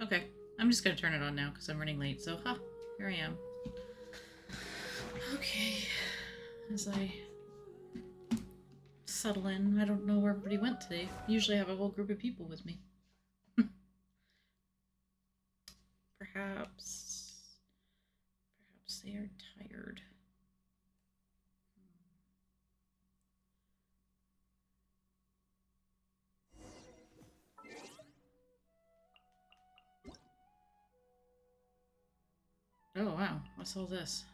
Okay, I'm just gonna turn it on now because I'm running late. So, here I am. Okay, as I settle in, I don't know where everybody went today. Usually I have a whole group of people with me. Perhaps they are tired. Oh wow, what's all this?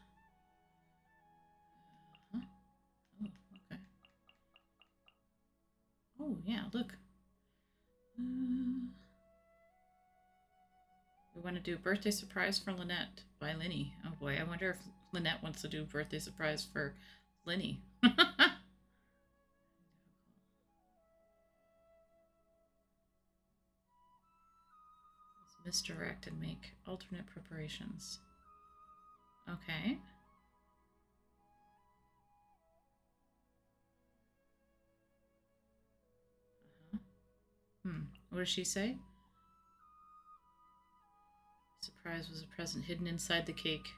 Huh? Oh, okay. Oh yeah, look. We want to do birthday surprise for Lynette by Linny. Oh boy, I wonder if Lynette wants to do birthday surprise for Linny. Misdirect and make alternate preparations. Okay. What does she say? Surprise was a present hidden inside the cake.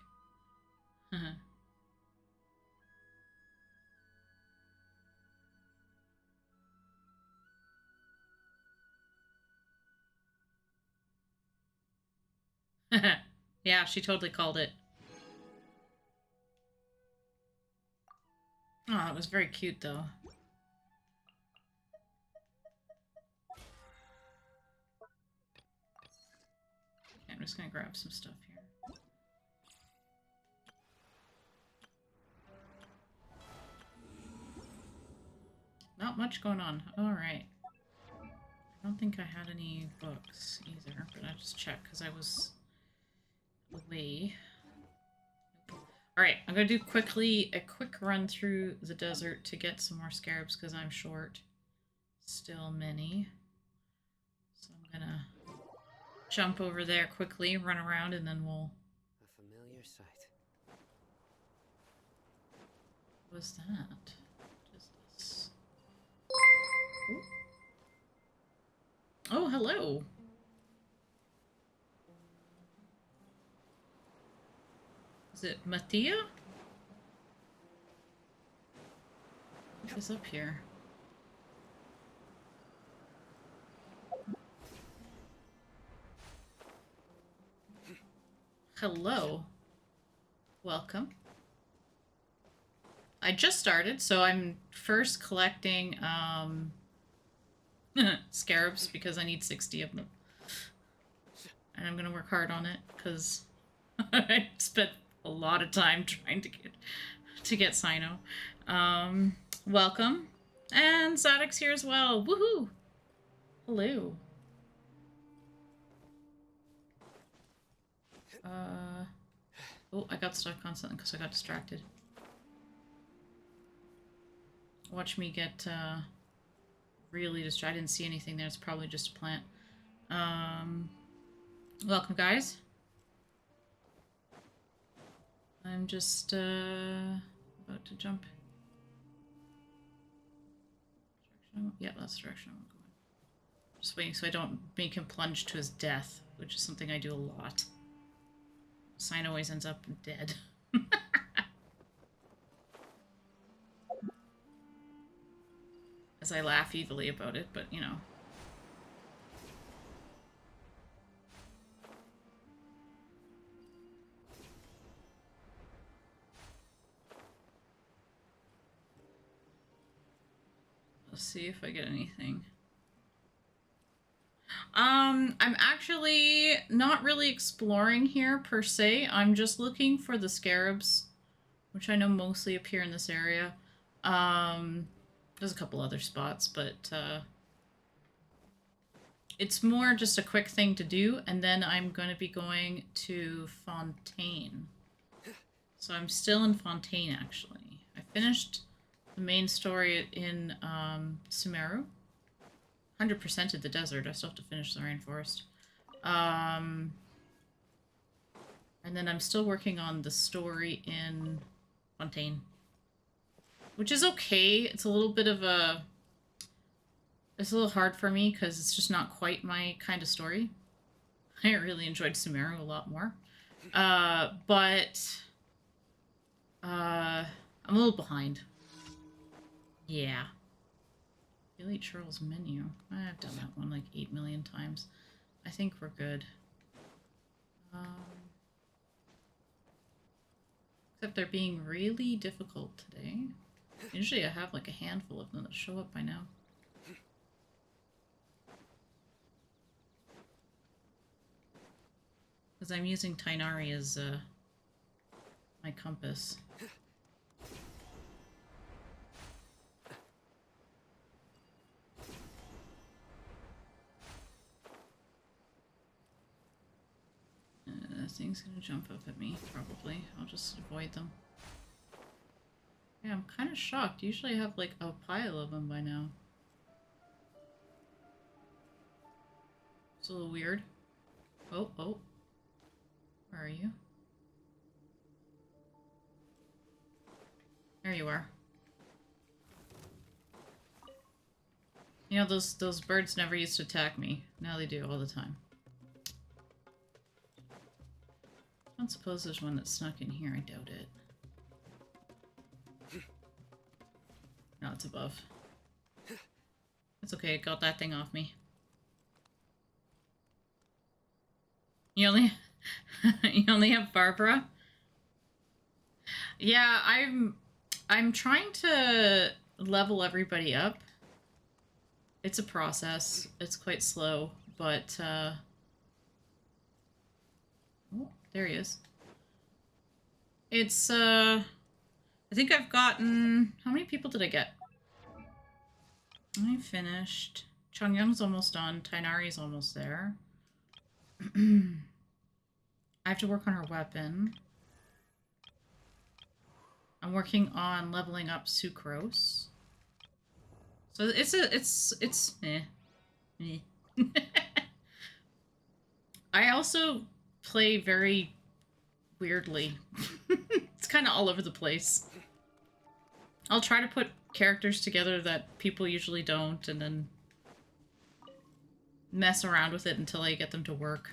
Yeah, she totally called it. Oh, it was very cute though. Okay, I'm just gonna grab some stuff here. Not much going on. Alright. I don't think I had any books either, but I just checked because I was away. Alright, I'm gonna do a quick run through the desert to get some more scarabs because I'm short. Still many. So I'm gonna jump over there quickly, run around, and then we'll... A familiar sight. What was that? What is this? Oh, hello! Is it Mathia? What is up here? Hello. Welcome. I just started, so I'm first collecting scarabs because I need 60 of them. And I'm gonna work hard on it because I spent a lot of time trying to get Cyno. Welcome. And Zadok's here as well. Woohoo! Hello. Oh, I got stuck on something because I got distracted. Watch me get really distracted. I didn't see anything there. It's probably just a plant. Welcome, guys. I'm just about to jump. Yeah, that's the direction I'm going. Just waiting so I don't make him plunge to his death, which is something I do a lot. Cyno always ends up dead. As I laugh evilly about it, but you know. Let's see if I get anything. I'm actually not really exploring here per se. I'm just looking for the scarabs, which I know mostly appear in this area. There's a couple other spots, but it's more just a quick thing to do, and then I'm going to be going to Fontaine. So I'm still in Fontaine, actually. I finished the main story in Sumeru. 100%ed the desert. I still have to finish the rainforest. And then I'm still working on the story in Fontaine. Which is okay. It's a little bit of a... It's a little hard for me because it's just not quite my kind of story. I really enjoyed Sumeru a lot more. But I'm a little behind. Yeah. Daily Churls menu. I've done that one like 8 million times. I think we're good. Except they're being really difficult today. Usually I have like a handful of them that show up by now. Because I'm using Tainari as my compass. Thing's gonna jump up at me, probably. I'll just avoid them. Yeah, I'm kind of shocked. Usually I have like a pile of them by now. It's a little weird. Oh, oh. Where are you? There you are. You know, those birds never used to attack me. Now they do all the time. I don't suppose there's one that snuck in here. I doubt it. No, it's above. It's okay. Got that thing off me. You only you only have Barbara? Yeah, I'm trying to level everybody up. It's a process. It's quite slow, but oh, there he is. It's I think I've gotten, how many people did I get? I finished. Chongyung's almost done. Tainari's almost there. I have to work on her weapon. I'm working on leveling up Sucrose. So it's meh. I also play very weirdly. It's kind of all over the place. I'll try to put characters together that people usually don't, and then mess around with it until I get them to work.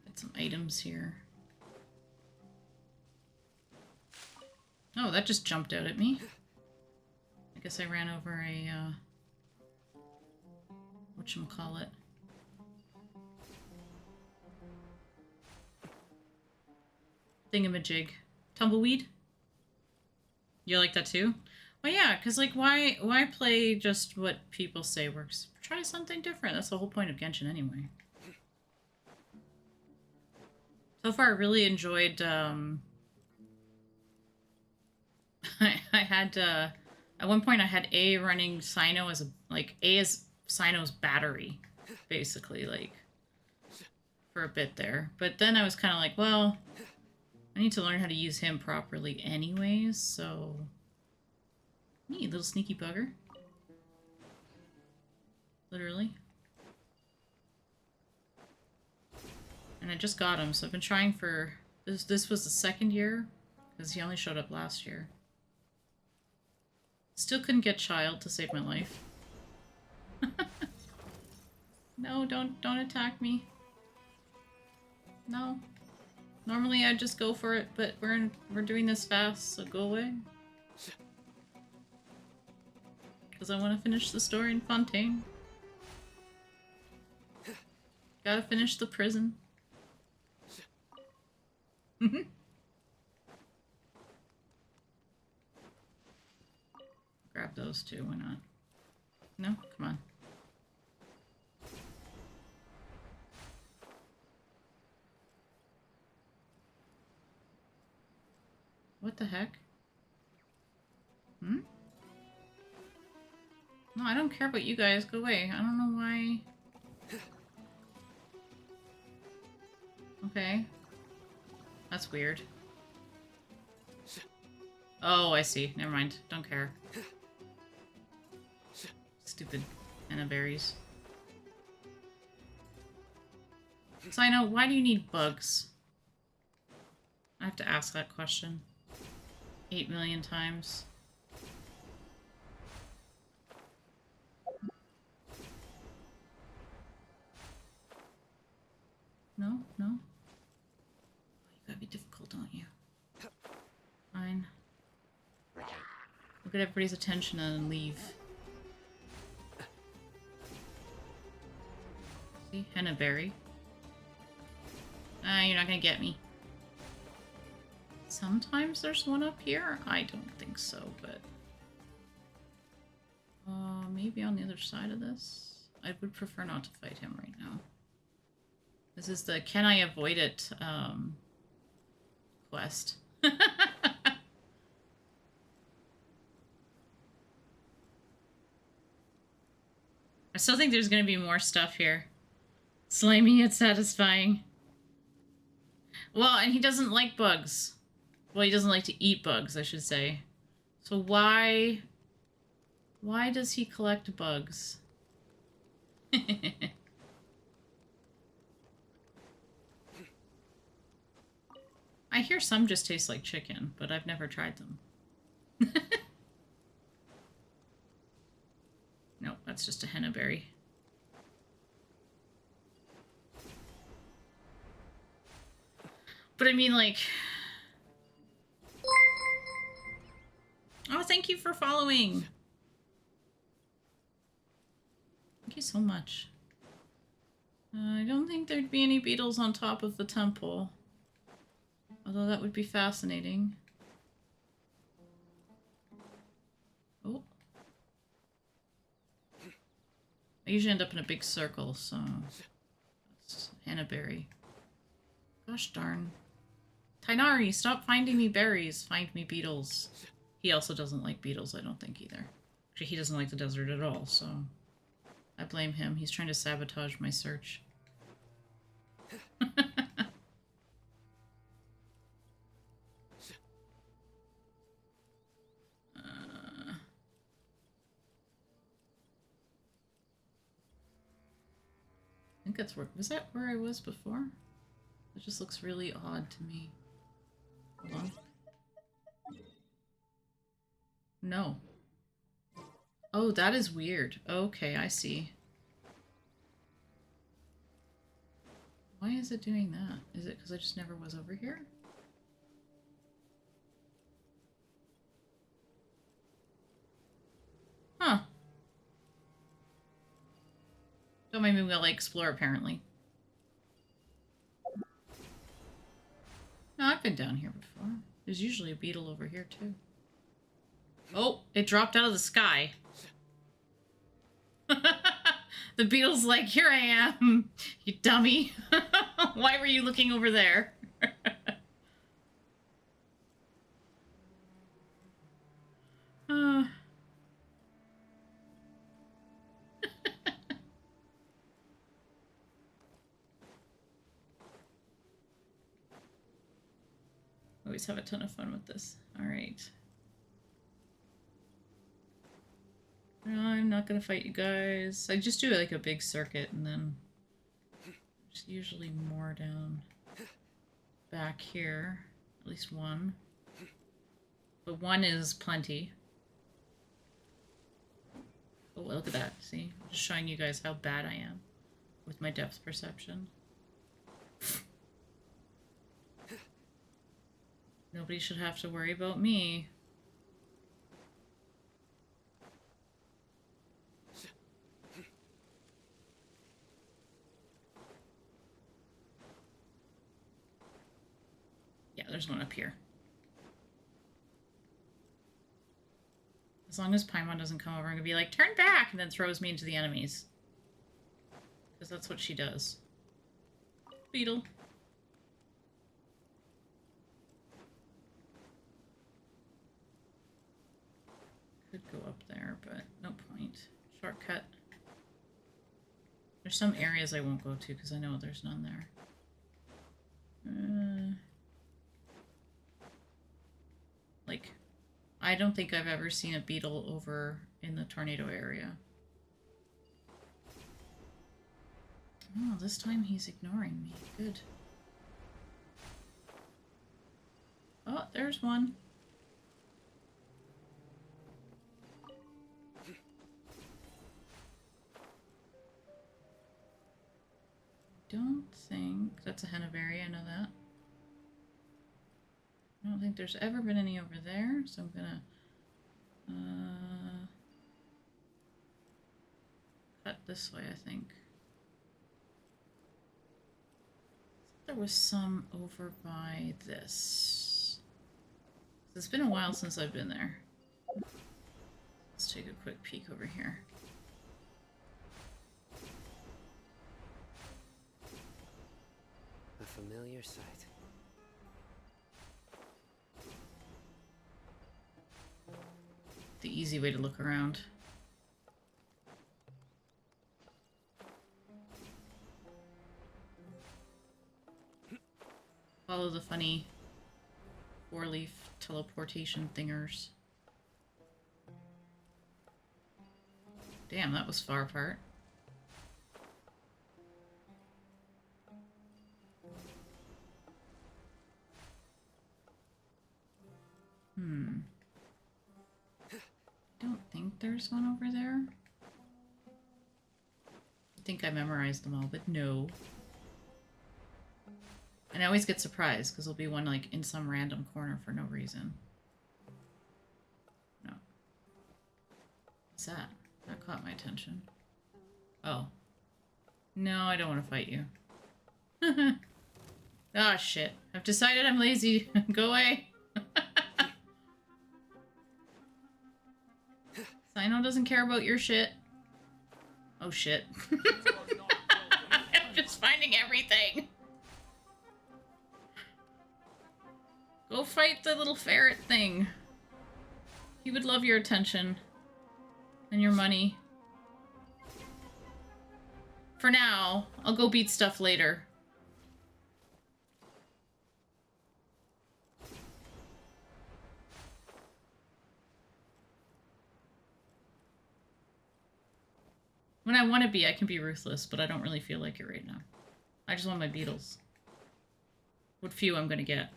Get some items here. Oh, that just jumped out at me. I guess I ran over a, whatchamacallit. Thingamajig. Tumbleweed? You like that too? Well, yeah, because, like, why play just what people say works? Try something different. That's the whole point of Genshin anyway. So far, I really enjoyed, I had, at one point I had A running Cyno as a, like, A as Cyno's battery, basically, like, for a bit there. But then I was kind of like, well, I need to learn how to use him properly anyways, so... Neat, little sneaky bugger. Literally. And I just got him, so I've been trying for... This was the second year, because he only showed up last year. Still couldn't get Child to save my life. No, don't attack me. No. Normally I'd just go for it, but we're doing this fast, so go away. Because I want to finish the story in Fontaine. Gotta finish the prison. Grab those two, why not? No? Come on. What the heck? Hmm? No, I don't care about you guys. Go away. I don't know why. Okay. That's weird. Oh, I see. Never mind. Don't care. Stupid Anaberries. Cyno, why do you need bugs? I have to ask that question 8 million times. No? No? You gotta be difficult, don't you? Fine. We'll get everybody's attention and leave. See? Henna berry. Ah, you're not gonna get me. Sometimes there's one up here? I don't think so, but... maybe on the other side of this? I would prefer not to fight him right now. This is the can I avoid it, quest. I still think there's gonna be more stuff here. Slimy yet satisfying. Well, and he doesn't like bugs. Well, he doesn't like to eat bugs, I should say. So why does he collect bugs? I hear some just taste like chicken, but I've never tried them. Nope, that's just a henna berry. But I mean, like... Oh, thank you for following! Thank you so much. I don't think there'd be any beetles on top of the temple. Although that would be fascinating. Oh. I usually end up in a big circle, so... That's henna berry. Gosh darn. Tainari, stop finding me berries. Find me beetles. He also doesn't like beetles, I don't think, either. Actually, he doesn't like the desert at all, so... I blame him. He's trying to sabotage my search. I think that's where... Was that where I was before? It just looks really odd to me. Hold on. No. Oh, that is weird. Okay, I see. Why is it doing that? Is it because I just never was over here? Huh. Don't make me go, like, explore, apparently. No, I've been down here before. There's usually a beetle over here, too. Oh, it dropped out of the sky. The beetle's like, here I am, you dummy. Why were you looking over there? Always have a ton of fun with this. All right. No, I'm not gonna fight you guys. I just do like a big circuit and then there's usually more down back here. At least one. But one is plenty. Oh, look at that. See? I'm just showing you guys how bad I am with my depth perception. Nobody should have to worry about me. Yeah, there's one up here. As long as Paimon doesn't come over, I'm gonna be like, turn back! And then throws me into the enemies. Because that's what she does. Beetle. Could go up there, but no point. Shortcut. There's some areas I won't go to because I know there's none there. Like, I don't think I've ever seen a beetle over in the tornado area. Oh, this time he's ignoring me. Good. Oh, there's one. don't think... That's a Henneberry, I know that. I don't think there's ever been any over there, so I'm gonna... cut this way, I think. There was some over by this. It's been a while since I've been there. Let's take a quick peek over here. A familiar sight. The easy way to look around. Follow the funny four-leaf teleportation thingers. Damn, that was far apart. I don't think there's one over there. I think I memorized them all, but no. And I always get surprised, because there'll be one, like, in some random corner for no reason. No. What's that? That caught my attention. Oh. No, I don't want to fight you. Ah, shit. I've decided I'm lazy. Go away. Cyno doesn't care about your shit. Oh, shit. I'm just finding everything. Go fight the little ferret thing. He would love your attention. And your money. For now, I'll go beat stuff later. When I want to be, I can be ruthless, but I don't really feel like it right now. I just want my beetles. What few I'm gonna get.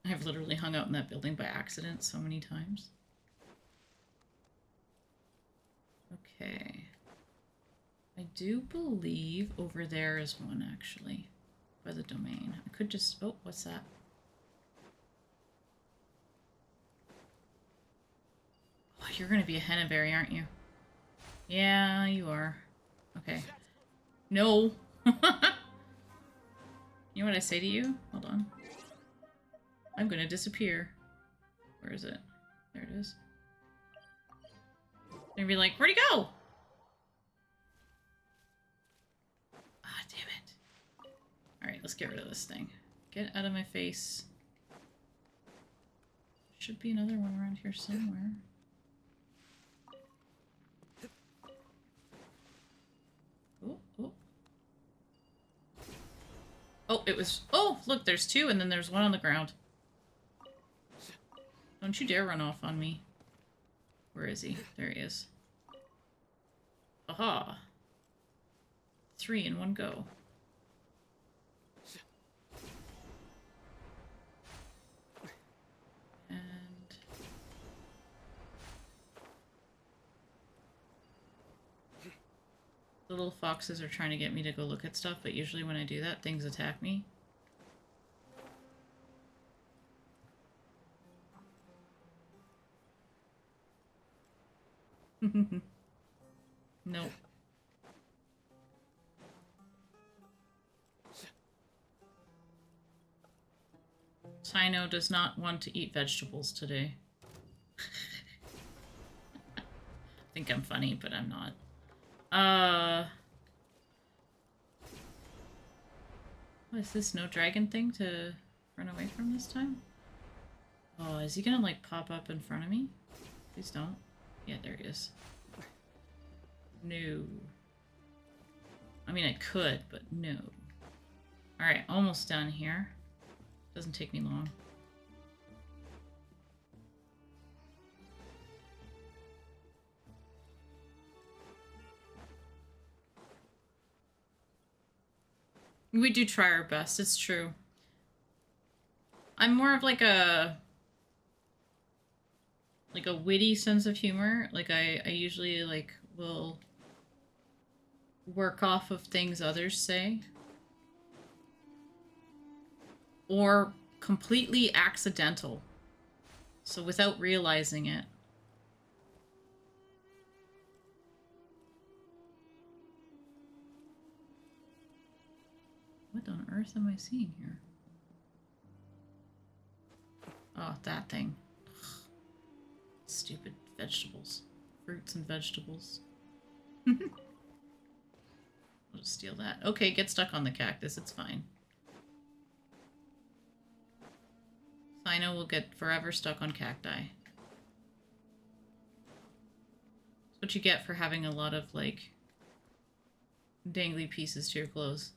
I've literally hung out in that building by accident so many times. Okay. I do believe over there is one, actually. By the domain. I could just... Oh, what's that? Oh, you're gonna be a Henneberry, aren't you? Yeah, you are. Okay. No! You know what I say to you? Hold on. I'm gonna disappear. Where is it? There it is. They're gonna be like, where'd he go? Ah, damn it. Alright, let's get rid of this thing. Get out of my face. Should be another one around here somewhere. Oh, oh. Oh, it was... Oh, look, there's two, and then there's one on the ground. Don't you dare run off on me. Where is he? There he is. Aha! 3 in one go. And... the little foxes are trying to get me to go look at stuff, but usually when I do that, things attack me. Nope. Cyno does not want to eat vegetables today. I think I'm funny, but I'm not. What is this? No dragon thing to run away from this time? Oh, is he gonna, like, pop up in front of me? Please don't. Yeah, there he is. No. I mean, I could, but no. Alright, almost done here. Doesn't take me long. We do try our best, it's true. I'm more of like a witty sense of humor. Like I usually like will work off of things others say. Or completely accidental. So without realizing it. What on earth am I seeing here? Oh, that thing. Ugh. Stupid vegetables. Fruits and vegetables. I'll just steal that. Okay, get stuck on the cactus. It's fine. Cyno will get forever stuck on cacti. That's what you get for having a lot of, like, dangly pieces to your clothes.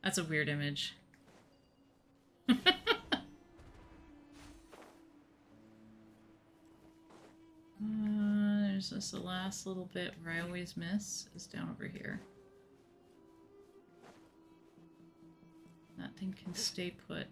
That's a weird image. There's just the last little bit where I always miss is down over here. That thing can stay put.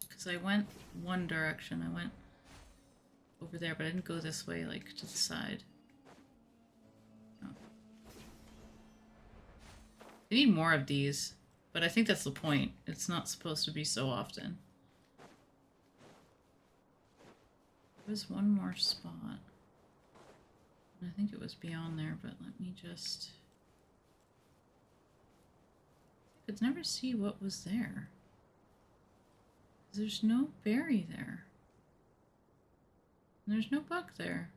Because I went one direction. I went over there, but I didn't go this way, like, to the side. Oh. I need more of these, but I think that's the point. It's not supposed to be so often. There's one more spot. I think it was beyond there, but let me just... I could never see what was there. There's no berry there. There's no bug there.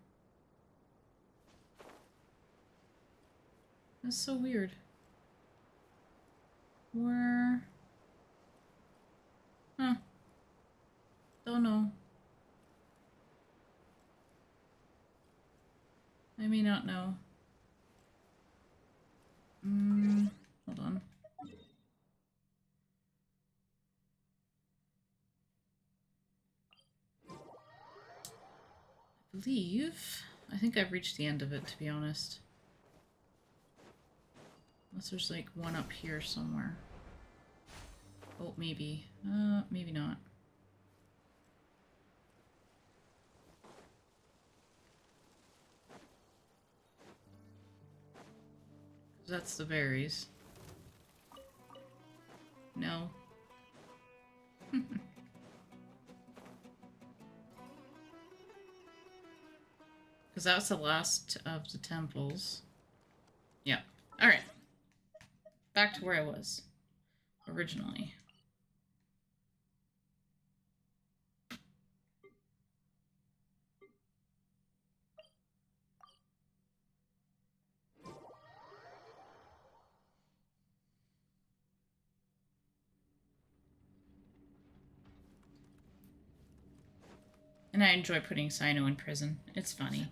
That's so weird. Where? Huh. Don't know. I may not know. Hold on. I think I've reached the end of it, to be honest. Unless there's like one up here somewhere. Oh, maybe. Maybe not. That's the berries. No. Because that was the last of the temples. Yeah. Alright. Back to where I was originally. And I enjoy putting Cyno in prison. It's funny.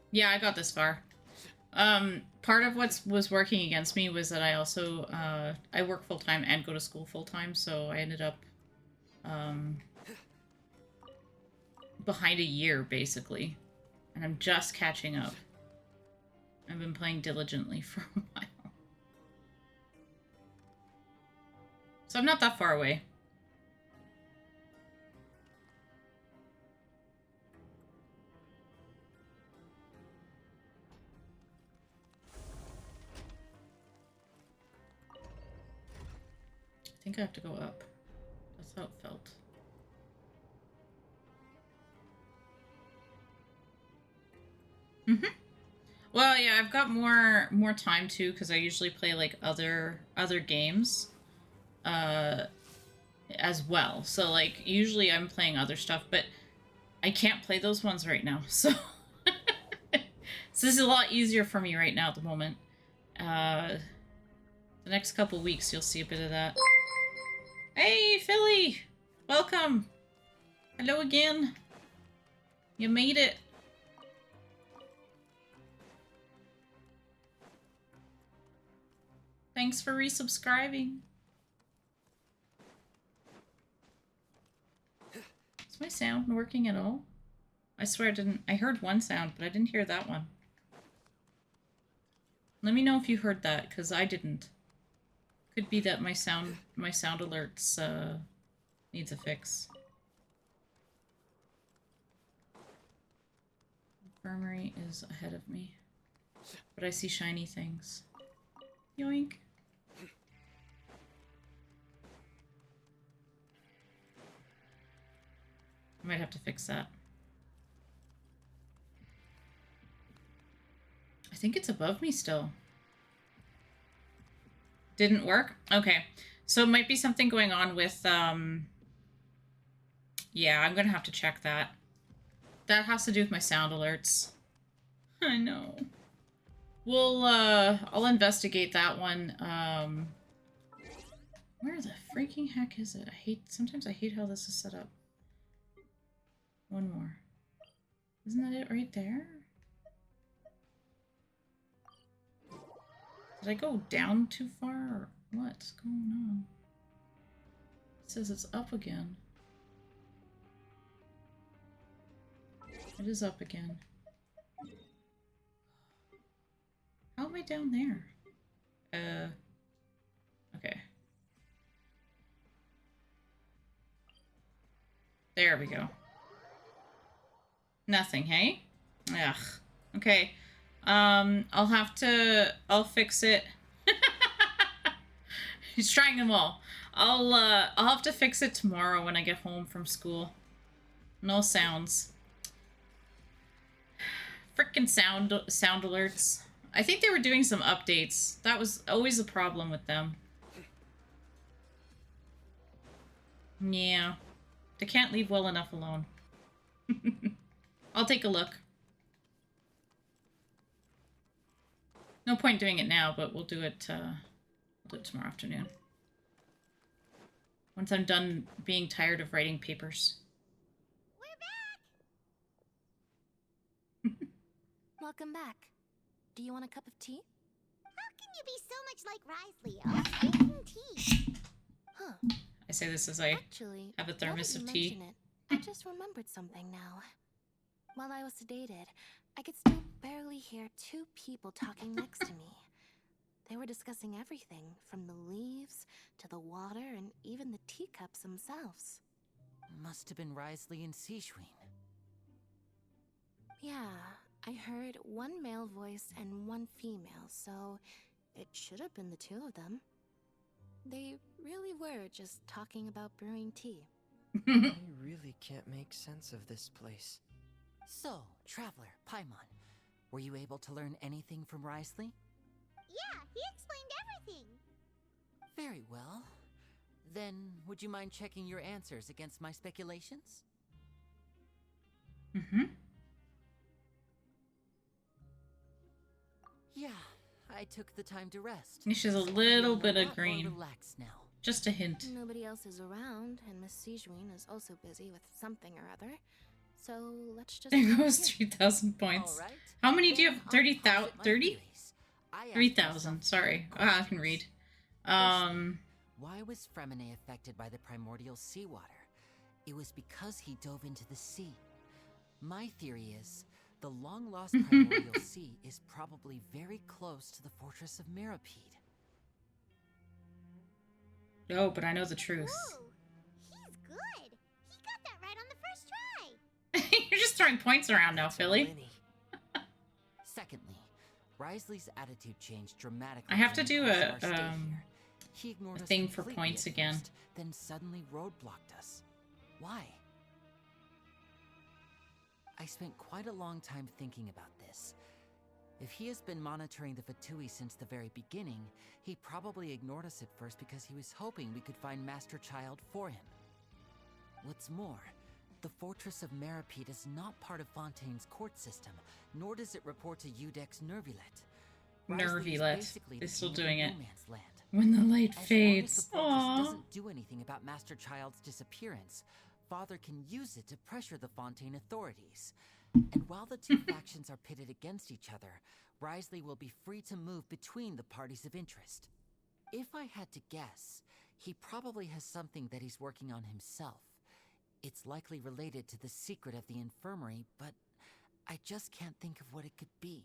Yeah, I got this far. Part of what was working against me was that I also, I work full-time and go to school full-time, so I ended up, behind a year, basically. And I'm just catching up. I've been playing diligently for a while. So I'm not that far away. I think I have to go up. That's how it felt. Well, yeah, I've got more time too, because I usually play like other games as well. So like usually I'm playing other stuff, but I can't play those ones right now. So so this is a lot easier for me right now at the moment. The next couple weeks you'll see a bit of that. Hey, Philly! Welcome! Hello again. You made it. Thanks for resubscribing. my sound working at all? I swear I didn't. I heard one sound, but I didn't hear that one. Let me know if you heard that, because I didn't. Could be that my sound alerts needs a fix. Infirmary is ahead of me, but I see shiny things. Yoink. I might have to fix that. I think it's above me still. Didn't work? Okay. So it might be something going on with, yeah, I'm gonna have to check that. That has to do with my sound alerts. I know. We'll, I'll investigate that one. Where the freaking heck is it? Sometimes I hate how this is set up. One more. Isn't that it right there? Did I go down too far, or what's going on? It says it's up again. It is up again. How am I down there? Okay. There we go. Nothing, hey? Ugh. Okay. I'll fix it. He's trying them all. I'll have to fix it tomorrow when I get home from school. No sounds. Frickin' sound alerts. I think they were doing some updates. That was always a problem with them. Yeah. They can't leave well enough alone. I'll take a look. No point doing it now, but we'll do it tomorrow afternoon. Once I'm done being tired of writing papers. We're back! Welcome back. Do you want a cup of tea? How can you be so much like Rise, Leo? Drinking tea. Huh. I say this as I Actually, have a thermos now of that you tea. mention it, I just remembered something now. While I was sedated, I could still barely hear two people talking next to me. They were discussing everything, from the leaves to the water and even the teacups themselves. Must have been Risley and Seishween. Yeah, I heard one male voice and one female, so it should have been the two of them. They really were just talking about brewing tea. I really can't make sense of this place. So, Traveler, Paimon, were you able to learn anything from Risley? Yeah, he explained everything. Very well. Then, would you mind checking your answers against my speculations? Mm-hmm. Yeah, I took the time to rest. She's a so I little feel bit a of lot green. more relaxed now. Just a hint. Nobody else is around, and Miss Sejuin is also busy with something or other. So let's just. There goes 3,000 points. All right. How many do you Then have? I'll 30,000? posit my 30? theories. I asked 3,000. myself Sorry. three I can read. questions. Why was Fremine affected by the primordial seawater? It was because he dove into the sea. My theory is, the long-lost primordial sea is probably very close to the fortress of Mirapede. Oh, but I know the truth. Whoa, he's good. He got that right on the first try. You're just throwing points around now, Philly. Lenny. Secondly, Risley's attitude changed dramatically. I have to during do the course of our stay a here. He ignored us thing for completely points at again. first, then suddenly roadblocked us. Why? I spent quite a long time thinking about this. If he has been monitoring the Fatui since the very beginning, he probably ignored us at first because he was hoping we could find Master Child for him. What's more, the Fortress of Mirapede is not part of Fontaine's court system, nor does it report to Udex Nervilet. Risley is Nervilet. basically They're the still king of doing it. no man's land. When the light As long as fades. the fortress Aww. doesn't do anything about Master Child's disappearance, Father can use it to pressure the Fontaine authorities. And while the two factions are pitted against each other, Risley will be free to move between the parties of interest. If I had to guess, he probably has something that he's working on himself. It's likely related to the secret of the infirmary, but I just can't think of what it could be.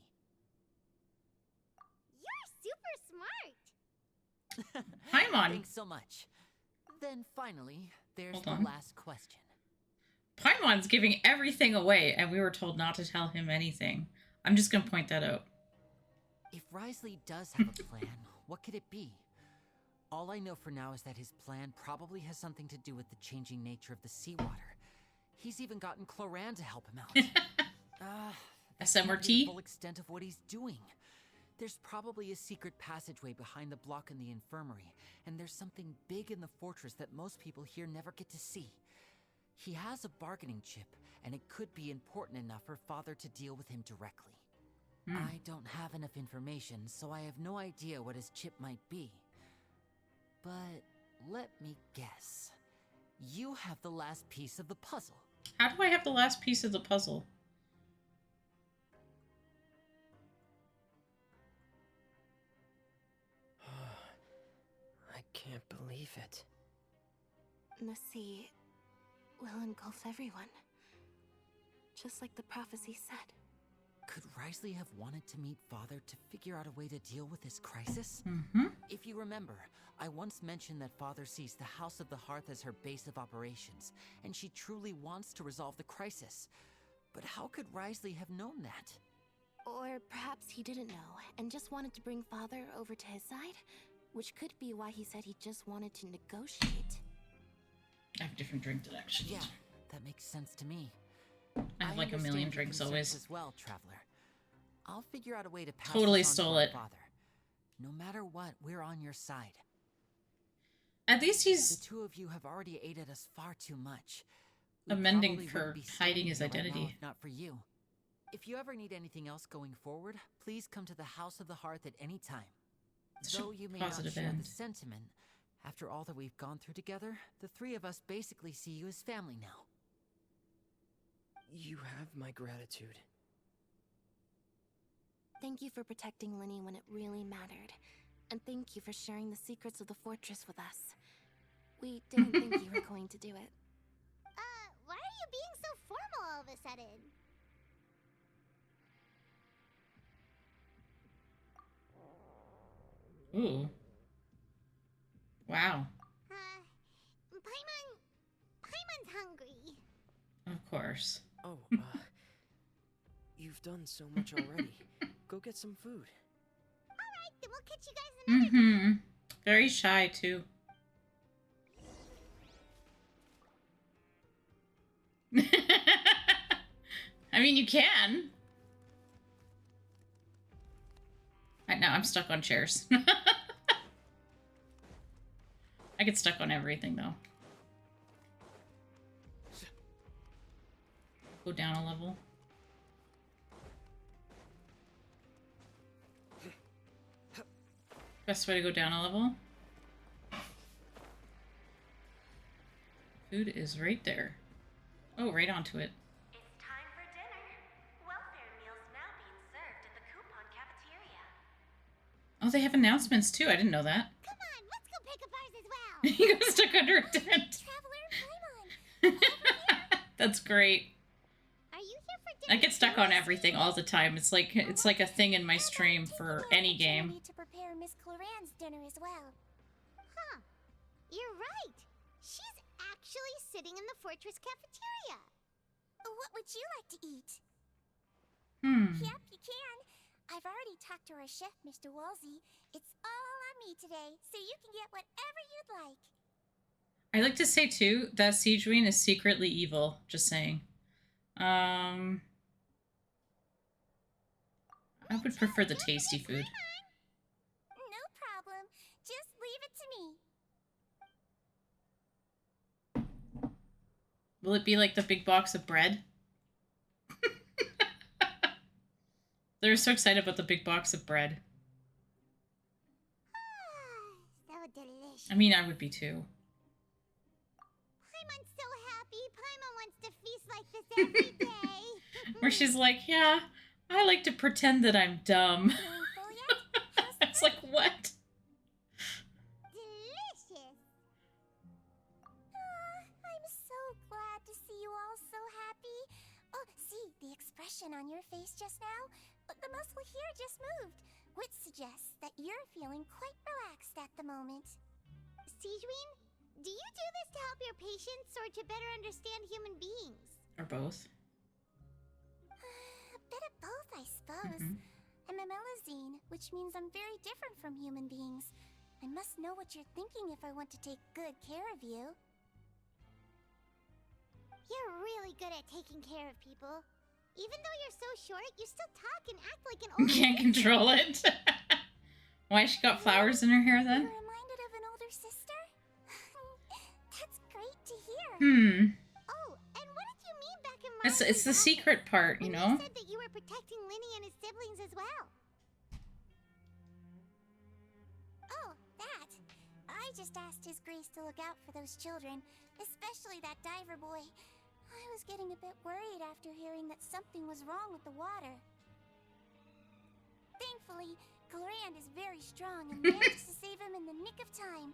You're super smart. Paimon! Thanks so much. Then finally, there's Hold the on. last question. Paimon's giving everything away, and we were told not to tell him anything. I'm just gonna point that out. If Risley does have a plan, what could it be? All I know for now is that his plan probably has something to do with the changing nature of the seawater. He's even gotten Cloran to help him out. That can't be SMRT? the full extent of what he's doing. There's probably a secret passageway behind the block in the infirmary, and there's something big in the fortress that most people here never get to see. He has a bargaining chip, and it could be important enough for Father to deal with him directly. I don't have enough information, so I have no idea what his chip might be. But let me guess. You have the last piece of the puzzle. How do I have the last piece of the puzzle? I can't believe it. The sea will engulf everyone. Just like the prophecy said. Could Risley have wanted to meet Father to figure out a way to deal with this crisis? Mm-hmm. If you remember, I once mentioned that Father sees the House of the Hearth as her base of operations, and she truly wants to resolve the crisis. But how could Risley have known that? Or perhaps he didn't know and just wanted to bring Father over to his side? Which could be why he said he just wanted to negotiate. I have different drink directions. Yeah, that makes sense to me. I have like a million understand your drinks concerns always. as well, Traveler. I'll figure out a way to pass Totally this on stole to our it. Father. No matter what, we're on your side. At least The he's two of you have already aided us far too much. We amending probably for wouldn't be hiding his standing here right now identity. if not for you. If you ever need anything else going forward, please come to the House of the Hearth at any time. Such a Though you may not positive share end. the sentiment, after all that we've gone through together, the three of us basically see you as family now. You have my gratitude. Thank you for protecting Linny when it really mattered. And thank you for sharing the secrets of the fortress with us. We didn't think you were going to do it. Why are you being so formal all of a sudden? Ooh. Wow. Paimon's hungry. Of course. Oh, you've done so much already. Go get some food. Alright, then we'll catch you guys another time. Mm-hmm. Very shy, too. I mean, you can. Right now, I'm stuck on chairs. I get stuck on everything, though. Go down a level. Best way to go down a level. Food is right there. Oh, right onto it. It's time for dinner. Welfare meals now being served at the coupon cafeteria. Oh, they have announcements too. I didn't know that. Come on, let's go pick up ours as well. You got stuck under a tent. Traveler, Paimon. That's great. Are you here for dinner? I get stuck on everything all the time. It's like a thing in my stream for any game. To prepare Miss Cloran's dinner as well. Huh. You're right. She's actually sitting in the fortress cafeteria. What would you like to eat? Yep, you can. I've already talked to our chef, Mr. Wolsey. It's all on me today, so you can get whatever you'd like. I like to say too that Siegeween is secretly evil. Just saying. I would prefer the tasty food. No problem. Just leave it to me. Will it be like the big box of bread? They're so excited about the big box of bread. So delicious. I mean, I would be too. Paimon's so happy. Paimon wants to feast like this every day. Where she's like, yeah, I like to pretend that I'm dumb. Feeling full yet? How's the It's like, what? delicious. I'm so glad to tension on your face just now, but the muscle here just moved, which suggests that you're feeling quite relaxed at the moment. Sijwin, do you do this to help your patients or to better understand human beings? Or both. A bit of both, I suppose. I'm a Melazine, which means I'm very different from human beings. I must know what you're thinking if I want to take good care of you. You're really good at taking care of people. Even though you're so short, you still talk and act like an old Can't control it. Why she got flowers in her hair then? You're reminded of an older sister? That's great to hear. Oh, and what did you mean back in Marley's It's the office secret part, you when know? you said that you were protecting Linny and his siblings as well? Oh, that. I just asked His Grace to look out for those children, especially that diver boy. I was getting a bit worried after hearing that something was wrong with the water. Thankfully, Glorand is very strong and managed to save him in the nick of time.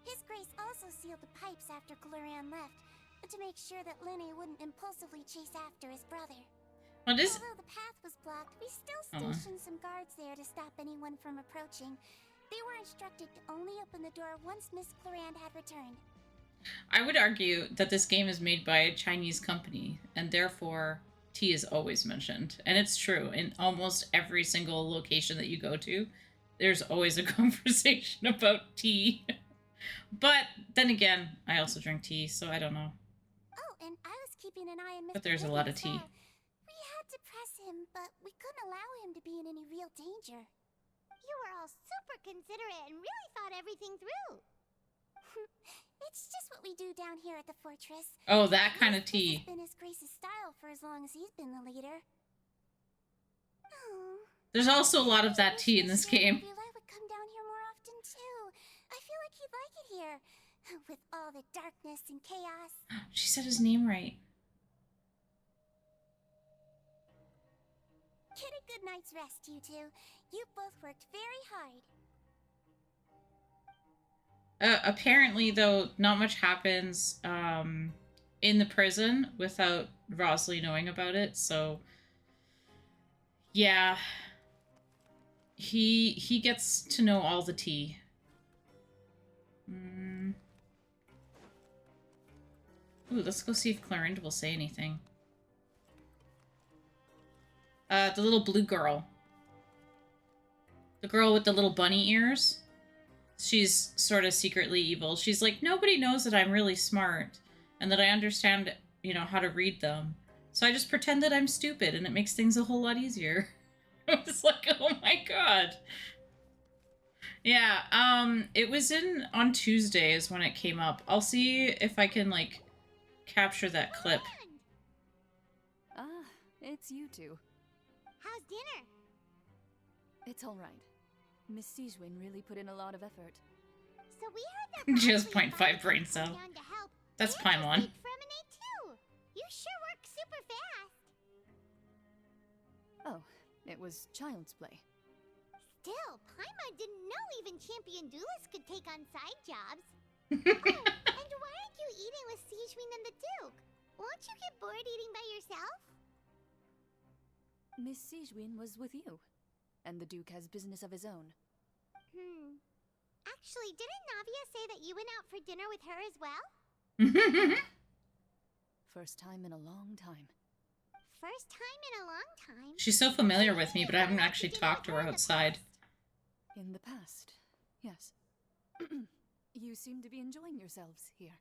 His Grace also sealed the pipes after Glorand left, to make sure that Linny wouldn't impulsively chase after his brother. What is... Although the path was blocked, we still stationed some guards there to stop anyone from approaching. They were instructed to only open the door once Miss Glorand had returned. I would argue that this game is made by a Chinese company, and therefore tea is always mentioned. And it's true. In almost every single location that you go to, there's always a conversation about tea. But then again, I also drink tea, so I don't know. Oh, and I was keeping an eye on Mr. But there's a Whitney lot of as tea. well. We had to press him, but we couldn't allow him to be in any real danger. You were all super considerate and really thought everything through. It's just what we do down here at the fortress. Oh, that kind of This tea. has been His Grace's style for as long as he's been the leader. Oh. There's also a lot of that tea in this game. I would come down here more often too. I feel like he'd like it here, with all the darkness and chaos. She said his name right. Get a good night's rest, you two. You both worked very hard. Apparently, though, not much happens in the prison without Rosalie knowing about it. So, yeah, he gets to know all the tea. Ooh, let's go see if Clarinde will say anything. The little blue girl. The girl with the little bunny ears. She's sort of secretly evil. She's like, nobody knows that I'm really smart and that I understand, you know, how to read them. So I just pretend that I'm stupid and it makes things a whole lot easier. I was like, oh my god. Yeah, it was on Tuesdays when it came up. I'll see if I can, like, capture that clip. Ah, it's you two. How's dinner? It's all right. Miss Sijwin really put in a lot of effort. So we heard that She has Bosley 0.5 brain came cell. down to help, That's and Paimon. Miss Fremonade too. You sure work super fast. Oh, it was child's play. Still, Paimon didn't know even champion duelists could take on side jobs. Oh, and why aren't you eating with Sijwin and the Duke? Won't you get bored eating by yourself? Miss Sijwin was with you, and the Duke has business of his own. Actually, didn't Navia say that you went out for dinner with her as well? First time in a long time. First time in a long time. She's so familiar with me, but I haven't actually talked to her outside. In the past, yes. You seem to be enjoying yourselves here.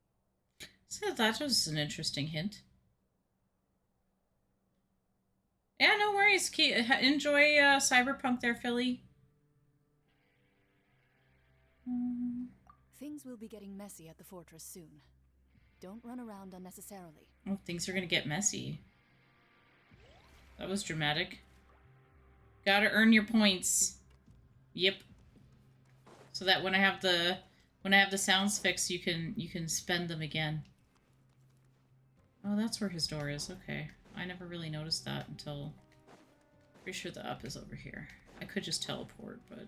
So that was an interesting hint. Yeah, no worries. Enjoy Cyberpunk there, Philly. Things will be getting messy at the fortress soon. Don't run around unnecessarily. Oh, things are gonna get messy. That was dramatic. Gotta earn your points. Yep. So that when I have the sounds fixed, you can spend them again. Oh, that's where his door is. Okay. I never really noticed that until... Pretty sure the up is over here. I could just teleport, but...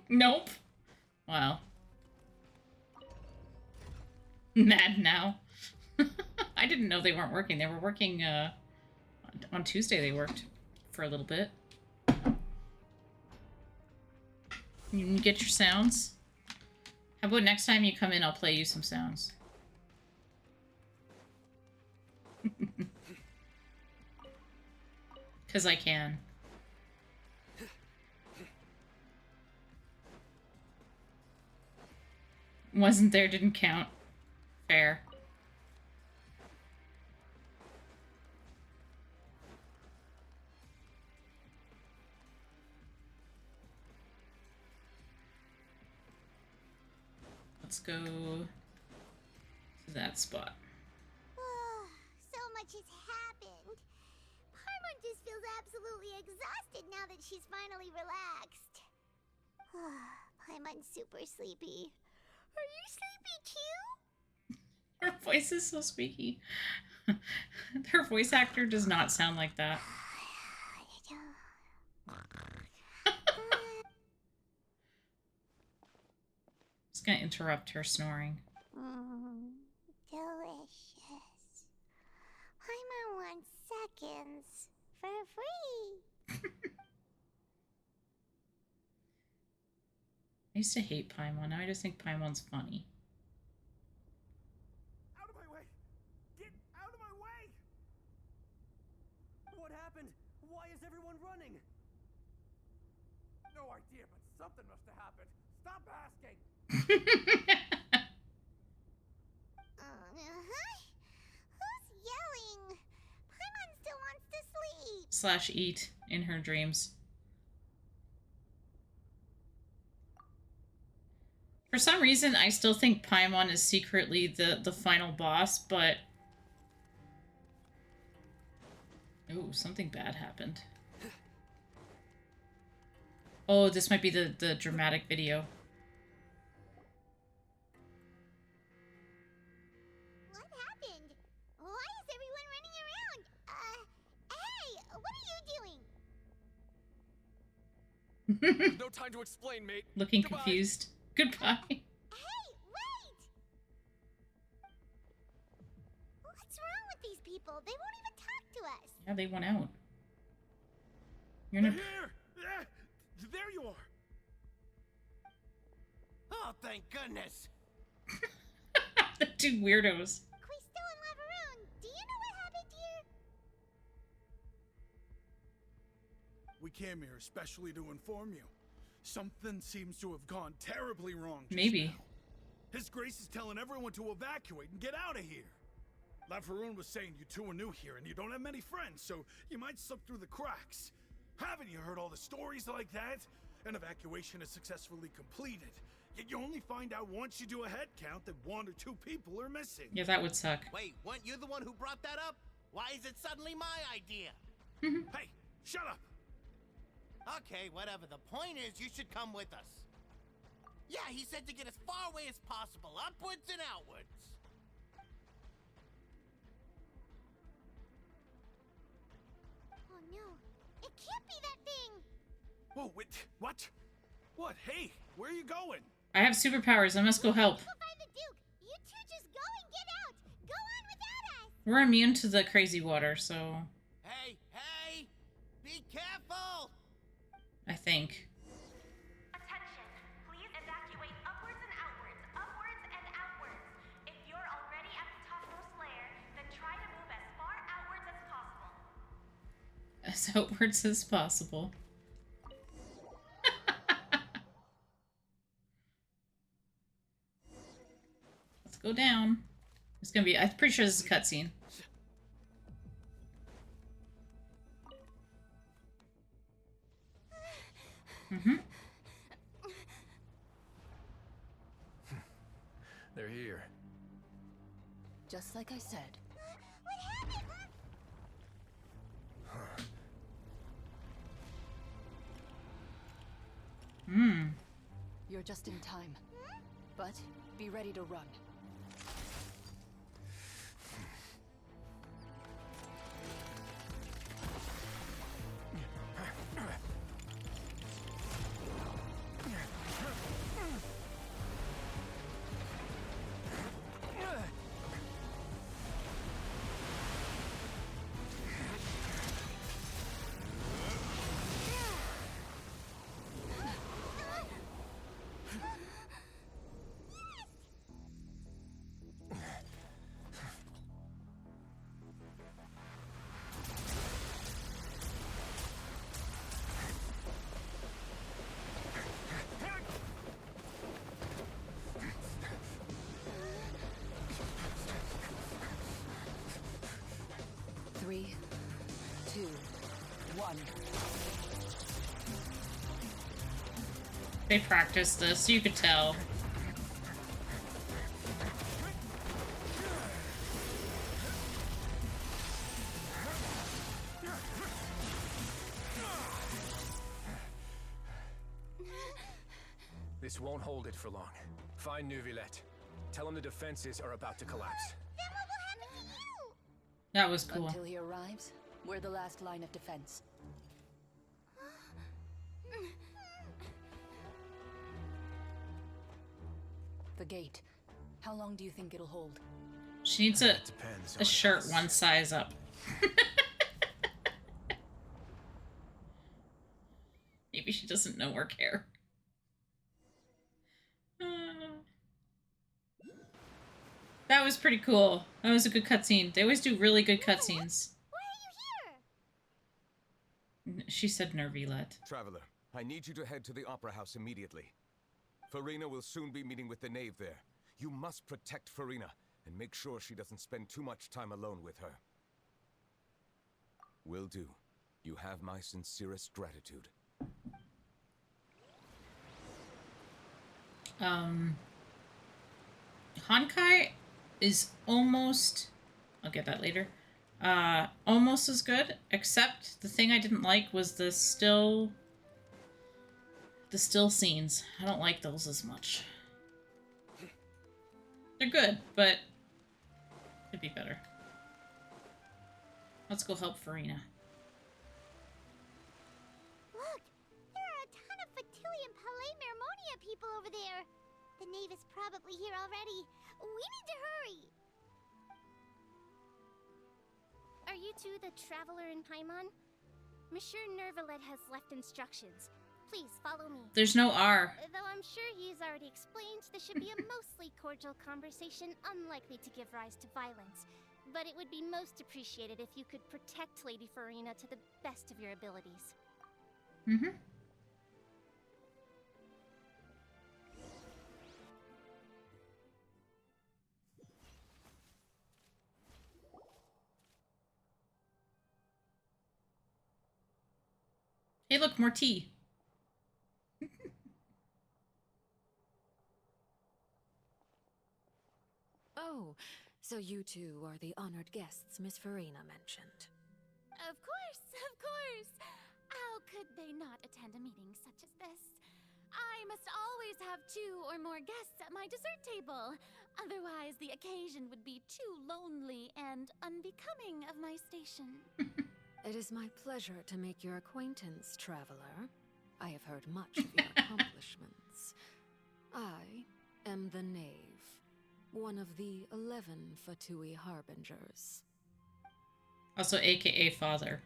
Nope. Wow. Mad now. I didn't know they weren't working. They were working on Tuesday. They worked for a little bit. You can get your sounds. How about next time you come in, I'll play you some sounds. Because I can. Wasn't there, didn't count. Fair. Let's go to that spot. So much has happened. Paimon just feels absolutely exhausted now that she's finally relaxed. Paimon's super sleepy. Are you sleepy too? Her voice is so squeaky. Her voice actor does not sound like that. Just gonna interrupt her snoring. Delicious. Paimon wants seconds for free. I used to hate Paimon. Now I just think Paimon's funny. Out of my way! Get out of my way! What happened? Why is everyone running? No idea, but something must have happened. Stop asking! Who's yelling? Paimon still wants to sleep. Slash eat in her dreams. For some reason, I still think Paimon is secretly the final boss, but... Oh, something bad happened. Oh, this might be the dramatic video. What happened? Why is everyone running around? Hey, what are you doing? No time to explain, mate. Looking Goodbye. confused. Goodbye. Hey, wait! What's wrong with these people? They won't even talk to us. Yeah, they went out. You're They're in a... here! There you are! Oh, thank goodness! The two weirdos. Quisto and Lavaroon, do you know what happened here? We came here especially to inform you. Something seems to have gone terribly wrong just Maybe. now. His Grace is telling everyone to evacuate and get out of here. Lavaroon was saying you two are new here and you don't have many friends, so you might slip through the cracks. Haven't you heard all the stories like that? An evacuation is successfully completed, yet you only find out once you do a head count that 1 or 2 people are missing. Yeah, that would suck. Wait, weren't you the one who brought that up? Why is it suddenly my idea? Hey, shut up! Okay, whatever. The point is, you should come with us. Yeah, he said to get as far away as possible, upwards and outwards. Oh no, it can't be that thing! Whoa, wait, what? What? Hey, where are you going? I have superpowers. I must go help. Go find the Duke! You two just go and get out! Go on without us! We're immune to the crazy water, so... Hey, hey! Be careful! I think. Attention! Please evacuate upwards and outwards, upwards and outwards. If you're already at the topmost layer, then try to move as far outwards as possible. As outwards as possible. Let's go down. It's gonna be... I'm pretty sure this is a cutscene. They're here. Just like I said. What happened? You're just in time. But be ready to run. They practiced this, you could tell. This won't hold it for long. Find Neuvillette. Tell him the defenses are about to collapse. Then what will happen to you? That was cool. Until he arrives, we're the last line of defense. The gate. How long do you think it'll hold? She needs a shirt one size up. Maybe she doesn't know or care. That was pretty cool. That was a good cutscene. They always do really good cutscenes. Why are you here? She said Neuvillette. Traveler, I need you to head to the Opera House immediately. Farina will soon be meeting with the knave there. You must protect Farina and make sure she doesn't spend too much time alone with her. Will do. You have my sincerest gratitude. Honkai is almost, I'll get that later, almost as good, except the thing I didn't like was the still scenes. I don't like those as much. They're good, but could be better. Let's go help Farina. Look, there are a ton of Fatui and Palais Mermonia people over there. The knave is probably here already. We need to hurry. Are you two the traveler in Paimon? Monsieur Neuvillette has left instructions. Please follow me. There's no R. Though I'm sure he's already explained, this should be a mostly cordial conversation, unlikely to give rise to violence. But it would be most appreciated if you could protect Lady Farina to the best of your abilities. Mm-hmm. Hey, look, more tea. Oh, so you two are the honored guests Miss Farina mentioned. Of course, of course. How could they not attend a meeting such as this? I must always have 2 or more guests at my dessert table. Otherwise, the occasion would be too lonely and unbecoming of my station. It is my pleasure to make your acquaintance, traveler. I have heard much of your accomplishments. I am the knave, one of the 11 Fatui harbingers. Also, aka father.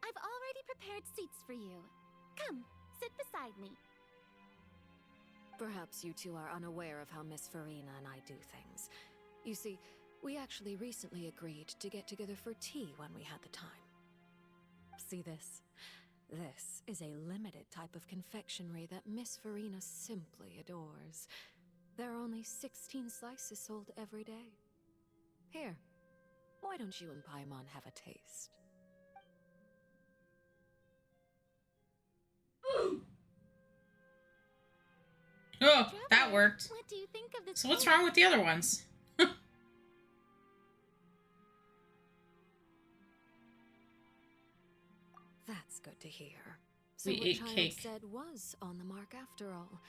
I've already prepared seats for you. Come, sit beside me. Perhaps you two are unaware of how Miss Farina and I do things. You see, we actually recently agreed to get together for tea when we had the time. See this? This is a limited type of confectionery that Miss Farina simply adores. There are only 16 slices sold every day. Here, why don't you and Paimon have a taste? Oh, that worked. What do you think of this? So what's wrong with the other ones? That's good to hear. So We what ate Child cake. said was on the mark after all.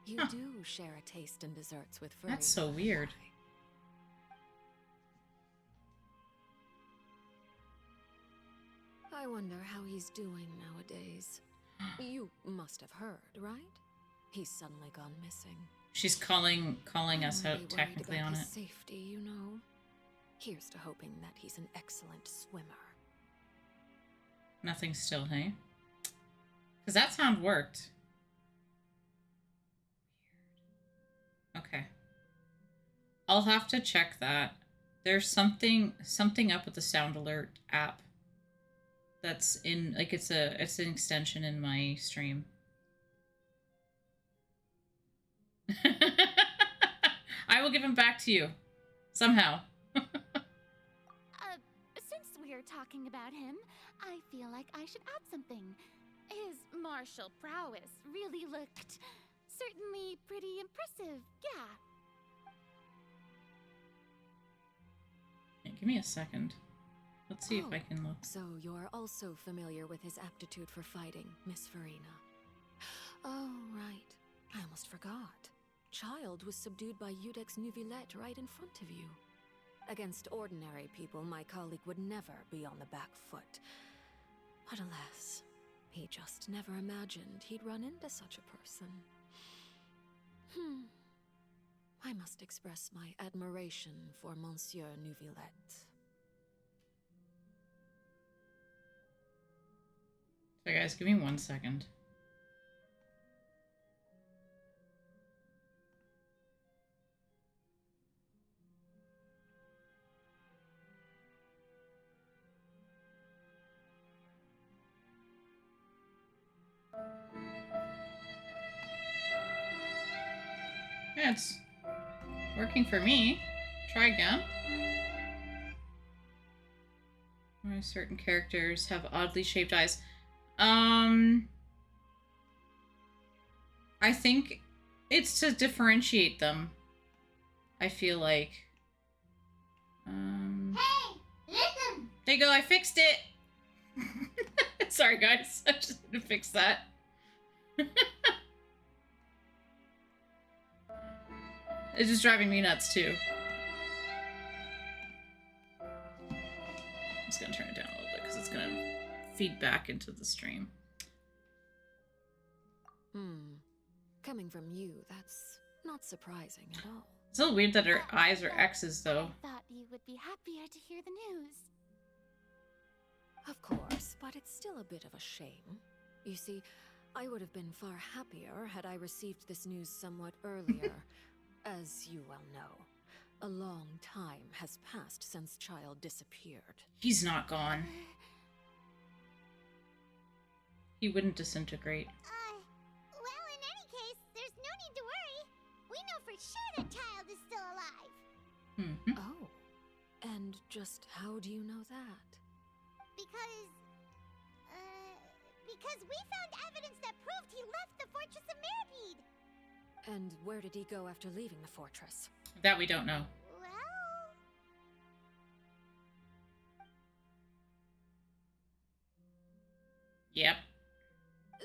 You do share a taste in desserts with Farina. That's so weird. I wonder how he's doing nowadays. You must have heard, right? He's suddenly gone missing. She's calling us I'm out really technically worried on about it. his safety, you know. Here's to hoping that he's an excellent swimmer. Nothing still, hey? Because that sound worked. Okay. I'll have to check that. There's something up with the sound alert app. That's in, like, it's an extension in my stream. I will give him back to you. Somehow. Since we're talking about him, I feel like I should add something. His martial prowess really looked certainly pretty impressive, yeah. Yeah, give me a second. Let's see if I can look. So you're also familiar with his aptitude for fighting, Miss Farina. Oh, right. I almost forgot. Child was subdued by Udex Nuvillette right in front of you. Against ordinary people, my colleague would never be on the back foot. But alas, he just never imagined he'd run into such a person. I must express my admiration for Monsieur Nuvillette. So guys, give me 1 second. Yeah, it's working for me. Try again. Why certain characters have oddly shaped eyes. I think it's to differentiate them. I feel like. Hey, listen! There you go, I fixed it! Sorry guys, I just had to fix that. It's just driving me nuts too. I'm just gonna turn it down a little bit because it's gonna feed back into the stream. Coming from you, that's not surprising at all. It's a little weird that her eyes are X's though. I thought you would be happier to hear the news. Of course, but it's still a bit of a shame. You see, I would have been far happier had I received this news somewhat earlier. As you well know, a long time has passed since Child disappeared. He's not gone. He wouldn't disintegrate. Well, in any case, there's no need to worry. We know for sure that Child is still alive. Oh, and just how do you know that? Because we found evidence that proved he left the Fortress of Mirapede. And where did he go after leaving the fortress? That we don't know. Well... Yep.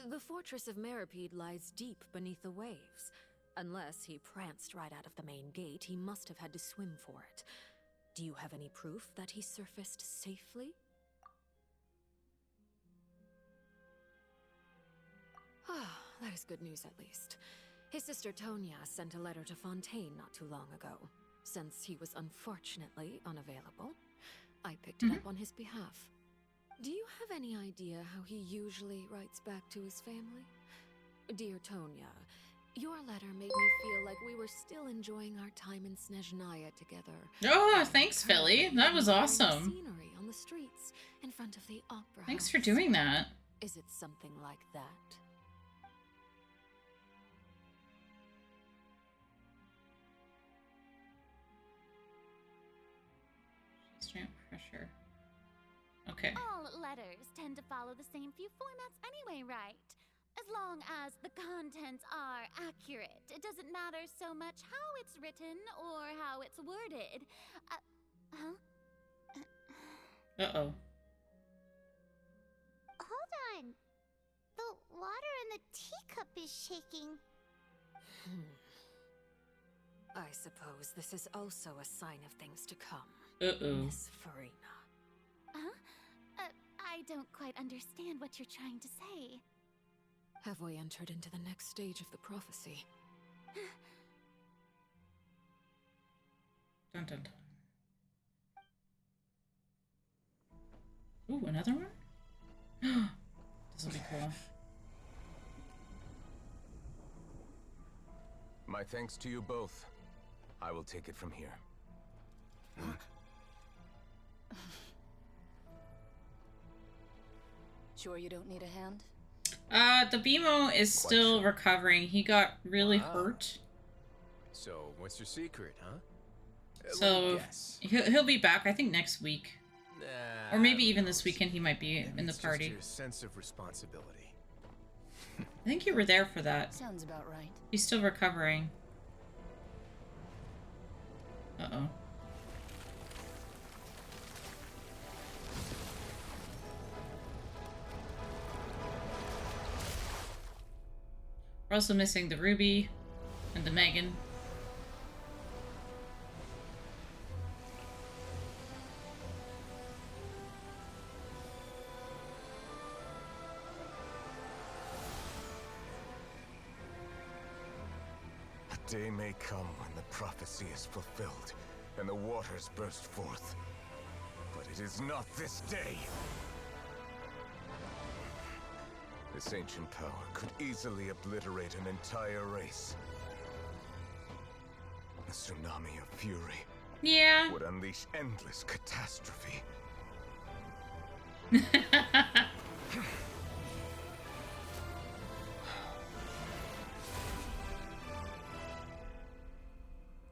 The Fortress of Mirapede lies deep beneath the waves. Unless he pranced right out of the main gate, he must have had to swim for it. Do you have any proof that he surfaced safely? Ah, that is good news at least. His sister Tonya sent a letter to Fontaine not too long ago. Since he was unfortunately unavailable, I picked it up on his behalf. Do you have any idea how he usually writes back to his family? Dear Tonya, your letter made me feel like we were still enjoying our time in Snezhnaya together. Oh, thanks, Philly. That was awesome. Scenery on the streets in front of the opera Thanks for house. doing that. Is it something like that? Straight pressure. Okay. All letters tend to follow the same few formats anyway, right? As long as the contents are accurate, it doesn't matter so much how it's written or how it's worded. Uh-oh. Hold on. The water in the teacup is shaking. I suppose this is also a sign of things to come. Uh-oh. Miss Farina. I don't quite understand what you're trying to say. Have we entered into the next stage of the prophecy? Dun dun dun. Ooh, another one? This will be cool. My thanks to you both. I will take it from here. Sure you don't need a hand? The BMO is still recovering. He got really hurt. So, what's your secret, huh? Let me So guess. he'll be back, I think, next week. Nah, Or maybe who even this knows? weekend he might be Maybe in the it's just party. your sense of responsibility. I think you were there for that. Sounds about right. He's still recovering. Uh-oh. We're also missing the Ruby and the Megan. A day may come when the prophecy is fulfilled and the waters burst forth. But it is not this day. This ancient power could easily obliterate an entire race. A tsunami of fury. Yeah. Would unleash endless catastrophe.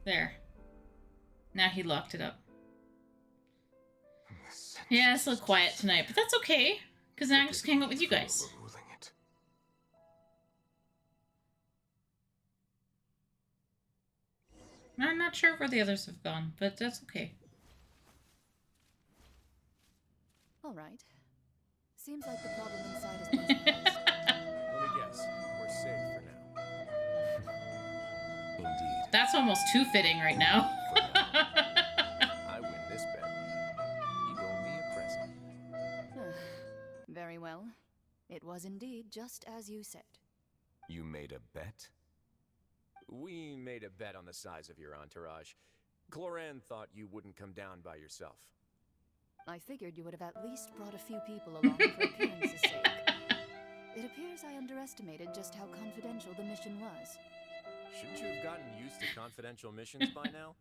There. Now he locked it up. Yeah, it's a little quiet tonight, but that's okay. Because now I just hang out with you guys. I'm not sure where the others have gone, but that's okay. All right. Seems like the problem inside has been surprised. Let me guess. We're safe for now. Indeed. That's almost too fitting right now. I win this bet. You owe me a present. Very well. It was indeed just as you said. You made a bet? We made a bet on the size of your entourage. Cloran thought you wouldn't come down by yourself. I figured you would have at least brought a few people along for appearance's sake. It appears I underestimated just how confidential the mission was. Shouldn't you have gotten used to confidential missions by now?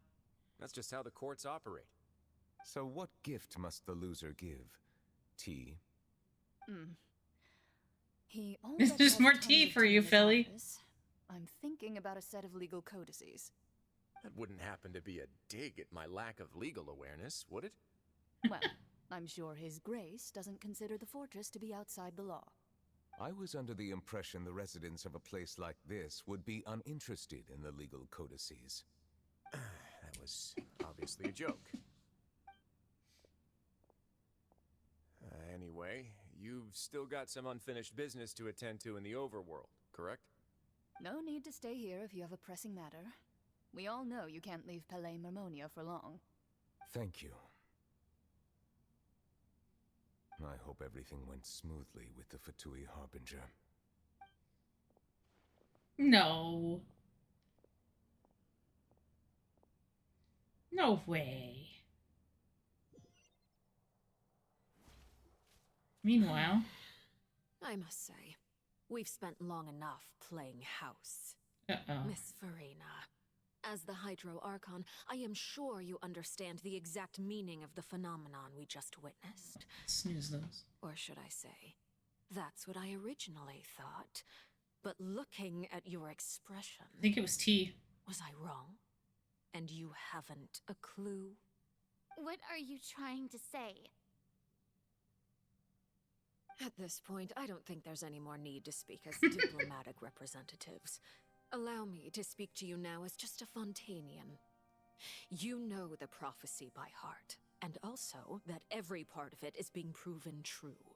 That's just how the courts operate. So what gift must the loser give? Tea? He always There's has more tons tea of for tea you, in his Philly. office. I'm thinking about a set of legal codices. That wouldn't happen to be a dig at my lack of legal awareness, would it? Well, I'm sure His Grace doesn't consider the fortress to be outside the law. I was under the impression the residents of a place like this would be uninterested in the legal codices. That was obviously a joke. Anyway, you've still got some unfinished business to attend to in the overworld, correct? No need to stay here if you have a pressing matter. We all know you can't leave Palais Mermonia for long. Thank you. I hope everything went smoothly with the Fatui Harbinger. No. No way. Meanwhile... I must say, we've spent long enough playing house. Uh-oh. Miss Farina, as the Hydro Archon, I am sure you understand the exact meaning of the phenomenon we just witnessed. Snooze those. Or should I say, that's what I originally thought. But looking at your expression... I think it was tea. Was I wrong? And you haven't a clue? What are you trying to say? At this point, I don't think there's any more need to speak as diplomatic representatives. Allow me to speak to you now as just a Fontanian. You know the prophecy by heart, and also that every part of it is being proven true.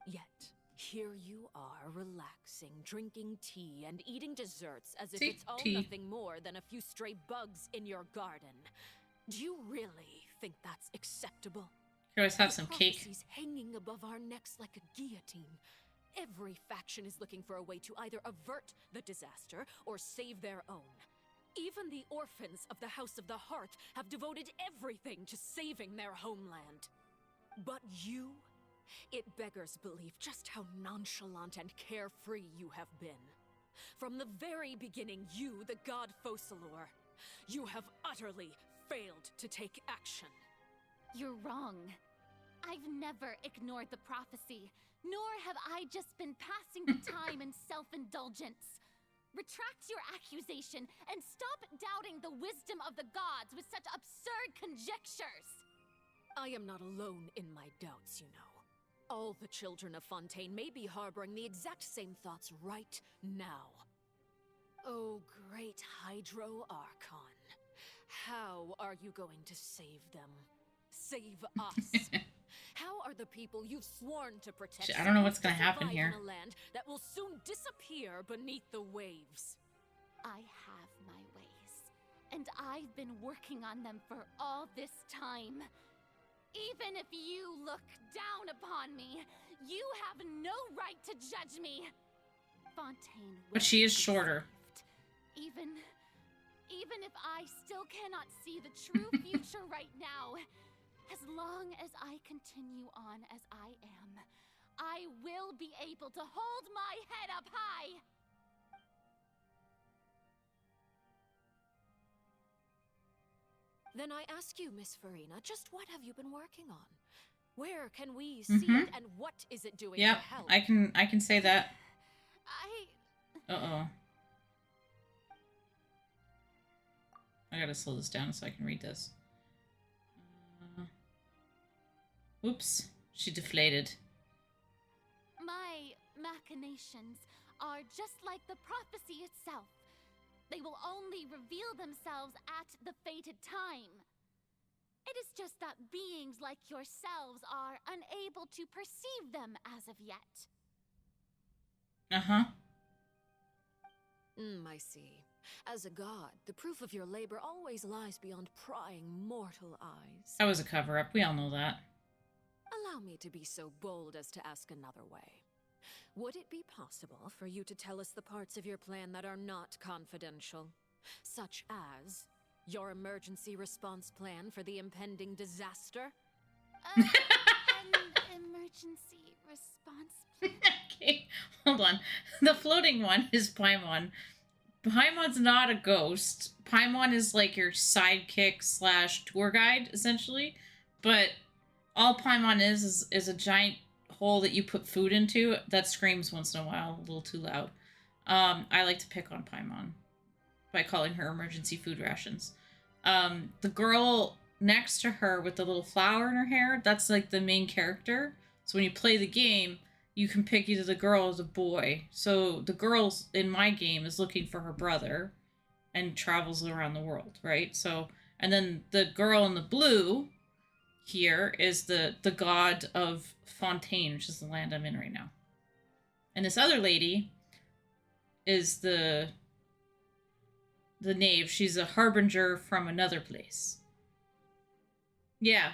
Yet, here you are relaxing, drinking tea, and eating desserts as if it's all nothing more than a few stray bugs in your garden. Do you really think that's acceptable? You always have some cake. Prophecies hanging above our necks like a guillotine. Every faction is looking for a way to either avert the disaster or save their own. Even the orphans of the House of the Hearth have devoted everything to saving their homeland. But you? It beggars belief just how nonchalant and carefree you have been. From the very beginning, you, the god Focalor, you have utterly failed to take action. You're wrong. I've never ignored the prophecy, nor have I just been passing the time in self-indulgence. Retract your accusation and stop doubting the wisdom of the gods with such absurd conjectures! I am not alone in my doubts, you know. All the children of Fontaine may be harboring the exact same thoughts right now. Oh, great Hydro Archon. How are you going to save them? Save us? How are the people you've sworn to protect I don't know what's supposed gonna happen survive here. in a land that will soon disappear beneath the waves? I have my ways, and I've been working on them for all this time. Even if you look down upon me, you have no right to judge me. Fontaine will But she is be shorter. saved. Even if I still cannot see the true future right now, as long as I continue on as I am, I will be able to hold my head up high. Then I ask you, Miss Farina, just what have you been working on? Where can we see it, and what is it doing Yep, to help? I can say that. Uh-oh. I gotta slow this down so I can read this. Oops, she deflated. My machinations are just like the prophecy itself. They will only reveal themselves at the fated time. It is just that beings like yourselves are unable to perceive them as of yet. Uh-huh. I see. As a god, the proof of your labor always lies beyond prying mortal eyes. That was a cover-up. We all know that. Allow me to be so bold as to ask another way. Would it be possible for you to tell us the parts of your plan that are not confidential? Such as your emergency response plan for the impending disaster? An emergency response plan? Okay, hold on. The floating one is Paimon. Paimon's not a ghost. Paimon is like your sidekick / tour guide, essentially. But all Paimon is a giant hole that you put food into that screams once in a while, a little too loud. I like to pick on Paimon by calling her emergency food rations. The girl next to her with the little flower in her hair, that's like the main character. So when you play the game, you can pick either the girl or the boy. So the girl in my game is looking for her brother and travels around the world, right? So, and then the girl in the blue here is the god of Fontaine, which is the land I'm in right now. And this other lady is the knave. She's a harbinger from another place. Yeah.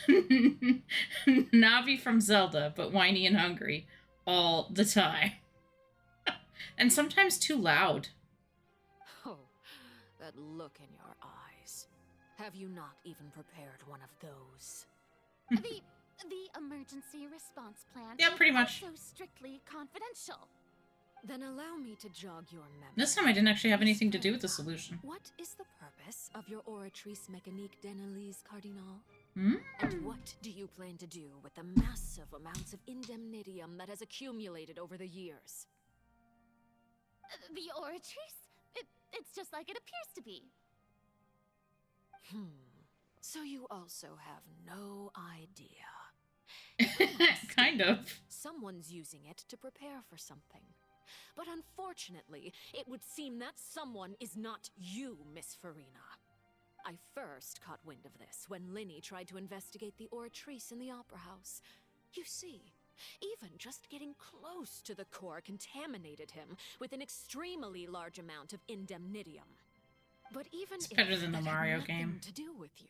Navi from Zelda, but whiny and hungry all the time. And sometimes too loud. Oh, that look in your eyes. Have you not even prepared one of those? The emergency response plan Yeah, pretty much. is also strictly confidential. Then allow me to jog your memory. This time I didn't actually have anything to do with the solution. What is the purpose of your Oratrice Mécanique d'Analyse Cardinal? Hmm? And what do you plan to do with the massive amounts of indemnitium that has accumulated over the years? The Oratrice? It's just like it appears to be. So you also have no idea. Kind of. Someone's using it to prepare for something. But unfortunately, it would seem that someone is not you, Miss Farina. I first caught wind of this when Linny tried to investigate the Oratrice in the Opera House. You see, even just getting close to the core contaminated him with an extremely large amount of indemnitium. But even It's if better than the that had Mario nothing game. to do with you,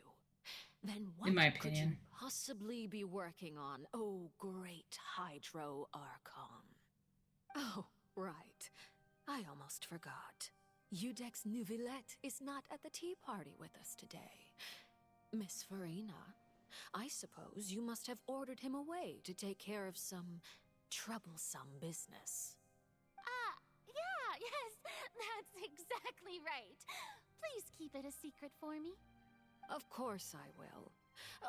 then what In my could opinion. you possibly be working on, oh great Hydro Archon? Oh, right. I almost forgot. Udex Nouvillette is not at the tea party with us today. Miss Farina, I suppose you must have ordered him away to take care of some troublesome business. Yeah, yes, that's exactly right. Please keep it a secret for me. Of course I will.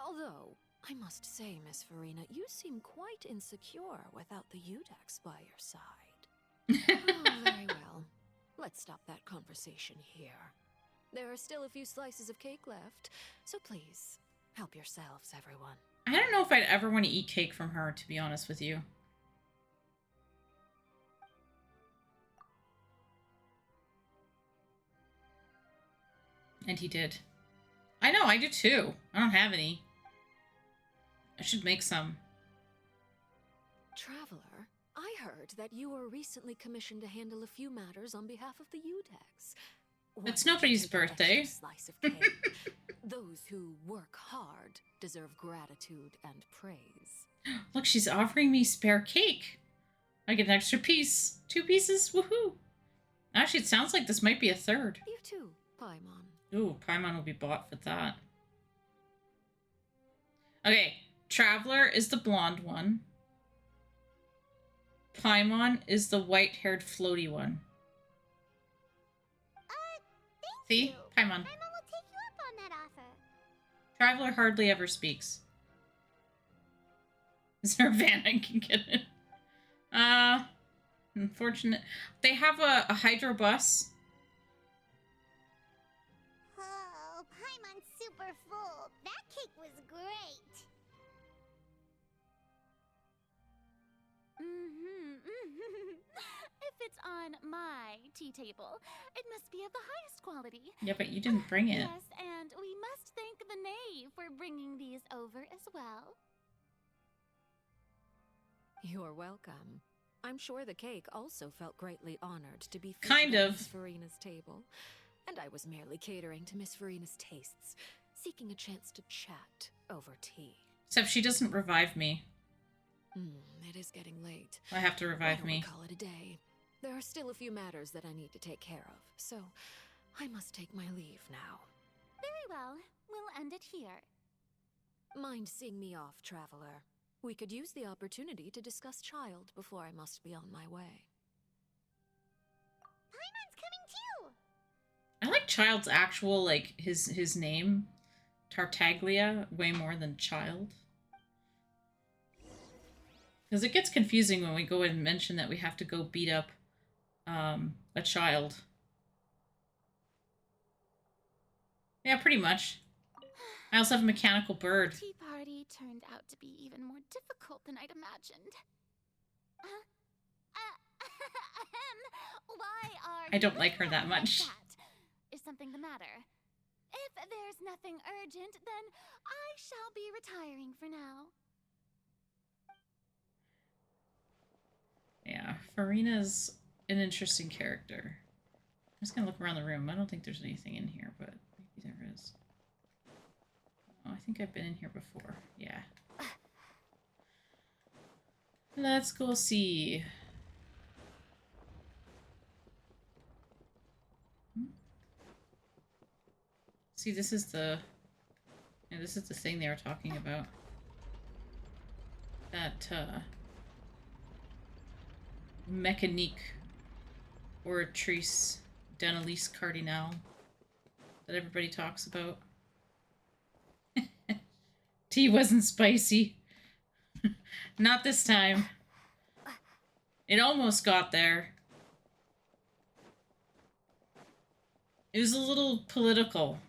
Although, I must say, Miss Farina, you seem quite insecure without the Udex by your side. Oh, very well. let's stop that conversation here. There are still a few slices of cake left, so please, help yourselves, everyone. I don't know if I'd ever want to eat cake from her, to be honest with you. And he did. I know, I do too. I don't have any. I should make some. Traveler, I heard that you were recently commissioned to handle a few matters on behalf of the Udex. It's nobody's birthday. Slice of cake. Those who work hard deserve gratitude and praise. Look, she's offering me spare cake. I get an extra piece. 2 pieces? Woohoo! Actually, it sounds like this might be a third. You too, Paimon. Ooh, Paimon will be bought for that. Okay, Traveler is the blonde one. Paimon is the white-haired floaty one. See? You. Paimon. Paimon will take you up on that offer. Traveler hardly ever speaks. Is there a van I can get in? Unfortunate. They have a hydro bus. Oh, Paimon's super full. That cake was great. If it's on my tea table, it must be of the highest quality. Yeah, but you didn't bring it. Yes, and we must thank the knave for bringing these over as well. You're welcome. I'm sure the cake also felt greatly honored to be Kind featured at of. Miss Farina's table. And I was merely catering to Miss Farina's tastes, seeking a chance to chat over tea. Except she doesn't revive me. It is getting late. I have to revive me. Call it a day. There are still a few matters that I need to take care of, so I must take my leave now. Very well. We'll end it here. Mind seeing me off, Traveler? We could use the opportunity to discuss Child before I must be on my way. Paimon's coming too. I like Child's actual, like, his name, Tartaglia, way more than Child. Because it gets confusing when we go and mention that we have to go beat up a child. Yeah, pretty much. I also have a mechanical bird. Tea party turned out to be even more difficult than I'd imagined. Why are I don't you like her that looking like much. that? Is something the matter? If there's nothing urgent, then I shall be retiring for now. Yeah, Farina's an interesting character. I'm just gonna look around the room. I don't think there's anything in here, but maybe there is. Oh, I think I've been in here before. Yeah. Let's go see. See, this is the... Yeah, this is the thing they were talking about. That, Mécanique Oratrice d'Annalise Cardinal that everybody talks about. Tea wasn't spicy. Not this time. It almost got there. It was a little political.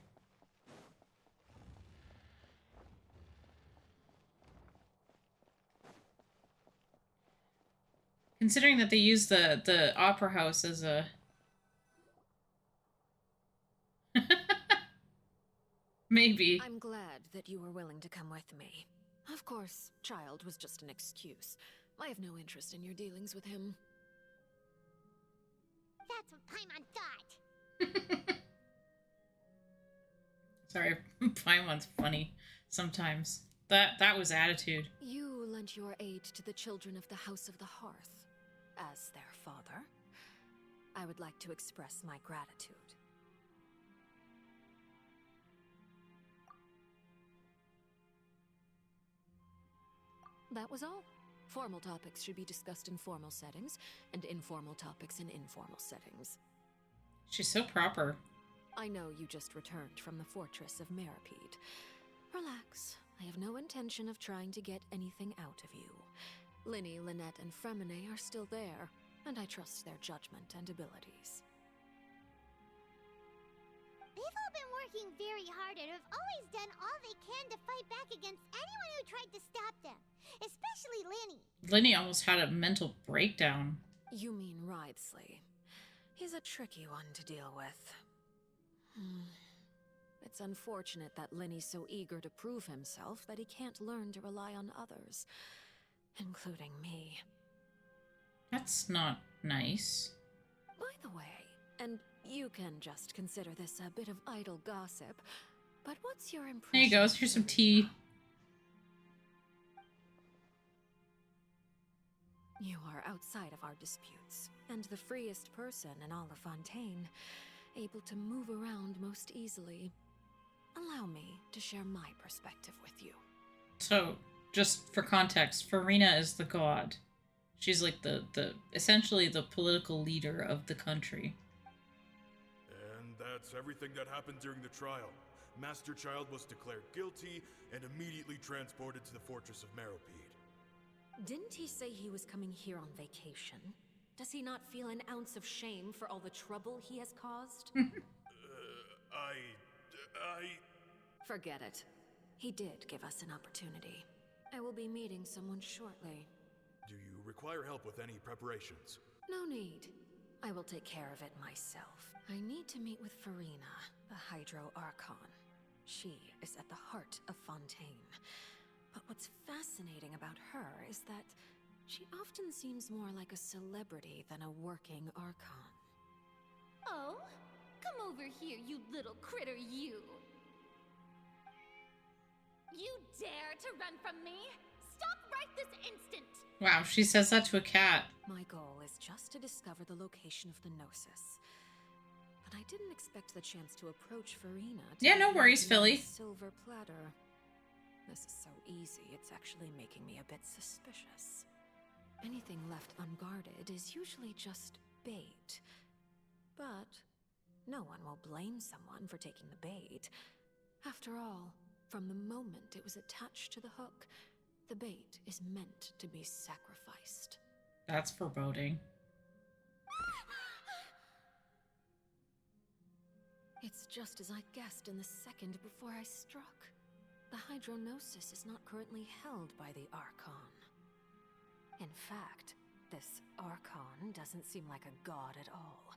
Considering that they use the opera house as a... Maybe. I'm glad that you were willing to come with me. Of course, Child was just an excuse. I have no interest in your dealings with him. That's what Paimon thought. Sorry, Paimon's funny sometimes. That was attitude. You lent your aid to the children of the House of the Hearth. As their father, I would like to express my gratitude. That was all. Formal topics should be discussed in formal settings, and informal topics in informal settings. She's so proper. I know you just returned from the fortress of Meripede. Relax. I have no intention of trying to get anything out of you. Linny, Lynette, and Fremine are still there, and I trust their judgment and abilities. They've all been working very hard and have always done all they can to fight back against anyone who tried to stop them. Especially Linny. Linny almost had a mental breakdown. You mean Wriothesley. He's a tricky one to deal with. It's unfortunate that Linny's so eager to prove himself that he can't learn to rely on others, including me. That's not nice. By the way, and you can just consider this a bit of idle gossip, but what's your impression? There you go. Here's some tea. You are outside of our disputes, and the freest person in all of Fontaine, able to move around most easily. Allow me to share my perspective with you. So, just for context, Farina is the god. She's like the essentially the political leader of the country. And that's everything that happened during the trial. Master Child was declared guilty and immediately transported to the Fortress of Meropide. Didn't he say he was coming here on vacation? Does he not feel an ounce of shame for all the trouble he has caused? Forget it. He did give us an opportunity. I will be meeting someone shortly. Do you require help with any preparations? No need. I will take care of it myself. I need to meet with Farina, the Hydro Archon. She is at the heart of Fontaine. But what's fascinating about her is that she often seems more like a celebrity than a working Archon. Oh, come over here, you little critter, you! You dare to run from me? Stop right this instant! Wow, she says that to a cat. My goal is just to discover the location of the Gnosis. But I didn't expect the chance to approach Farina. Yeah, no worries, Philly. Silver platter. This is so easy, it's actually making me a bit suspicious. Anything left unguarded is usually just bait. But no one will blame someone for taking the bait. After all, from the moment it was attached to the hook, the bait is meant to be sacrificed. That's foreboding. It's just as I guessed in the second before I struck. The Hydronosis is not currently held by the Archon. In fact, this Archon doesn't seem like a god at all.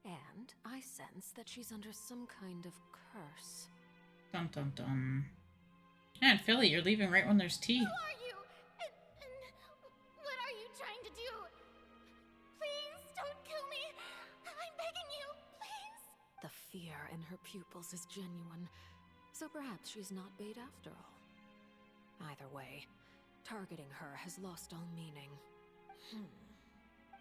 And I sense that she's under some kind of curse. Dun dun dun. Man, Philly, you're leaving right when there's tea. Who are you? And what are you trying to do? Please don't kill me. I'm begging you, please. The fear in her pupils is genuine. So perhaps she's not bait after all. Either way, targeting her has lost all meaning.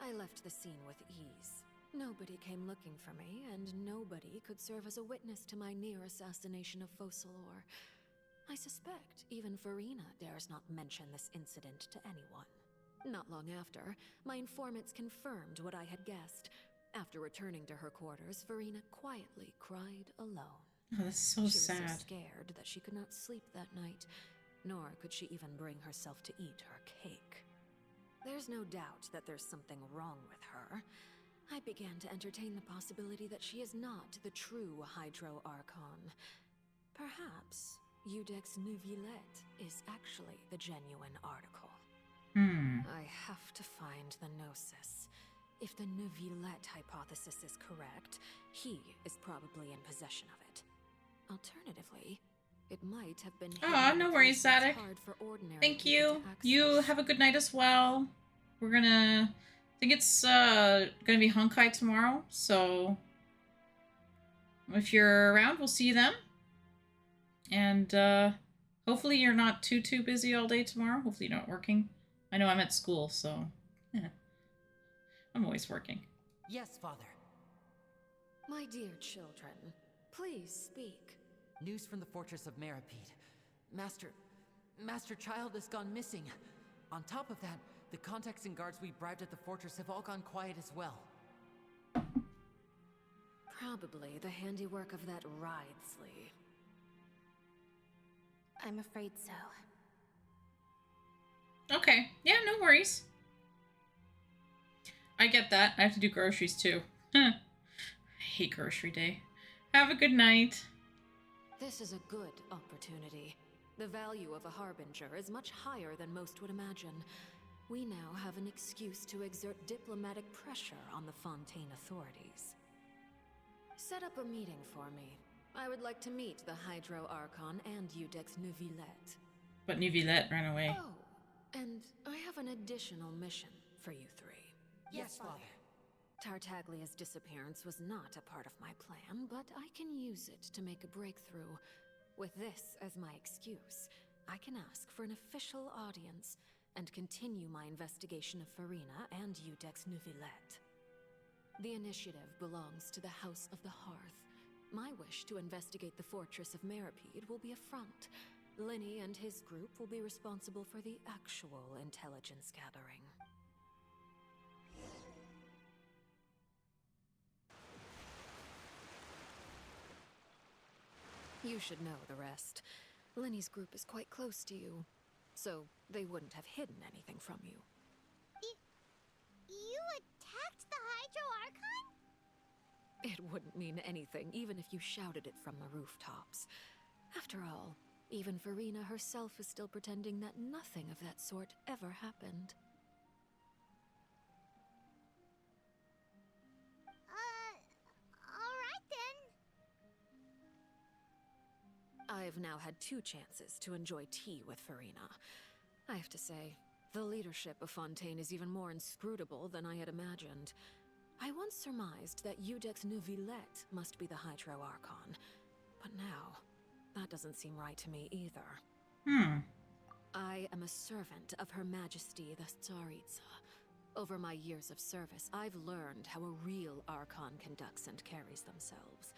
I left the scene with ease. Nobody came looking for me, and nobody could serve as a witness to my near assassination of Focalor. I suspect even Farina dares not mention this incident to anyone. Not long after, my informants confirmed what I had guessed. After returning to her quarters, Farina quietly cried alone. Oh, that's so sad. She was so scared that she could not sleep that night, nor could she even bring herself to eat her cake. There's no doubt that there's something wrong with her. I began to entertain the possibility that she is not the true Hydro Archon. Perhaps Eudex Neuvillette is actually the genuine article. I have to find the Gnosis. If the Neuvillette hypothesis is correct, he is probably in possession of it. Alternatively, it might have been. Ah, no worries, Zadok. Thank you. You have a good night as well. We're gonna. I think it's gonna be Honkai tomorrow, so if you're around, we'll see you then. And hopefully you're not too busy all day tomorrow. Hopefully you're not working. I know I'm at school, so yeah. I'm always working. Yes, Father. My dear children, please speak. News from the Fortress of Meropide. Master Child has gone missing. On top of that, the contacts and guards we bribed at the fortress have all gone quiet as well. Probably the handiwork of that Wriothesley. I'm afraid so. Okay. Yeah, no worries. I get that. I have to do groceries too. I hate grocery day. Have a good night. This is a good opportunity. The value of a harbinger is much higher than most would imagine. We now have an excuse to exert diplomatic pressure on the Fontaine authorities. Set up a meeting for me. I would like to meet the Hydro Archon and Udex Neuvillette. But Neuvillette ran away. Oh, and I have an additional mission for you three. Yes, Father. Tartaglia's disappearance was not a part of my plan, but I can use it to make a breakthrough. With this as my excuse, I can ask for an official audience and continue my investigation of Farina and Udex Neuvillette. The initiative belongs to the House of the Hearth. My wish to investigate the fortress of Meripede will be a front. Linny and his group will be responsible for the actual intelligence gathering. You should know the rest. Linny's group is quite close to you, so they wouldn't have hidden anything from you. You attacked the Hydro Archon? It wouldn't mean anything, even if you shouted it from the rooftops. After all, even Farina herself is still pretending that nothing of that sort ever happened. Alright then. I've now had 2 chances to enjoy tea with Farina. I have to say, the leadership of Fontaine is even more inscrutable than I had imagined. I once surmised that Udex Neuvillette must be the Hydro Archon, but now, that doesn't seem right to me either. I am a servant of Her Majesty the Tsaritsa. Over my years of service, I've learned how a real Archon conducts and carries themselves.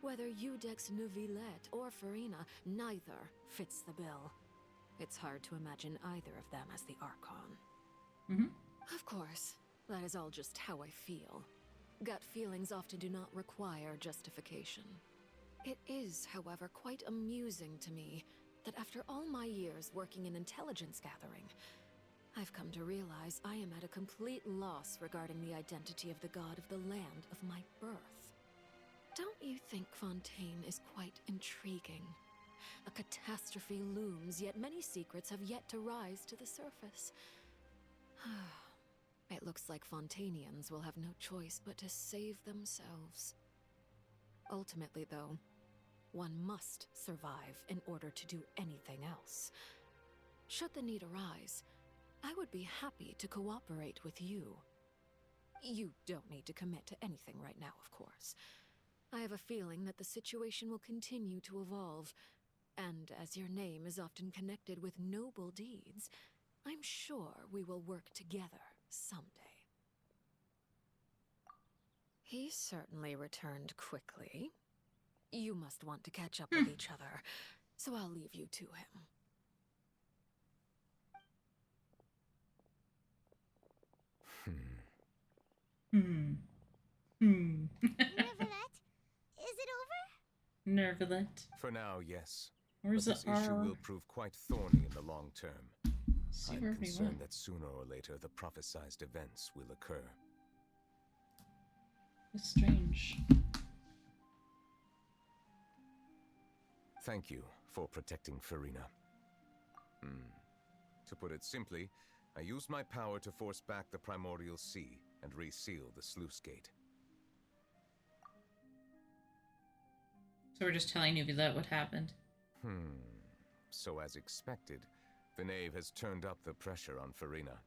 Whether Udex Neuvillette or Farina, neither fits the bill. It's hard to imagine either of them as the Archon. Of course, that is all just how I feel. Gut feelings often do not require justification. It is, however, quite amusing to me that after all my years working in intelligence gathering, I've come to realize I am at a complete loss regarding the identity of the god of the land of my birth. Don't you think Fontaine is quite intriguing? A catastrophe looms, yet many secrets have yet to rise to the surface. It looks like Fontainians will have no choice but to save themselves. Ultimately, though, one must survive in order to do anything else. Should the need arise, I would be happy to cooperate with you. You don't need to commit to anything right now, of course. I have a feeling that the situation will continue to evolve, and as your name is often connected with noble deeds, I'm sure we will work together someday. He certainly returned quickly. You must want to catch up with each other, so I'll leave you to him. Neuvillette, is it over? Neuvillette. For now, yes. Where's but this the issue R? will prove quite thorny in the long term. See I'm where we concerned went. that sooner or later the prophesized events will occur. It's strange. Thank you for protecting Farina. To put it simply, I used my power to force back the Primordial Sea and reseal the sluice gate. So we're just telling Neuvillette what happened. So as expected, the knave has turned up the pressure on Farina.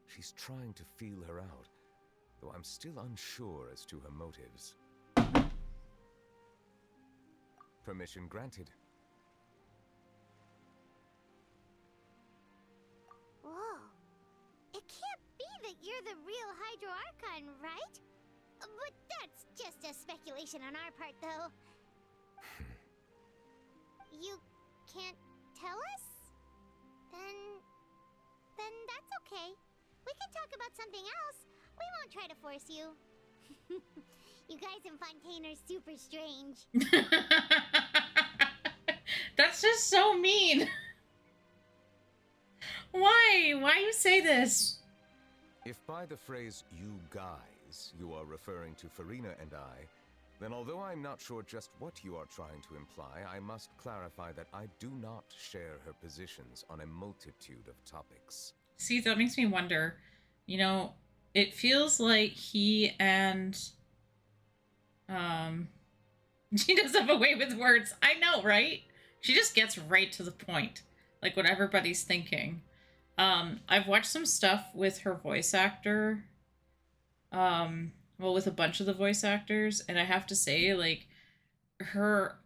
She's trying to feel her out, though I'm still unsure as to her motives. Permission granted. Whoa. It can't be that you're the real Hydro Archon, right? But that's just a speculation on our part, though. You can't tell us? Then that's okay. We can talk about something else. We won't try to force you. You guys in Fontaine are super strange. That's just so mean. Why? Why you say this? If by the phrase "you guys" you are referring to Farina and I, Then although I'm not sure just what you are trying to imply, I must clarify that I do not share her positions on a multitude of topics. See, that makes me wonder. You know, it feels like he and she does have a way with words. I know, right? She just gets right to the point, like what everybody's thinking. I've watched some stuff with her voice actor. Well, with a bunch of the voice actors, and I have to say, like, her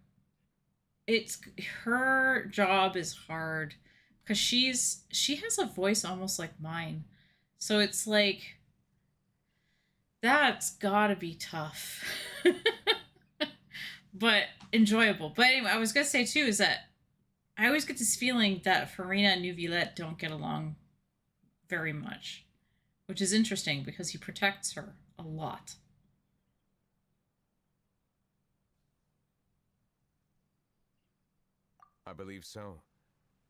job is hard because she has a voice almost like mine. So it's like that's gotta be tough. But enjoyable. But anyway, I was gonna say too is that I always get this feeling that Farina and Neuvillette don't get along very much, which is interesting because he protects her a lot. I believe so.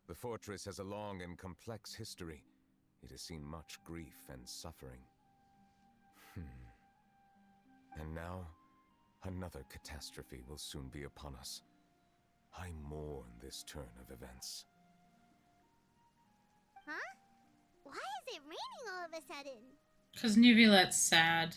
The fortress has a long and complex history. It has seen much grief and suffering. And now, another catastrophe will soon be upon us. I mourn this turn of events. Huh? Why is it raining all of a sudden? Because Neuvillette's sad.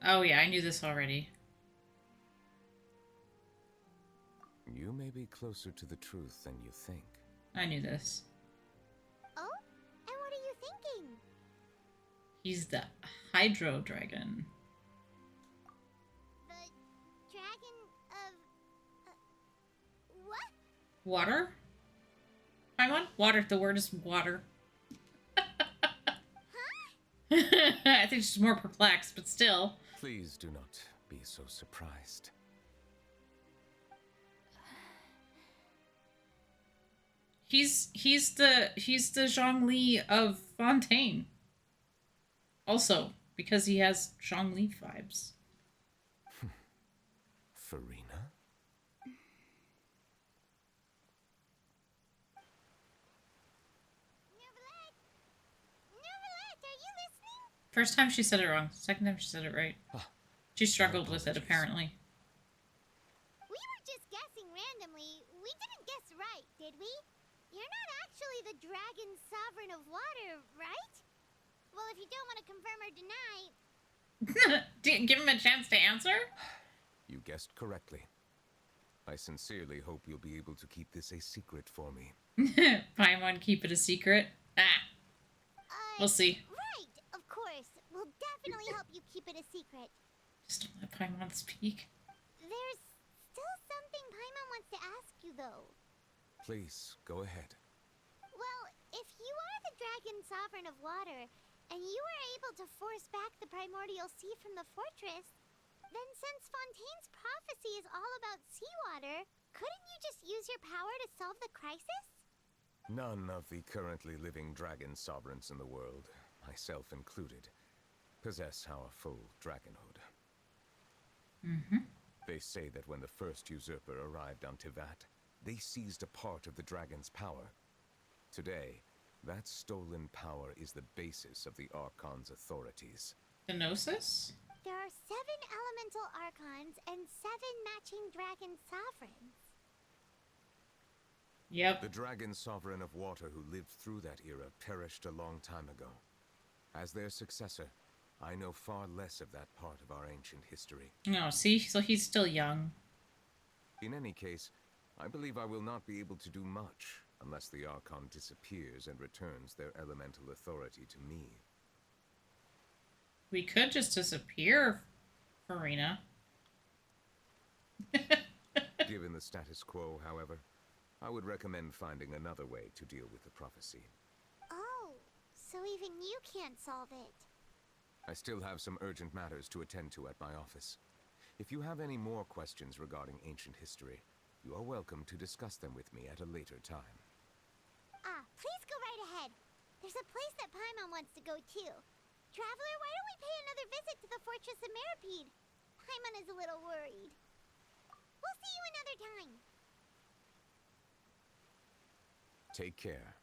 Oh yeah, I knew this already. You may be closer to the truth than you think. I knew this. Oh? And what are you thinking? He's the Hydro Dragon. The dragon of... what? Water? Paimon? Water. The word is water. I think she's more perplexed, but still. Please do not be so surprised. He's the Zhongli of Fontaine. Also, because he has Zhongli vibes. Farina? Neuvillette, are you listening? First time she said it wrong. Second time she said it right. She struggled with it, apparently. We were just guessing randomly. We didn't guess right, did we? You're not actually the dragon sovereign of water, right? Well, if you don't want to confirm or deny... Give him a chance to answer? You guessed correctly. I sincerely hope you'll be able to keep this a secret for me. Paimon, keep it a secret? Ah. We'll see. Right, of course. We'll definitely help you keep it a secret. Just don't let Paimon speak. There's still something Paimon wants to ask you, though. Please, go ahead. Well, if you are the dragon sovereign of water, and you were able to force back the primordial sea from the fortress, then since Fontaine's prophecy is all about seawater, couldn't you just use your power to solve the crisis? None of the currently living dragon sovereigns in the world, myself included, possess our full dragonhood. They say that when the first usurper arrived on Tivat, they seized a part of the dragon's power. Today, that stolen power is the basis of the Archon's authorities. The Gnosis? There are 7 elemental archons and 7 matching dragon sovereigns. Yep. The dragon sovereign of water who lived through that era perished a long time ago. As their successor, I know far less of that part of our ancient history. No, see? So he's still young. In any case, I believe I will not be able to do much unless the Archon disappears and returns their elemental authority to me. We could just disappear, Farina. Given the status quo, however, I would recommend finding another way to deal with the prophecy. Oh, so even you can't solve it. I still have some urgent matters to attend to at my office. If you have any more questions regarding ancient history, you are welcome to discuss them with me at a later time. Please go right ahead. There's There's a place that Paimon wants to go too. Traveler, why don't we pay another visit to the Fortress of Meripede? Paimon is a little worried. We'll see you another time. Take care.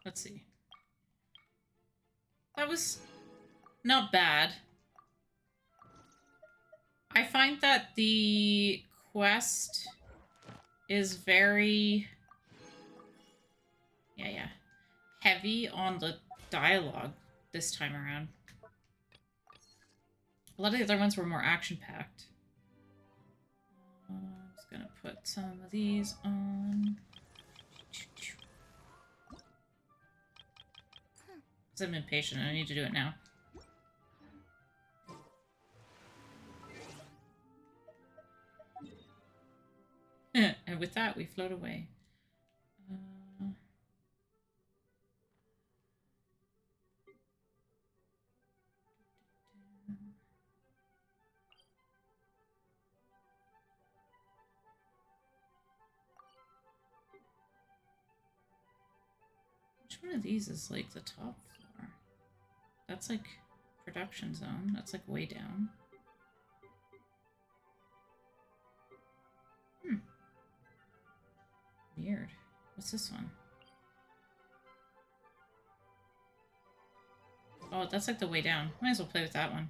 Let's see. That was not bad. I find that the quest is very... Yeah. Heavy on the dialogue this time around. A lot of the other ones were more action-packed. I'm just gonna put some of these on. Because I'm impatient and I need to do it now. And with that, we float away. Which one of these is like the top floor? That's like production zone. That's like way down. Weird. What's this one? Oh, that's like the way down. Might as well play with that one.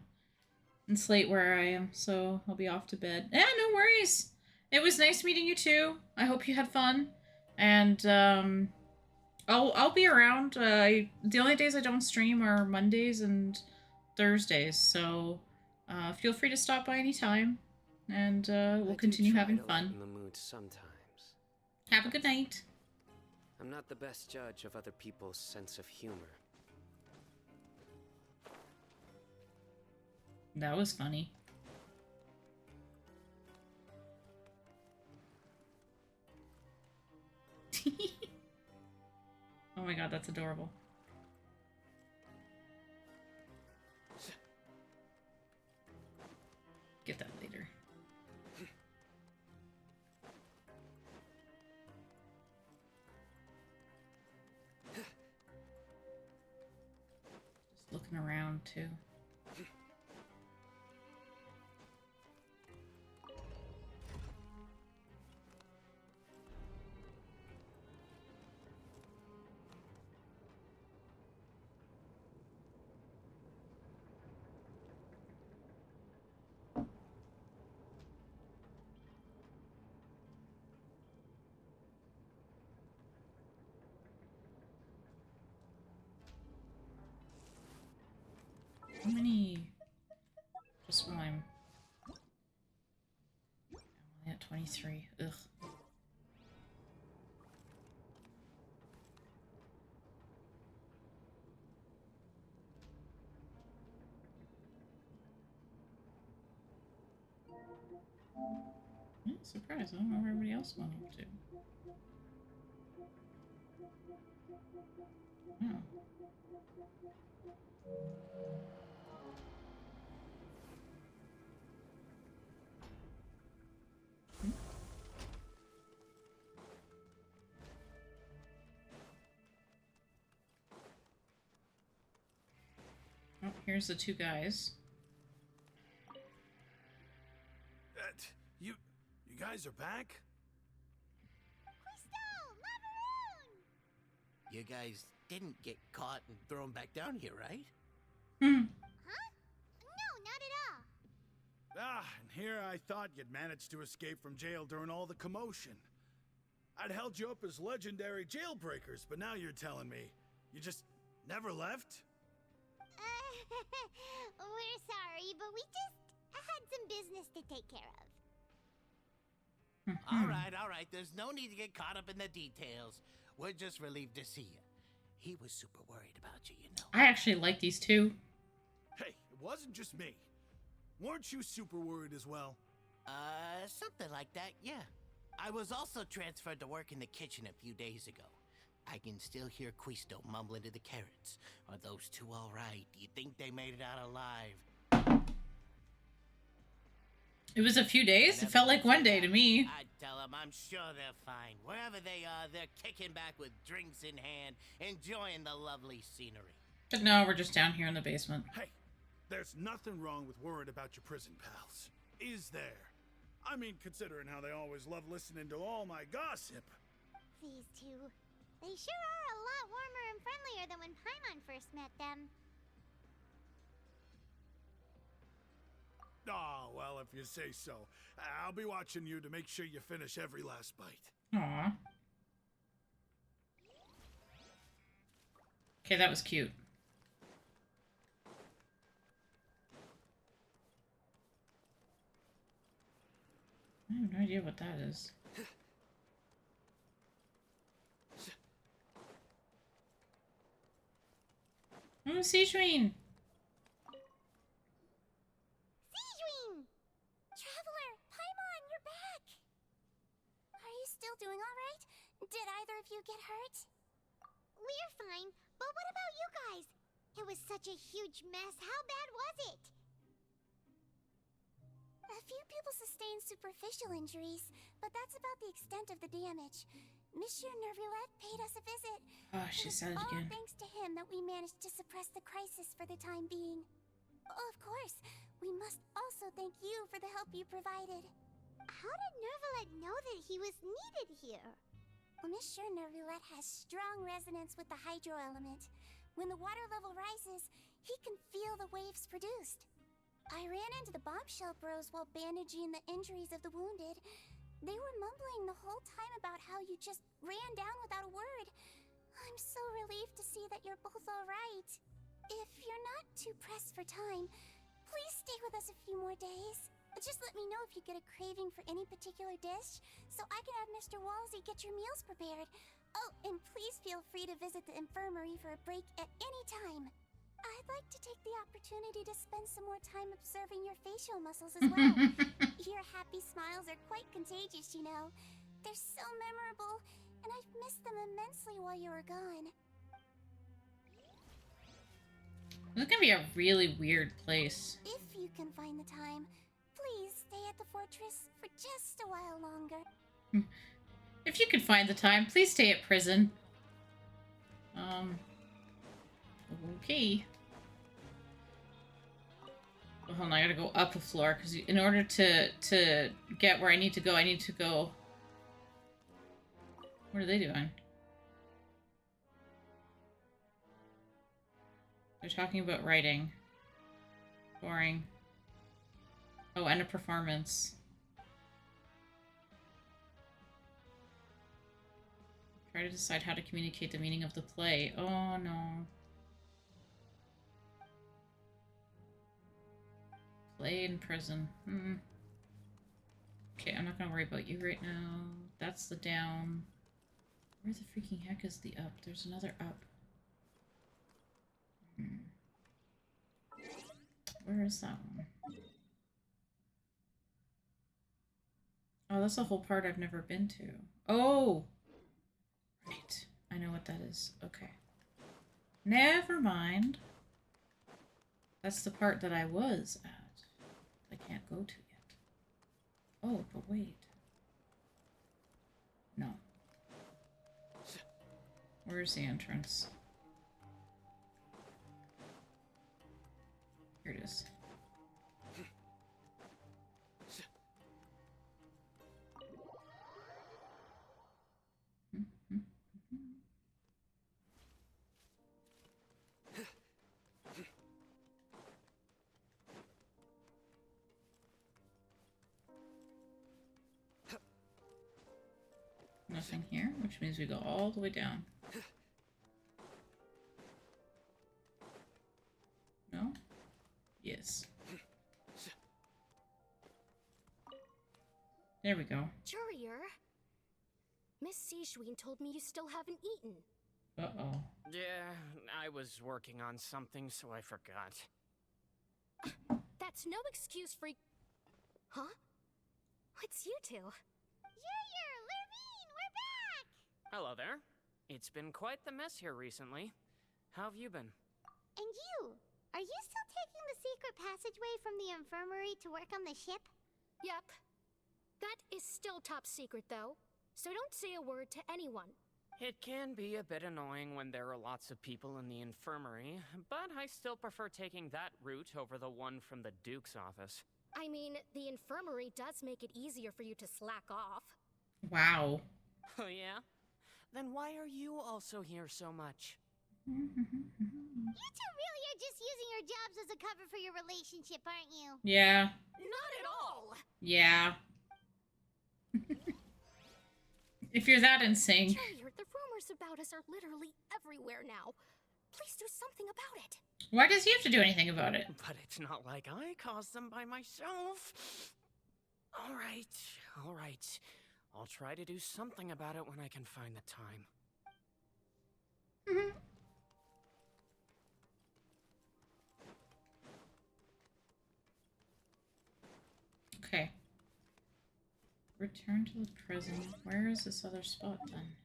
It's late where I am, so I'll be off to bed. Yeah, no worries. It was nice meeting you too. I hope you had fun. And I'll be around. The only days I don't stream are Mondays and Thursdays, so feel free to stop by anytime, and we'll continue having fun. In the mood sometimes. Have a good night. I'm not the best judge of other people's sense of humor. That was funny. Oh my god, that's adorable. Get that later. Just looking around too. How many? Just while I'm only at 23. Ugh. Yeah, surprise! I don't know where everybody else went up to. Oh. Oh, here's the two guys. You guys are back? You guys didn't get caught and thrown back down here, right? Huh? No, not at all. And here I thought you'd managed to escape from jail during all the commotion. I'd held you up as legendary jailbreakers, but now you're telling me you just never left? We're sorry, but we just had some business to take care of. All right. There's no need to get caught up in the details. We're just relieved to see you. He was super worried about you, you know. I actually like these two. Hey, it wasn't just me. Weren't you super worried as well? Something like that, yeah. I was also transferred to work in the kitchen a few days ago. I can still hear Quisto mumbling to the carrots. Are those 2 all right? Do you think they made it out alive? Hmm. All right. There's no need to get caught up in the details. We're just relieved to see you. He was super worried about you, you know. I actually like these two. Hey, it wasn't just me. Weren't you super worried as well? I was also transferred to work in the kitchen a few days ago. I can still hear Quisto mumbling to the carrots. Are those 2 all right? Do you think they made it out alive? It was a few days? It Whenever felt they like one say day to that, me. I tell them I'm sure they're fine. Wherever they are, they're kicking back with drinks in hand, enjoying the lovely scenery. But no, we're just down here in the basement. Hey, there's nothing wrong with worrying about your prison pals. Is there? I mean, considering how they always love listening to all my gossip. These two. They sure are a lot warmer and friendlier than when Paimon first met them. Oh, well, if you say so. I'll be watching you to make sure you finish every last bite. Aww. Okay, that was cute. I have no idea what that is. Oh, Sejuin! Sejuin! Traveler, Paimon, you're back! Are you still doing alright? Did either of you get hurt? We're fine, but what about you guys? It was such a huge mess. How bad was it? A few people sustained superficial injuries, but that's about the extent of the damage. Monsieur Nervulette paid us a visit. Oh, she said it all again. thanks to him that we managed to suppress the crisis for the time being. Oh, of course, we must also thank you for the help you provided. How did Nervulette know that he was needed here? Well, Monsieur Nervulette has strong resonance with the hydro element. When the water level rises, he can feel the waves produced. I ran into the bombshell bros while bandaging the injuries of the wounded. They were mumbling the whole time about how you just ran down without a word. I'm so relieved to see that you're both alright. If you're not too pressed for time, please stay with us a few more days. Just let me know if you get a craving for any particular dish, so I can have Mr. Walsey get your meals prepared. Oh, and please feel free to visit the infirmary for a break at any time. I'd like to take the opportunity to spend some more time observing your facial muscles as well. Your happy smiles are quite contagious, you know. They're so memorable, and I've missed them immensely while you were gone. This is gonna be a really weird place. If you can find the time, please stay at the fortress for just a while longer. If you could find the time, please stay at prison. Okay. Oh, hold on, I gotta go up a floor, because in order to get where I need to go, I need to go... What are they doing? They're talking about writing. Boring. Oh, and a performance. Try to decide how to communicate the meaning of the play. Oh, no. Play in prison. Okay, I'm not gonna worry about you right now. That's the down. Where the freaking heck is the up? There's another up. Where is that one? Oh, that's a whole part I've never been to. Oh! Right. I know what that is. Okay. Never mind. That's the part that I was at. I can't go to yet. Oh, but wait. No. Where's the entrance? Here it is. Nothing here, which means we go all the way down. No? Yes. There we go. Courier, Miss Sejuin told me you still haven't eaten. Uh-oh. Yeah, I was working on something, so I forgot. That's no excuse for... Huh? It's you two. Lurvine, we're back! Hello there. It's been quite the mess here recently. How have you been? And you? Are you still taking the secret passageway from the infirmary to work on the ship? Yep. That is still top secret, though. So don't say a word to anyone. It can be a bit annoying when there are lots of people in the infirmary, but I still prefer taking that route over the one from the Duke's office. I mean, the infirmary does make it easier for you to slack off. Wow. Oh yeah? Then why are you also here so much? You two really are just using your jobs as a cover for your relationship, aren't you? Yeah. Not at all! Yeah. If you're that in sync. Julier, the rumors about us are literally everywhere now. Please do something about it. Why does he have to do anything about it? But it's not like I caused them by myself. All right. I'll try to do something about it when I can find the time. Okay. Return to the prison. Where is this other spot then?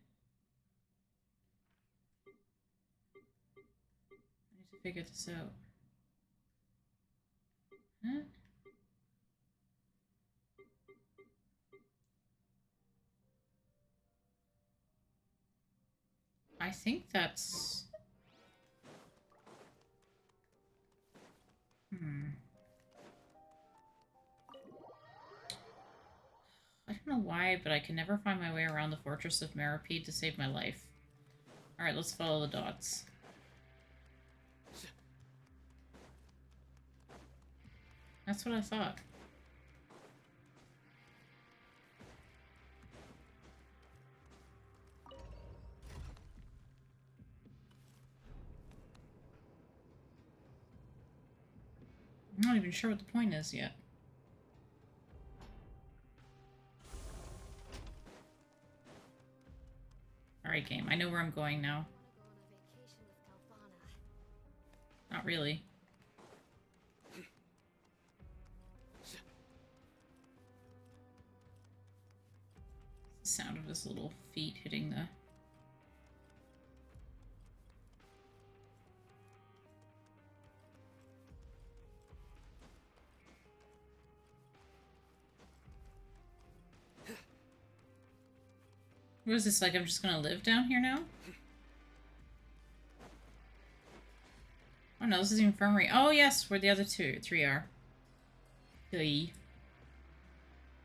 I need to figure this out. Huh? I think that's... I don't know why, but I can never find my way around the Fortress of Meripede to save my life. Alright, let's follow the dots. That's what I thought. I'm not even sure what the point is yet. Alright, game. I know where I'm going now. Not really. The sound of his little feet hitting the... What is this, like I'm just gonna live down here now? Oh no, this is the infirmary. Oh yes, where the other three are. Hey.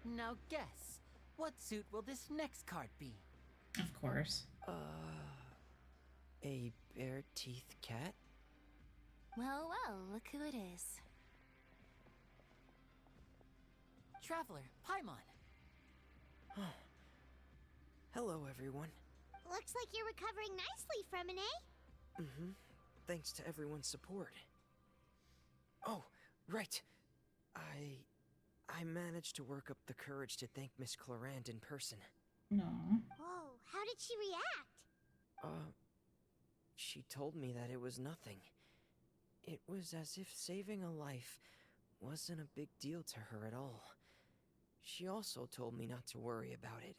Now guess, what suit will this next card be? Of course. A bare-teeth cat? Well, well, look who it is. Traveler, Paimon. Hello, everyone. Looks like you're recovering nicely from an A. Thanks to everyone's support. Oh, right. I managed to work up the courage to thank Miss Clorant in person. No. Whoa, how did she react? She told me that it was nothing. It was as if saving a life wasn't a big deal to her at all. She also told me not to worry about it.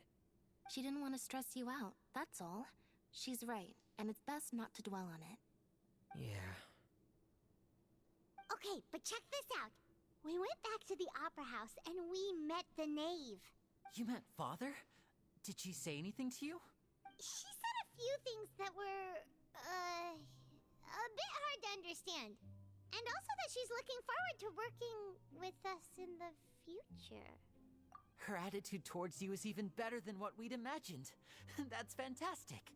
She didn't want to stress you out, that's all. She's right, and it's best not to dwell on it. Yeah. Okay, but check this out. We went back to the opera house and we met the knave. You met Father? Did she say anything to you? She said a few things that were, a bit hard to understand. And also that she's looking forward to working with us in the future. Her attitude towards you is even better than what we'd imagined. That's fantastic.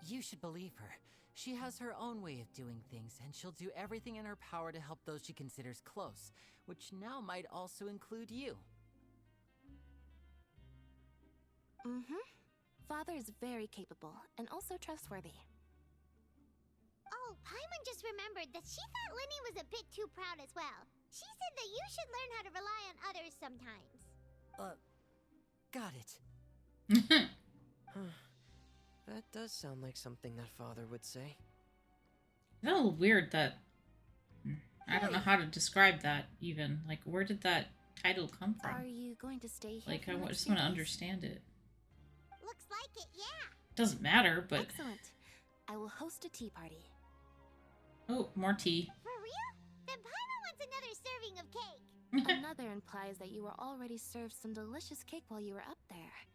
You should believe her. She has her own way of doing things, and she'll do everything in her power to help those she considers close, which now might also include you. Father is very capable, and also trustworthy. Oh, Paimon just remembered that she thought Linny was a bit too proud as well. She said that you should learn how to rely on others sometimes. Got it. That does sound like something that Father would say. It's a little weird that... I don't know how to describe that, even. Like, where did that title come from? Are you going to stay here? Like, for I the next just few want to days? understand it. Looks like it, yeah. Doesn't matter, but... Excellent. I will host a tea party. Oh, more tea. For real? Then Paimon wants another serving of cake. Another implies that you were already served some delicious cake while you were up there.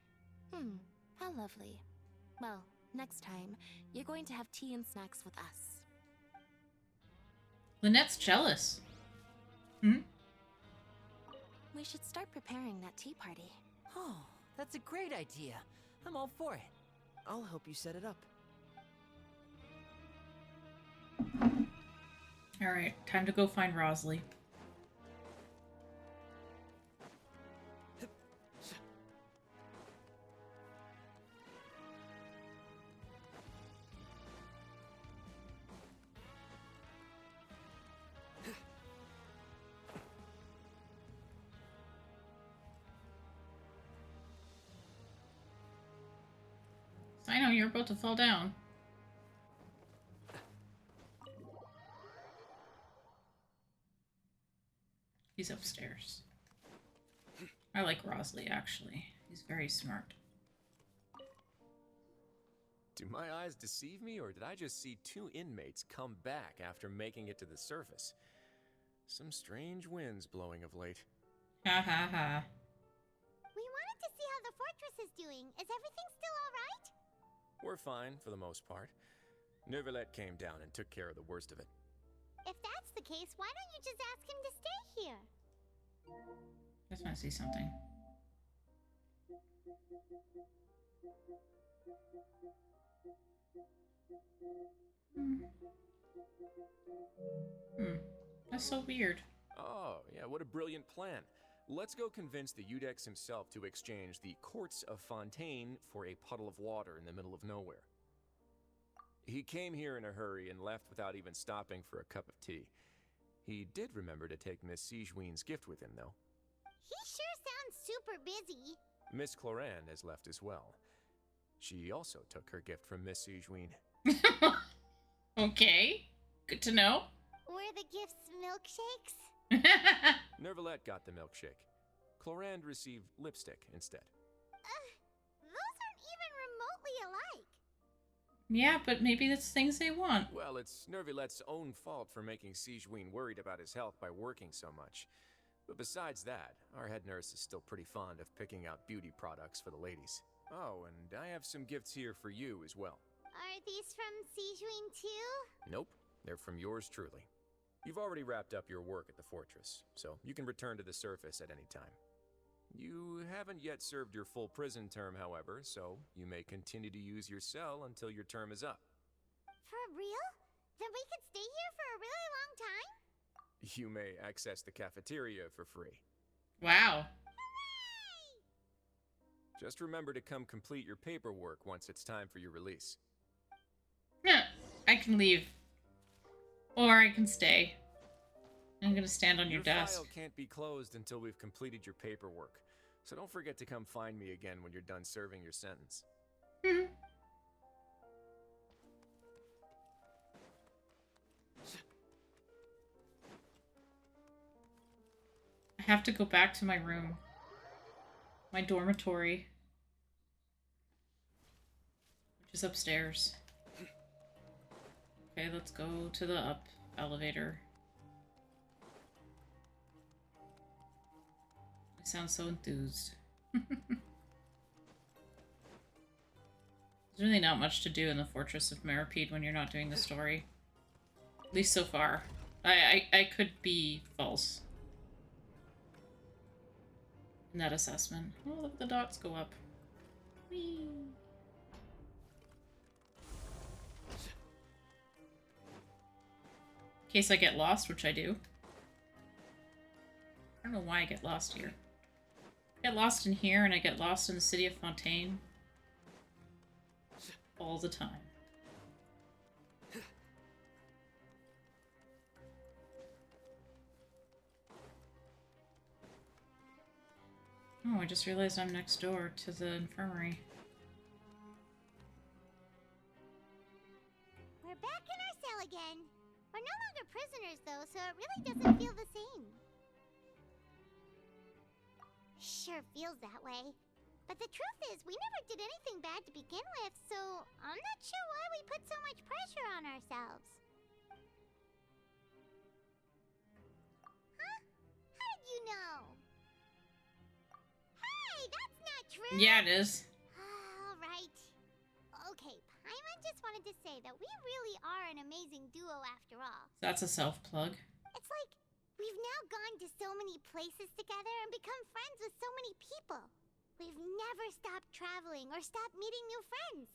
How lovely. Well, next time, you're going to have tea and snacks with us. Lynette's jealous. We should start preparing that tea party. Oh, that's a great idea. I'm all for it. I'll help you set it up. Alright, time to go find Rosalie. Cyno, you're about to fall down. He's upstairs. I like Rosalie, actually. He's very smart. Do my eyes deceive me, or did I just see two inmates come back after making it to the surface? Some strange winds blowing of late. Ha ha ha. We wanted to see how the fortress is doing. Is everything still alright? We're fine, for the most part. Neuvillette came down and took care of the worst of it. If that's the case, why don't you just ask him to stay here? I just want to see something. That's so weird. Oh, yeah, what a brilliant plan. Let's go convince the Udex himself to exchange the Courts of Fontaine for a puddle of water in the middle of nowhere. He came here in a hurry and left without even stopping for a cup of tea. He did remember to take Miss Sigewinne's gift with him, though. He sure sounds super busy. Miss Cloran has left as well. She also took her gift from Miss Sigewinne. Okay, good to know. Were the gifts milkshakes? Neuvillette got the milkshake. Cloran received lipstick instead. Those aren't even remotely alike. Yeah, but maybe that's things they want. Well, it's Neuvillette's own fault for making Sigewinne worried about his health by working so much. But besides that, our head nurse is still pretty fond of picking out beauty products for the ladies. Oh, and I have some gifts here for you as well. Are these from Sigewinne too? Nope, they're from yours truly. You've already wrapped up your work at the fortress, so you can return to the surface at any time. You haven't yet served your full prison term, however, so you may continue to use your cell until your term is up. For real? Then we could stay here for a really long time? You may access the cafeteria for free. Wow. Hooray! Just remember to come complete your paperwork once it's time for your release. Yeah, I can leave. Or I can stay. I'm gonna stand on your desk. Your file can't be closed until we've completed your paperwork, so don't forget to come find me again when you're done serving your sentence. I have to go back to my room. My dormitory. Which is upstairs. Okay, let's go to the up elevator. I sound so enthused. There's really not much to do in the Fortress of Meropide when you're not doing the story. At least so far. I could be false in that assessment. Oh, look, the dots go up. Whee! In case I get lost, which I do. I don't know why I get lost here. I get lost in here, and I get lost in the city of Fontaine. All the time. Oh, I just realized I'm next door to the infirmary. We're back in our cell again. We're no longer prisoners, though, so it really doesn't feel the same. Sure feels that way. But the truth is, we never did anything bad to begin with, so I'm not sure why we put so much pressure on ourselves. Huh? How did you know Yeah, it is. All right. Okay, Paimon just wanted to say that we really are an amazing duo after all. That's a self-plug. It's like we've now gone to so many places together and become friends with so many people. We've never stopped traveling or stopped meeting new friends.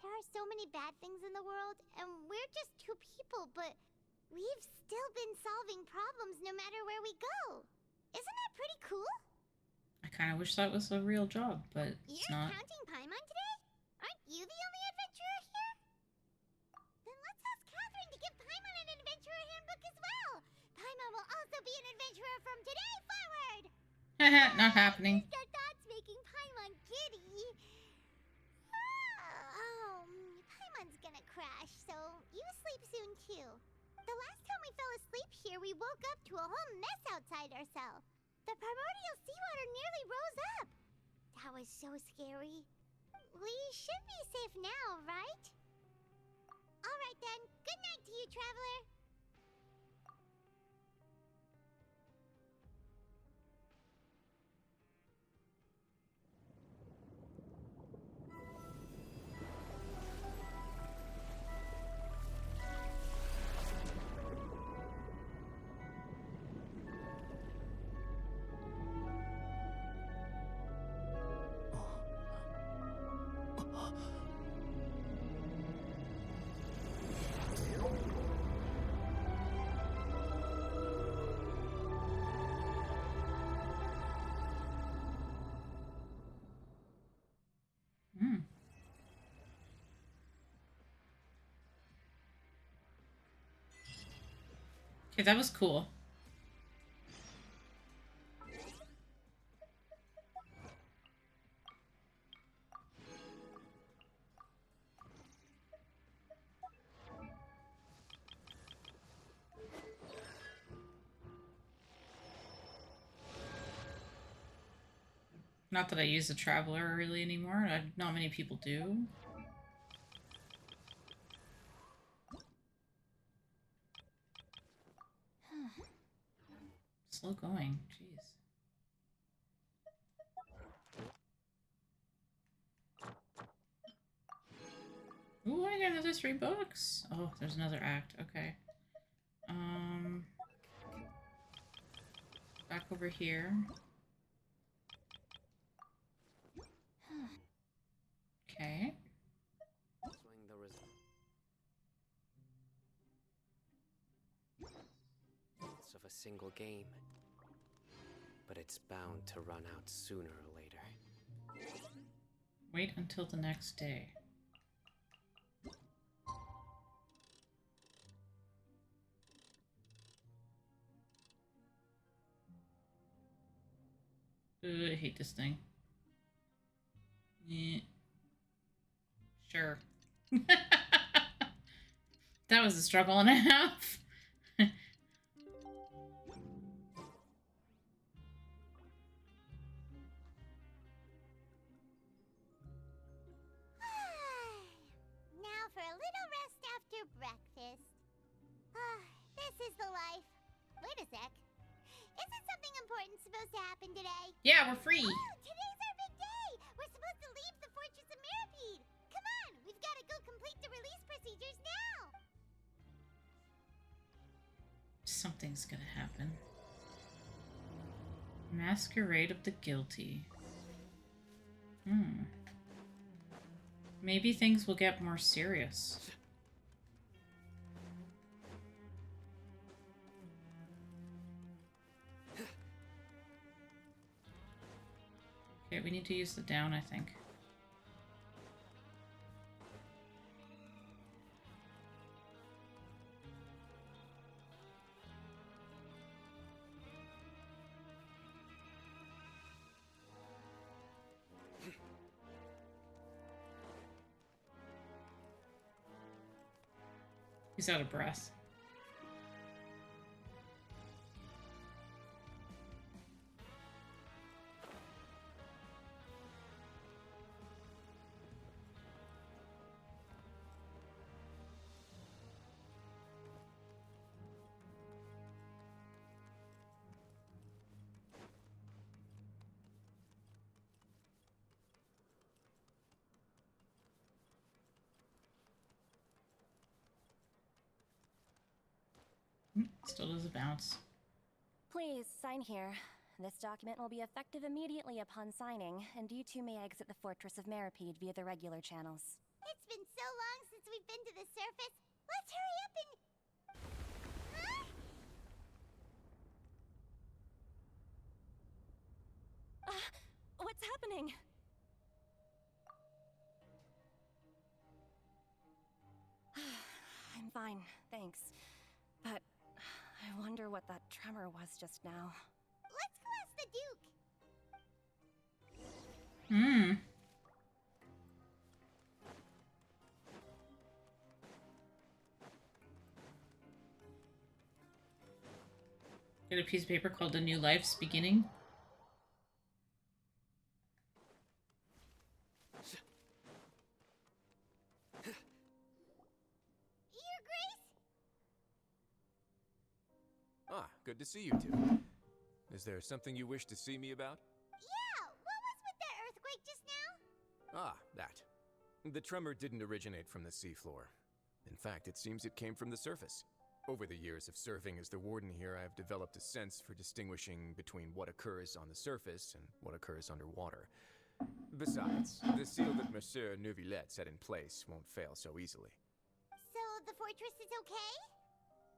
There are so many bad things in the world, and we're just two people, but we've still been solving problems no matter where we go. Isn't that pretty cool? I kind of wish that was a real job, but it's You're not. counting Paimon today? Aren't you the only adventurer here? Then let's ask Catherine to give Paimon an adventurer handbook as well. Paimon will also be an adventurer from today forward. Not happening. Your thoughts making Paimon giddy. Paimon's gonna crash, so you sleep soon too. The last time we fell asleep here, we woke up to a whole mess outside ourselves. The primordial seawater nearly rose up. That was so scary. We should be safe now, right? All right then. Good night to you, traveler. Okay, that was cool. Not that I use the Traveler really anymore. Not many people do. Slow going, jeez. Ooh, I got another 3 books. Oh, there's another act. Okay. Back over here. Okay. Swing the result. Of a single game, but it's bound to run out sooner or later. Wait until the next day. I hate this thing. Yeah. Sure. That was a struggle and a half. Now for a little rest after breakfast. This is the life. Wait a sec. Isn't something important supposed to happen today? Yeah, we're free. Oh, today's our big day. We're supposed to leave the Fortress of Mirapede. Come on, we've got to go complete the release procedures now. Something's gonna happen. Masquerade of the Guilty. Maybe things will get more serious. Okay, we need to use the down, I think. He's out of breath. Still doesn't bounce. Please, sign here. This document will be effective immediately upon signing, and you two may exit the Fortress of Meripede via the regular channels. It's been so long since we've been to the surface. Let's hurry up and... Huh? What's happening? I'm fine, thanks. But I wonder what that tremor was just now. Let's go ask the Duke. Get a piece of paper called "A New Life's Beginning." Your Grace? Ah, good to see you two. Is there something you wish to see me about? Yeah, what was with that earthquake just now? Ah, that. The tremor didn't originate from the seafloor. In fact, it seems it came from the surface. Over the years of serving as the warden here, I've developed a sense for distinguishing between what occurs on the surface and what occurs underwater. Besides, the seal that Monsieur Neuvillette set in place won't fail so easily. So the fortress is okay?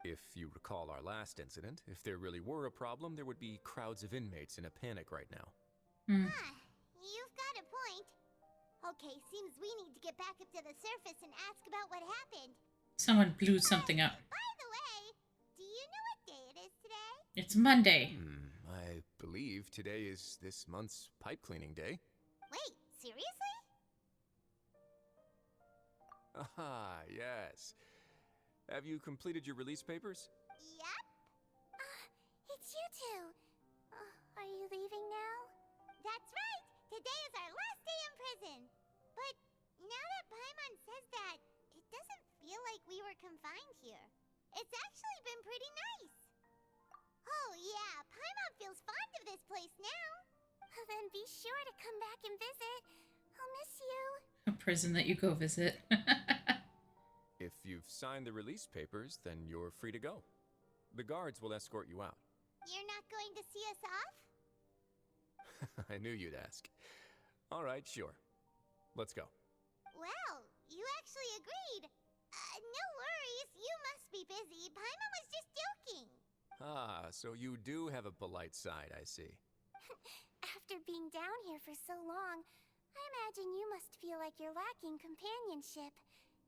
If you recall our last incident, if there really were a problem, there would be crowds of inmates in a panic right now. Huh, you've got a point. Okay, seems we need to get back up to the surface and ask about what happened. Someone blew something up. By the way, do you know what day it is today? It's Monday. I believe today is this month's pipe cleaning day. Wait, seriously? Ah, yes. Have you completed your release papers? Yep. It's you two. Are you leaving now? That's right. Today is our last day in prison. But now that Paimon says that, it doesn't feel like we were confined here. It's actually been pretty nice. Oh yeah, Paimon feels fond of this place now. Then be sure to come back and visit. I'll miss you. A prison that you go visit. If you've signed the release papers, then you're free to go. The guards will escort you out. You're not going to see us off? I knew you'd ask. All right, sure. Let's go. Well, you actually agreed. No worries, you must be busy. Paimon was just joking. Ah, so you do have a polite side, I see. After being down here for so long, I imagine you must feel like you're lacking companionship.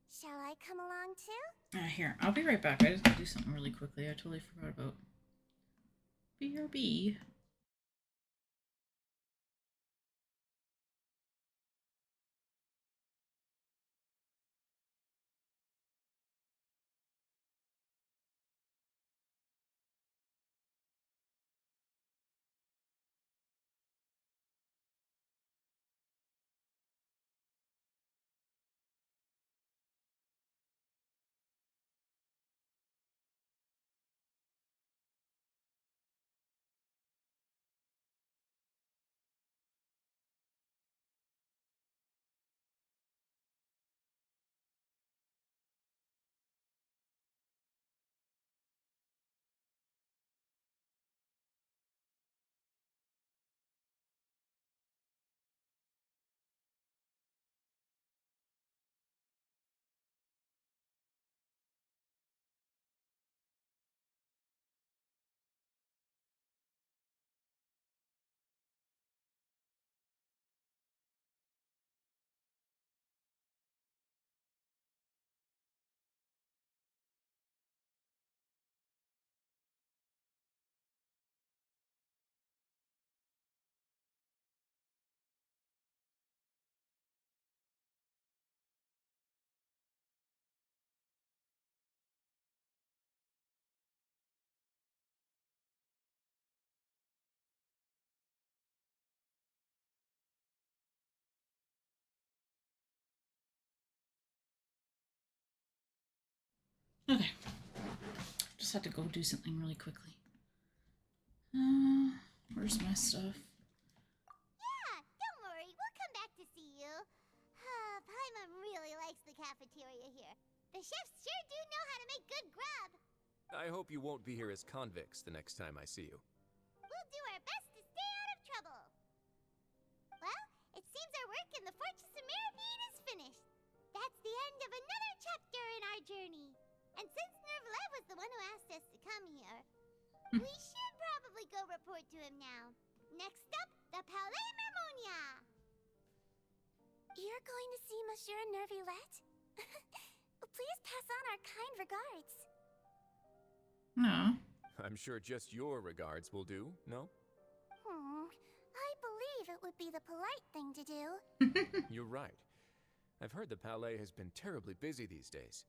Shall I come along too? Here, I'll be right back. I just gotta do something really quickly. I totally forgot about BRB. Okay. Just had to go do something really quickly. Where's my stuff? Yeah, don't worry. We'll come back to see you. Paimon really likes the cafeteria here. The chefs sure do know how to make good grub. I hope you won't be here as convicts the next time I see you. We'll do our best to stay out of trouble. Well, it seems our work in the Fortress of Mirapede is finished. That's the end of another chapter in our journey. And since Nervlev was the one who asked us to come here, we should probably go report to him now. Next up, the Palais Mermonia. You're going to see Monsieur Nervulette? Please pass on our kind regards. No. I'm sure just your regards will do, no? I believe it would be the polite thing to do. You're right. I've heard the Palais has been terribly busy these days.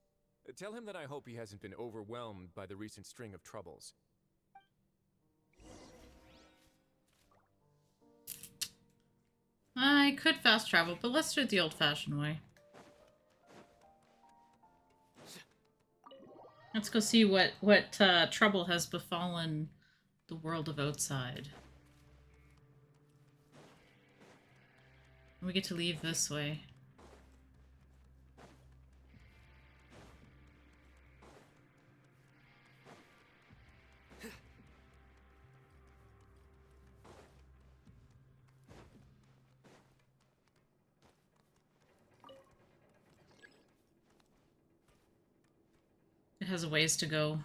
Tell him that I hope he hasn't been overwhelmed by the recent string of troubles. I could fast travel, but let's do it the old-fashioned way. Let's go see what trouble has befallen the world of outside. We get to leave this way. It has a ways to go.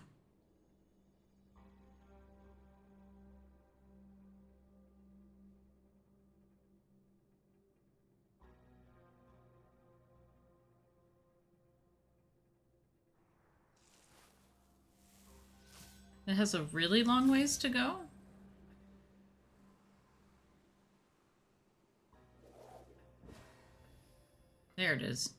It has a really long ways to go? There it is.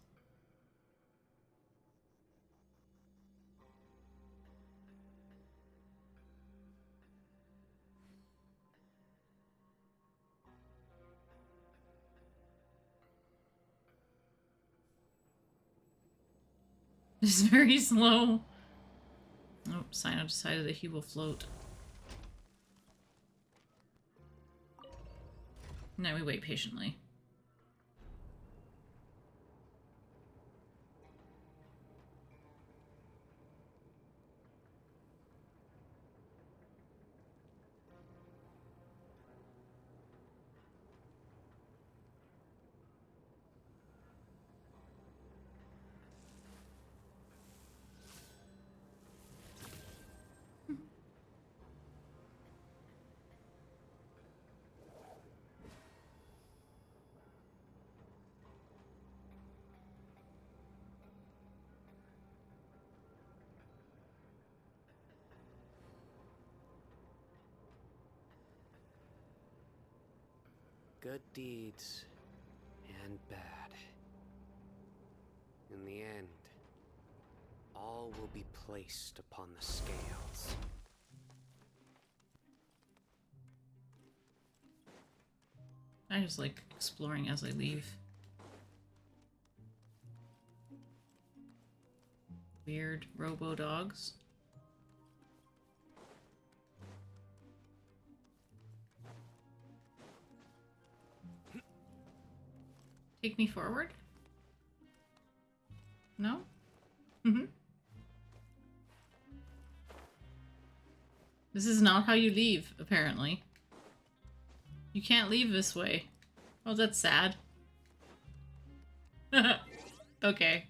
It's very slow. Oh, Cyno decided that he will float. Now we wait patiently. Good deeds and bad. In the end, all will be placed upon the scales. I just like exploring as I leave. Weird robo dogs. Take me forward? No? This is not how you leave, apparently. You can't leave this way. Oh, that's sad. Okay.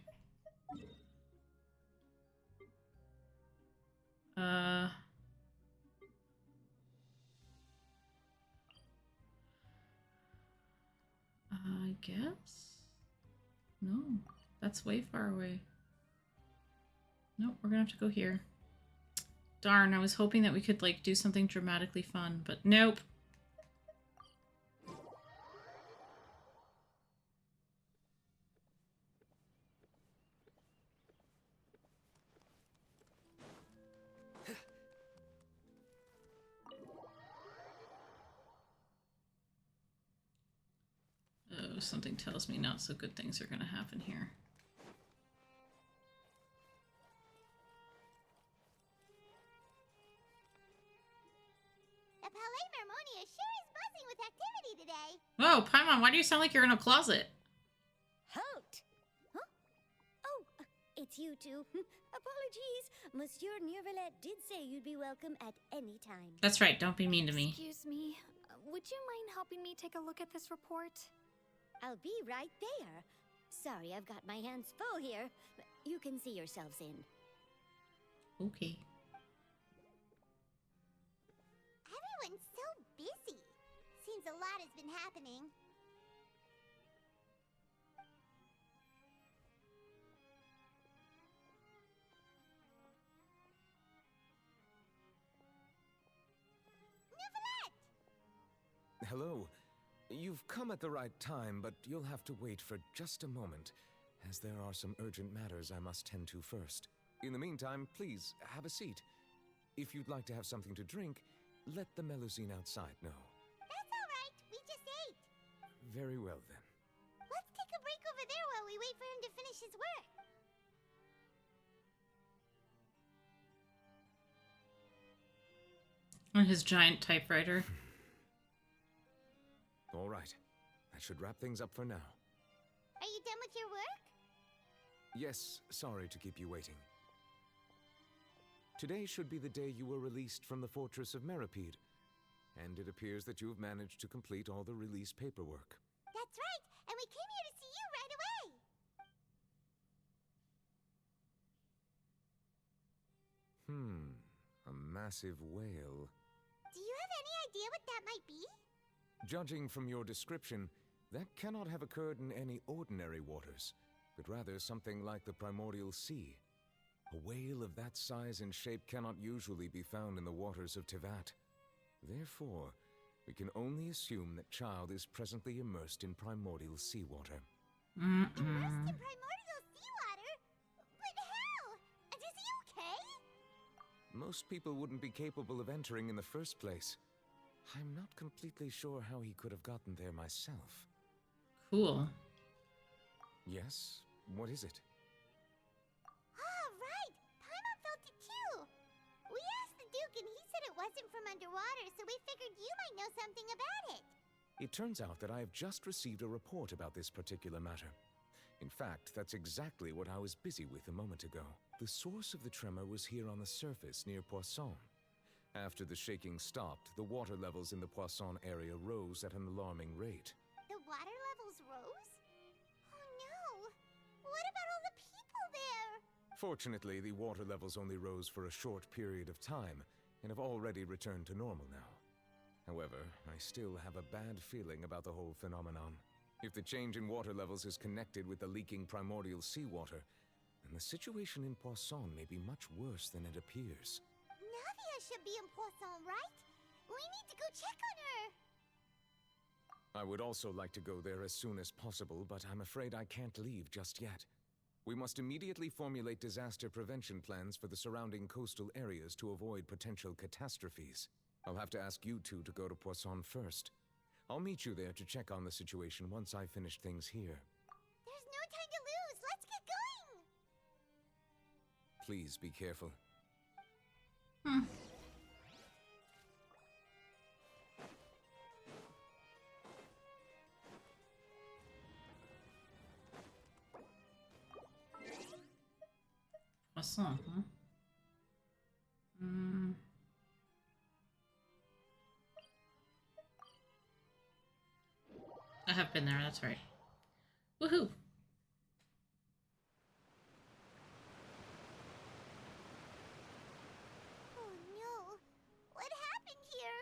I guess? No, that's way far away. Nope, we're gonna have to go here. Darn, I was hoping that we could, like, do something dramatically fun, but nope. Oh, something tells me not so good things are gonna happen here. The Palais Mermonia sure is buzzing with activity today. Whoa, Paimon, why do you sound like you're in a closet? Halt! Huh? Oh, it's you two. Apologies. Monsieur Neuvillette did say you'd be welcome at any time. That's right, don't be mean to me. Excuse me. Would you mind helping me take a look at this report? I'll be right there. Sorry, I've got my hands full here. You can see yourselves in. Okay. Everyone's so busy. Seems a lot has been happening. Hello. You've come at the right time, but you'll have to wait for just a moment, as there are some urgent matters I must tend to first. In the meantime, please, have a seat. If you'd like to have something to drink, let the Melusine outside know. That's all right. We just ate. Very well, then. Let's take a break over there while we wait for him to finish his work. On his giant typewriter. All right. That should wrap things up for now. Are you done with your work? Yes, sorry to keep you waiting. Today should be the day you were released from the Fortress of Meripede, and it appears that you've managed to complete all the release paperwork. That's right, and we came here to see you right away. A massive whale. Do you have any idea what that might be? Judging from your description, that cannot have occurred in any ordinary waters, but rather something like the primordial sea. A whale of that size and shape cannot usually be found in the waters of Tivat. Therefore, we can only assume that Child is presently immersed in primordial seawater. Immersed in primordial seawater? But how? And is he okay? Most people wouldn't be capable of entering in the first place. I'm not completely sure how he could have gotten there myself. Cool. Yes? What is it? Ah, right! Paimon felt it too! We asked the Duke and he said it wasn't from underwater, so we figured you might know something about it. It turns out that I have just received a report about this particular matter. In fact, that's exactly what I was busy with a moment ago. The source of the tremor was here on the surface near Poisson. After the shaking stopped, the water levels in the Poisson area rose at an alarming rate. The water levels rose? Oh no! What about all the people there? Fortunately, the water levels only rose for a short period of time, and have already returned to normal now. However, I still have a bad feeling about the whole phenomenon. If the change in water levels is connected with the leaking primordial seawater, then the situation in Poisson may be much worse than it appears. Navia should be in Poisson, right? We need to go check on her! I would also like to go there as soon as possible, but I'm afraid I can't leave just yet. We must immediately formulate disaster prevention plans for the surrounding coastal areas to avoid potential catastrophes. I'll have to ask you two to go to Poisson first. I'll meet you there to check on the situation once I've finished things here. There's no time to lose! Let's get going! Please be careful. Poisson, huh? I have been there, that's right. Woohoo! Oh no! What happened here?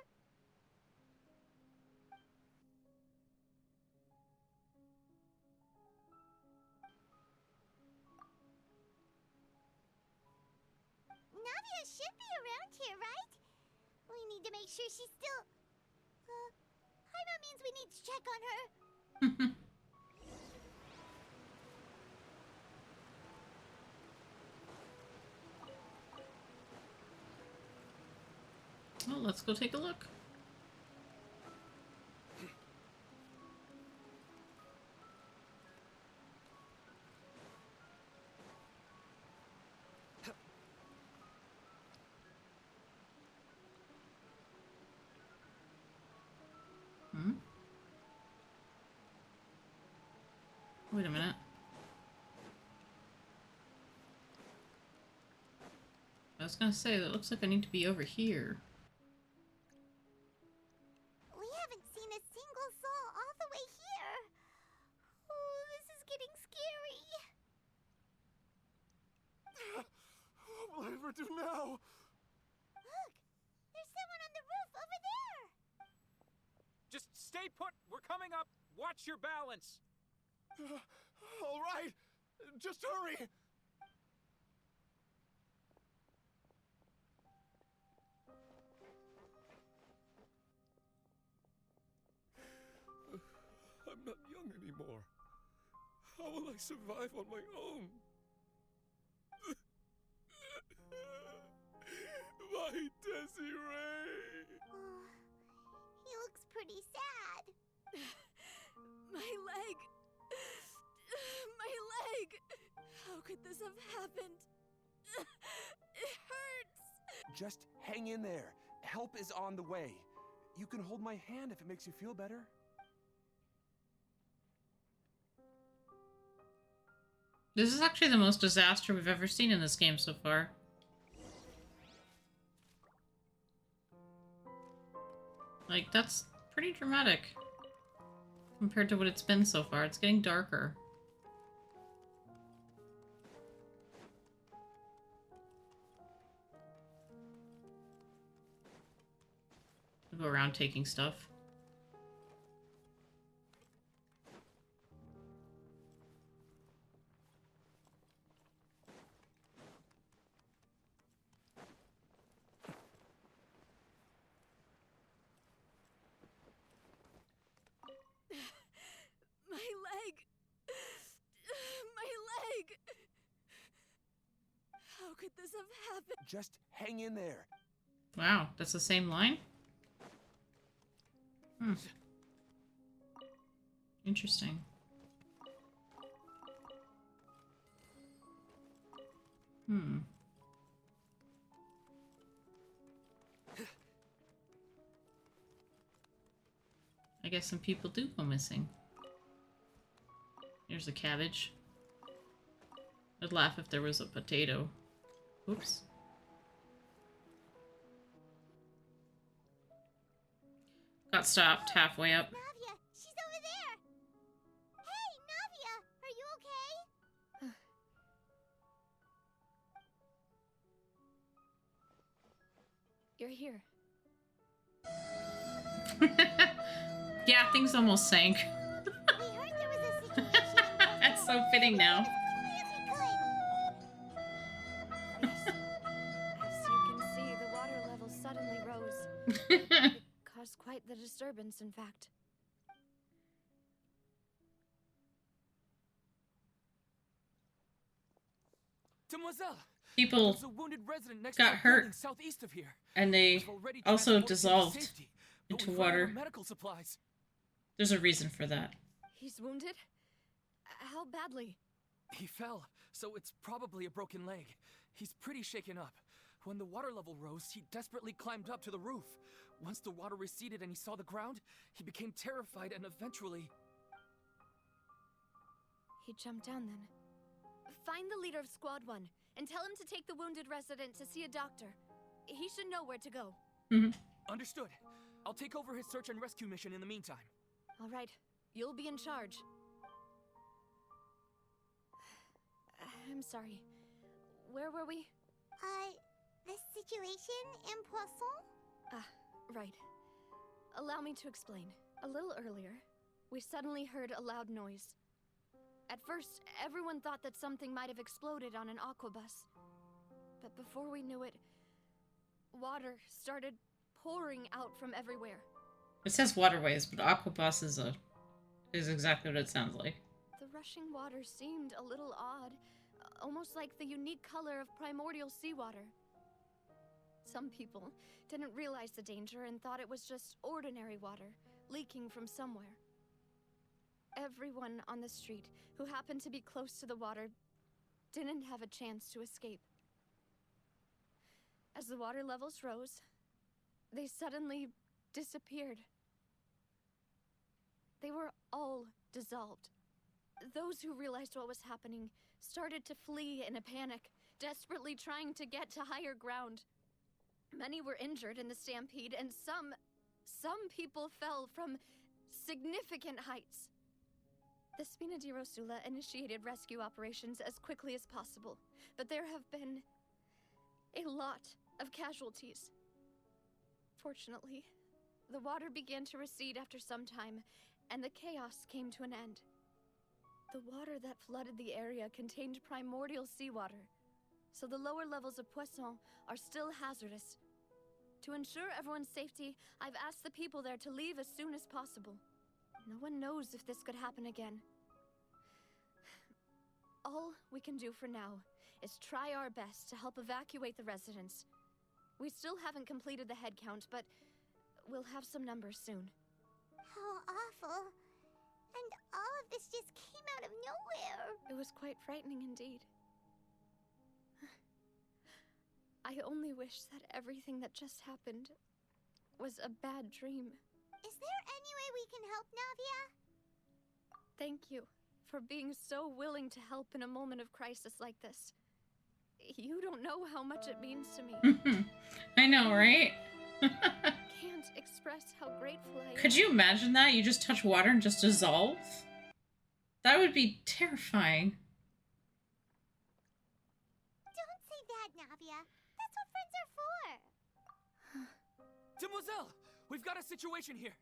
Navia should be around here, right? We need to make sure she's still... Paimon means we need to check on her. Well, let's go take a look. Wait a minute. I was gonna say, that looks like I need to be over here. We haven't seen a single soul all the way here. Oh, this is getting scary. What will I ever do now? Look, there's someone on the roof over there. Just stay put. We're coming up. Watch your balance. All right, just hurry. I'm not young anymore. How will I survive on my own? My Desiree! Oh, he looks pretty sad. My leg! My leg! How could this have happened? It hurts! Just hang in there. Help is on the way. You can hold my hand if it makes you feel better. This is actually the most disaster we've ever seen in this game so far. Like, that's pretty dramatic compared to what it's been so far. It's getting darker. I'll go around taking stuff. My leg! My leg! How could this have happened? Just hang in there. Wow, that's the same line? Hmm. Interesting. Hmm. I guess some people do go missing. Here's a cabbage. I'd laugh if there was a potato. Oops. Got stopped halfway up. Navia, she's over there. Hey, Navia, are you okay? You're here. Yeah, things almost sank. We heard there was a situation. That's so fitting now. As you can see, the water level suddenly rose. It caused quite the disturbance, in fact. Demoiselle! People There's a wounded resident next got to a hurt, building southeast of here. and they We've already also transported him to dissolved safety, but into we've run out of water. medical supplies. There's a reason for that. He's wounded? How badly? He fell, so it's probably a broken leg. He's pretty shaken up. When the water level rose, he desperately climbed up to the roof. Once the water receded and he saw the ground, he became terrified and eventually... He jumped down then. Find the leader of Squad 1 and tell him to take the wounded resident to see a doctor. He should know where to go. Understood. I'll take over his search and rescue mission in the meantime. All right. You'll be in charge. I'm sorry. Where were we? The situation in Poisson? Ah, right. Allow me to explain. A little earlier, we suddenly heard a loud noise. At first, everyone thought that something might have exploded on an aquabus. But before we knew it, water started pouring out from everywhere. It says waterways, but aquabus is exactly what it sounds like. The rushing water seemed a little odd, almost like the unique color of primordial seawater. Some people didn't realize the danger and thought it was just ordinary water, leaking from somewhere. Everyone on the street who happened to be close to the water didn't have a chance to escape. As the water levels rose, they suddenly disappeared. They were all dissolved. Those who realized what was happening started to flee in a panic, desperately trying to get to higher ground. Many were injured in the stampede, and some people fell from significant heights. The Spina di Rosula initiated rescue operations as quickly as possible, but there have been a lot of casualties. Fortunately, the water began to recede after some time, and the chaos came to an end. The water that flooded the area contained primordial seawater, so the lower levels of Poisson are still hazardous. To ensure everyone's safety, I've asked the people there to leave as soon as possible. No one knows if this could happen again. All we can do for now is try our best to help evacuate the residents. We still haven't completed the head count, but we'll have some numbers soon. How awful. And all of this just came out of nowhere. It was quite frightening indeed. I only wish that everything that just happened was a bad dream. Is there any way we can help, Navia? Thank you for being so willing to help in a moment of crisis like this. You don't know how much it means to me. I know, right? Can't express how grateful I am. Could you imagine that? You just touch water and just dissolve? That would be terrifying. Don't say that, Navia. That's what friends are for. Demoiselle, we've got a situation here.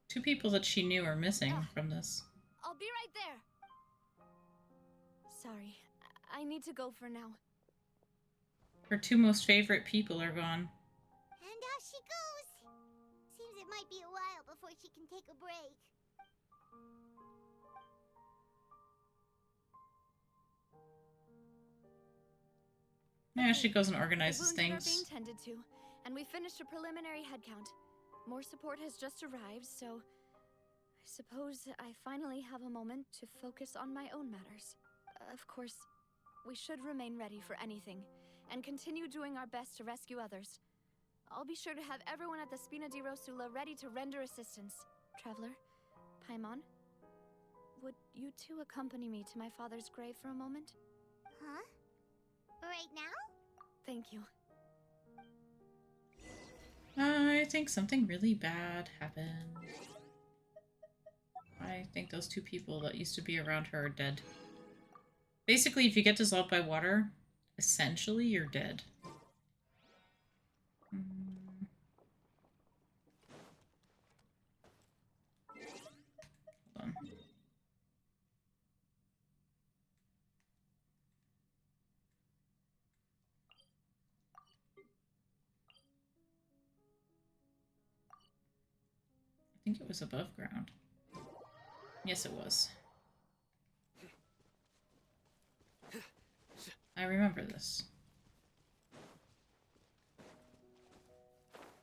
2 people that she knew are missing from this. I'll be right there. Sorry, I need to go for now. Her 2 most favorite people are gone. And off she goes. Seems it might be a while before she can take a break. Yeah, she goes and organizes The wounded are things. being tended to, and we finished a preliminary head count. More support has just arrived, so I suppose I finally have a moment to focus on my own matters. Of course, we should remain ready for anything, and continue doing our best to rescue others. I'll be sure to have everyone at the Spina di Rosula ready to render assistance. Traveler, Paimon, would you two accompany me to my father's grave for a moment? Huh? Right now? Thank you. I think something really bad happened. I think those 2 people that used to be around her are dead. Basically, if you get dissolved by water, essentially you're dead. Hold on. I think it was above ground. Yes, it was. I remember this.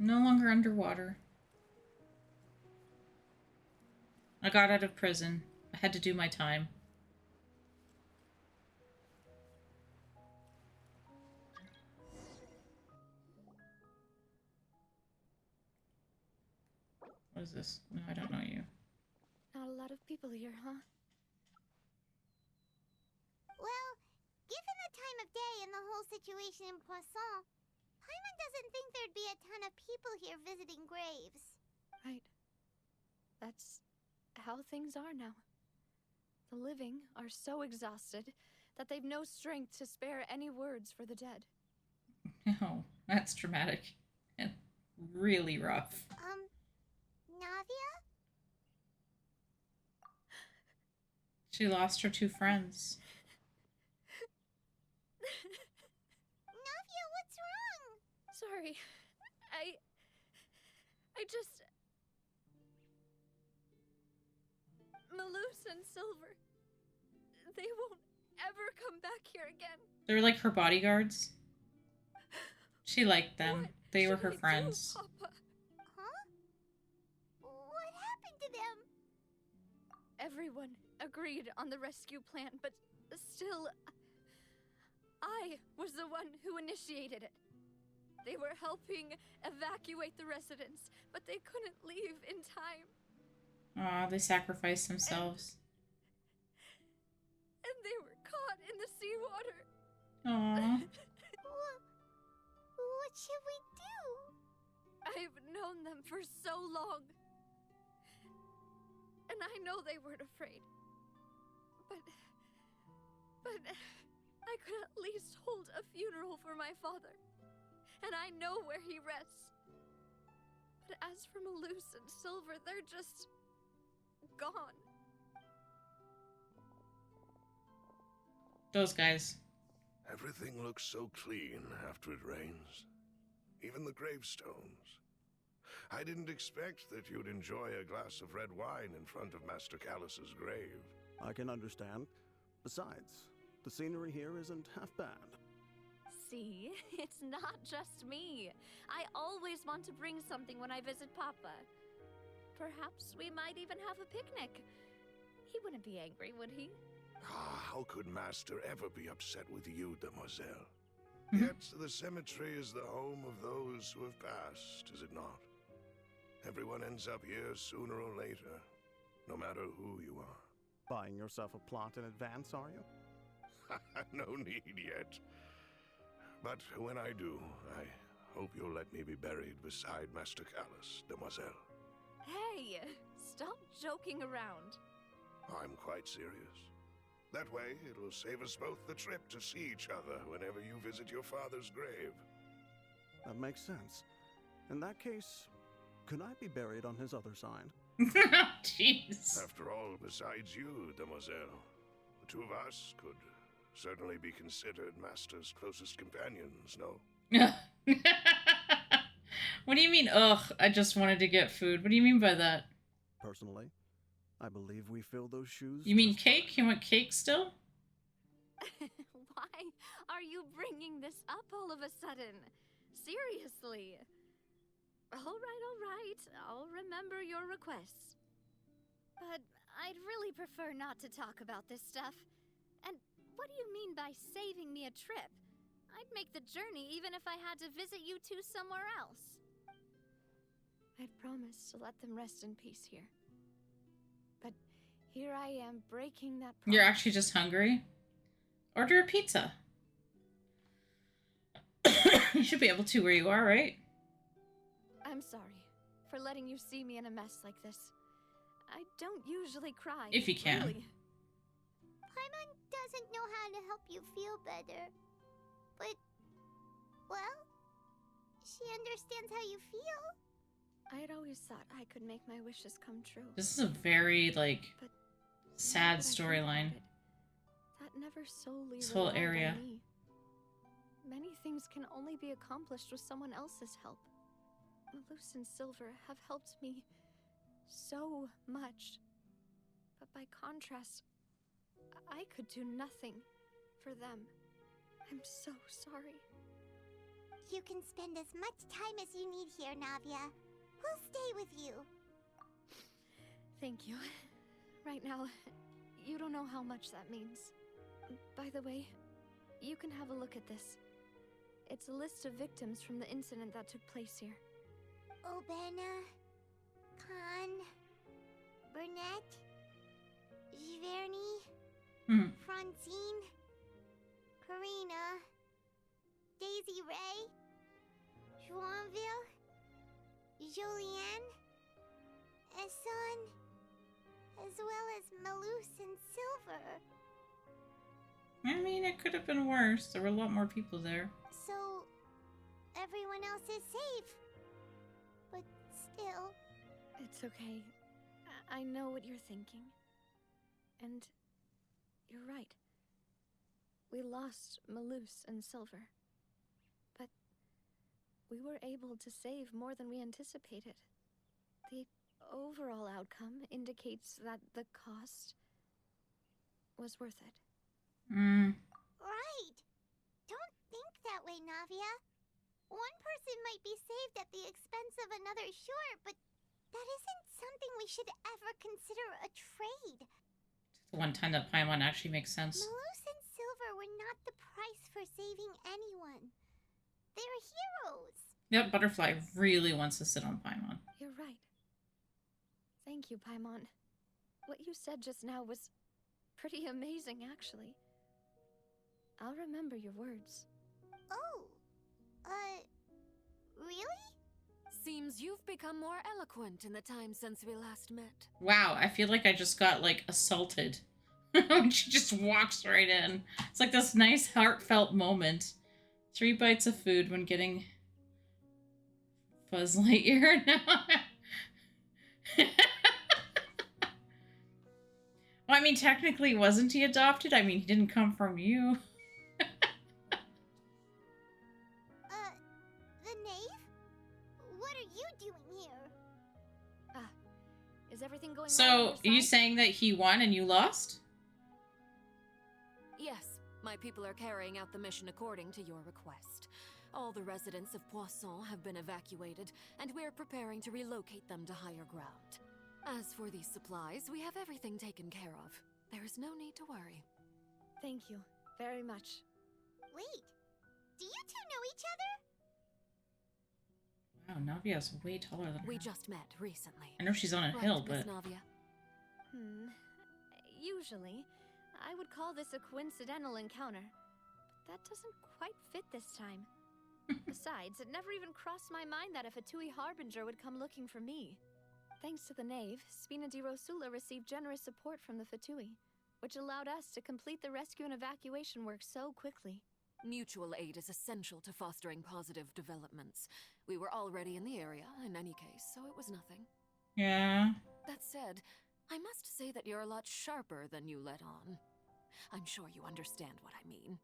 No longer underwater. I got out of prison. I had to do my time. What is this? No, I don't know you. Not a lot of people here, huh? Well, given the time of day and the whole situation in Poisson, Paimon doesn't think there'd be a ton of people here visiting graves. Right. That's how things are now. The living are so exhausted that they've no strength to spare any words for the dead. Oh, that's dramatic. And really rough. Navia? She lost her 2 friends. Navia, what's wrong? Sorry. I just... Malus and Silver. They won't ever come back here again. They were like her bodyguards. She liked them. What They were should her I do, friends. Papa? Huh? What happened to them? Everyone agreed on the rescue plan, but still, I was the one who initiated it. They were helping evacuate the residents, but they couldn't leave in time. Aw, they sacrificed themselves. And they were seawater. Aww. What should we do? I've known them for so long. And I know they weren't afraid. But I could at least hold a funeral for my father. And I know where he rests. But as for Malus and Silver, they're just gone. Those guys. Everything looks so clean after it rains. Even the gravestones. I didn't expect that you'd enjoy a glass of red wine in front of Master Callus's grave. I can understand. Besides, the scenery here isn't half bad. See, it's not just me. I always want to bring something when I visit Papa. Perhaps we might even have a picnic. He wouldn't be angry, would he? How could Master ever be upset with you, Demoiselle? Yet the cemetery is the home of those who have passed, is it not? Everyone ends up here sooner or later, no matter who you are. Buying yourself a plot in advance, are you? No need yet. But when I do, I hope you'll let me be buried beside Master Callus, Demoiselle. Hey, stop joking around. I'm quite serious. That way, it'll save us both the trip to see each other whenever you visit your father's grave. That makes sense. In that case, could I be buried on his other side? Jeez. After all, besides you, Demoiselle, the two of us could certainly be considered Master's closest companions, no? What do you mean, ugh, I just wanted to get food? What do you mean by that? Personally, I believe we fill those shoes. You mean cake? You want cake still? Why are you bringing this up all of a sudden? Seriously. All right. I'll remember your requests. But I'd really prefer not to talk about this stuff. And what do you mean by saving me a trip? I'd make the journey even if I had to visit you two somewhere else. I'd promised to let them rest in peace here. But here I am breaking that promise. You're actually just hungry? Order a pizza. You should be able to where you are, right? I'm sorry for letting you see me in a mess like this. I don't usually cry. If you can. Really. Paimon doesn't know how to help you feel better. But, well, she understands how you feel. I had always thought I could make my wishes come true. This is a very, like, But sad storyline. That never solely This whole relied on area. me. Many things can only be accomplished with someone else's help. Malus and Silver have helped me so much. But by contrast, I could do nothing for them. I'm so sorry. You can spend as much time as you need here, Navia. We'll stay with you. Thank you. Right now, you don't know how much that means. By the way, you can have a look at this. It's a list of victims from the incident that took place here. Obena, Khan, Burnett, Giverny, Francine, Karina, Daisy Ray, Joinville, Jolianne, Esson, as well as Malus and Silver. I mean, it could have been worse. There were a lot more people there. So, everyone else is safe. But still... It's okay. I know what you're thinking. And you're right. We lost Malus and Silver. But we were able to save more than we anticipated. The overall outcome indicates that the cost was worth it. Right. Don't think that way, Navia. One person might be saved at the expense of another, sure, but that isn't something we should ever consider a trade. The one time that Paimon actually makes sense. Malus and Silver were not the price for saving anyone. They're heroes. Yep, Butterfly really wants to sit on Paimon. You're right. Thank you, Paimon. What you said just now was pretty amazing, actually. I'll remember your words. Oh, really? Seems you've become more eloquent in the time since we last met. Wow, I feel like I just got, like, assaulted. When she just walks right in. It's like this nice, heartfelt moment. 3 bites of food when getting Buzz Lightyear. Well, I mean, technically, wasn't he adopted? I mean, he didn't come from you. The knave? What are you doing here? Is everything going well So, on are your you side? saying that he won and you lost? Yes, my people are carrying out the mission according to your request. All the residents of Poisson have been evacuated, and we're preparing to relocate them to higher ground. As for these supplies, we have everything taken care of. There is no need to worry. Thank you very much. Wait, do you two know each other? Wow, Navia's way taller than her. We just met recently. I know she's on a Right, hill, Miss but... Navia? Usually, I would call this a coincidental encounter. But that doesn't quite fit this time. Besides, it never even crossed my mind that a Fatui Harbinger would come looking for me. Thanks to the Knave, Spina di Rosula received generous support from the Fatui, which allowed us to complete the rescue and evacuation work so quickly. Mutual aid is essential to fostering positive developments. We were already in the area, in any case, so it was nothing. Yeah. That said, I must say that you're a lot sharper than you let on. I'm sure you understand what I mean.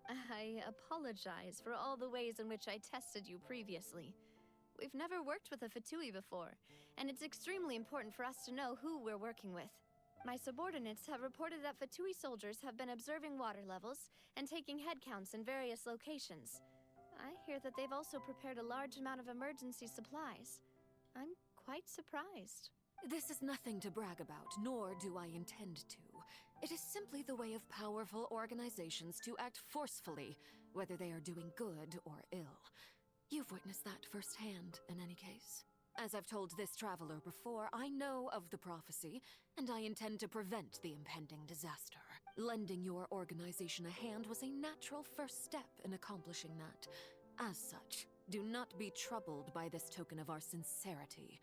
I apologize for all the ways in which I tested you previously. We've never worked with a Fatui before, and it's extremely important for us to know who we're working with. My subordinates have reported that Fatui soldiers have been observing water levels and taking head counts in various locations. I hear that they've also prepared a large amount of emergency supplies. I'm quite surprised. This is nothing to brag about, nor do I intend to. It is simply the way of powerful organizations to act forcefully, whether they are doing good or ill. You've witnessed that firsthand, in any case. As I've told this traveler before, I know of the prophecy, and I intend to prevent the impending disaster. Lending your organization a hand was a natural first step in accomplishing that. As such, do not be troubled by this token of our sincerity.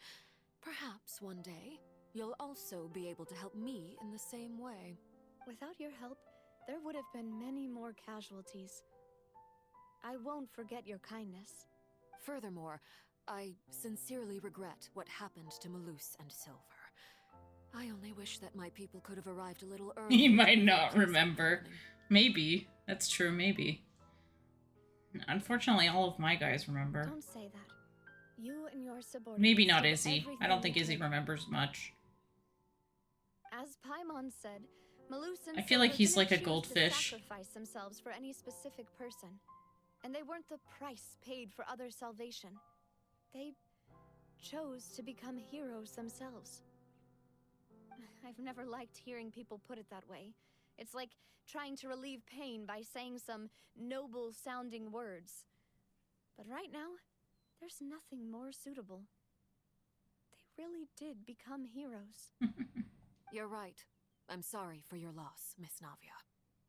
Perhaps one day, you'll also be able to help me in the same way. Without your help, there would have been many more casualties. I won't forget your kindness. Furthermore, I sincerely regret what happened to Malus and Silver. I only wish that my people could have arrived a little earlier. He might not remember. Maybe. That's true, maybe. Unfortunately, all of my guys remember. Don't say that. You and your subordinates. Maybe not did Izzy. I everything don't think you Izzy could. remembers much. As Paimon said, Malus and I feel like Silver he's didn't like a choose goldfish. to sacrifice themselves for any specific person, and they weren't the price paid for others' salvation. They chose to become heroes themselves. I've never liked hearing people put it that way. It's like trying to relieve pain by saying some noble-sounding words. But right now, there's nothing more suitable. They really did become heroes. You're right. I'm sorry for your loss, Miss Navia.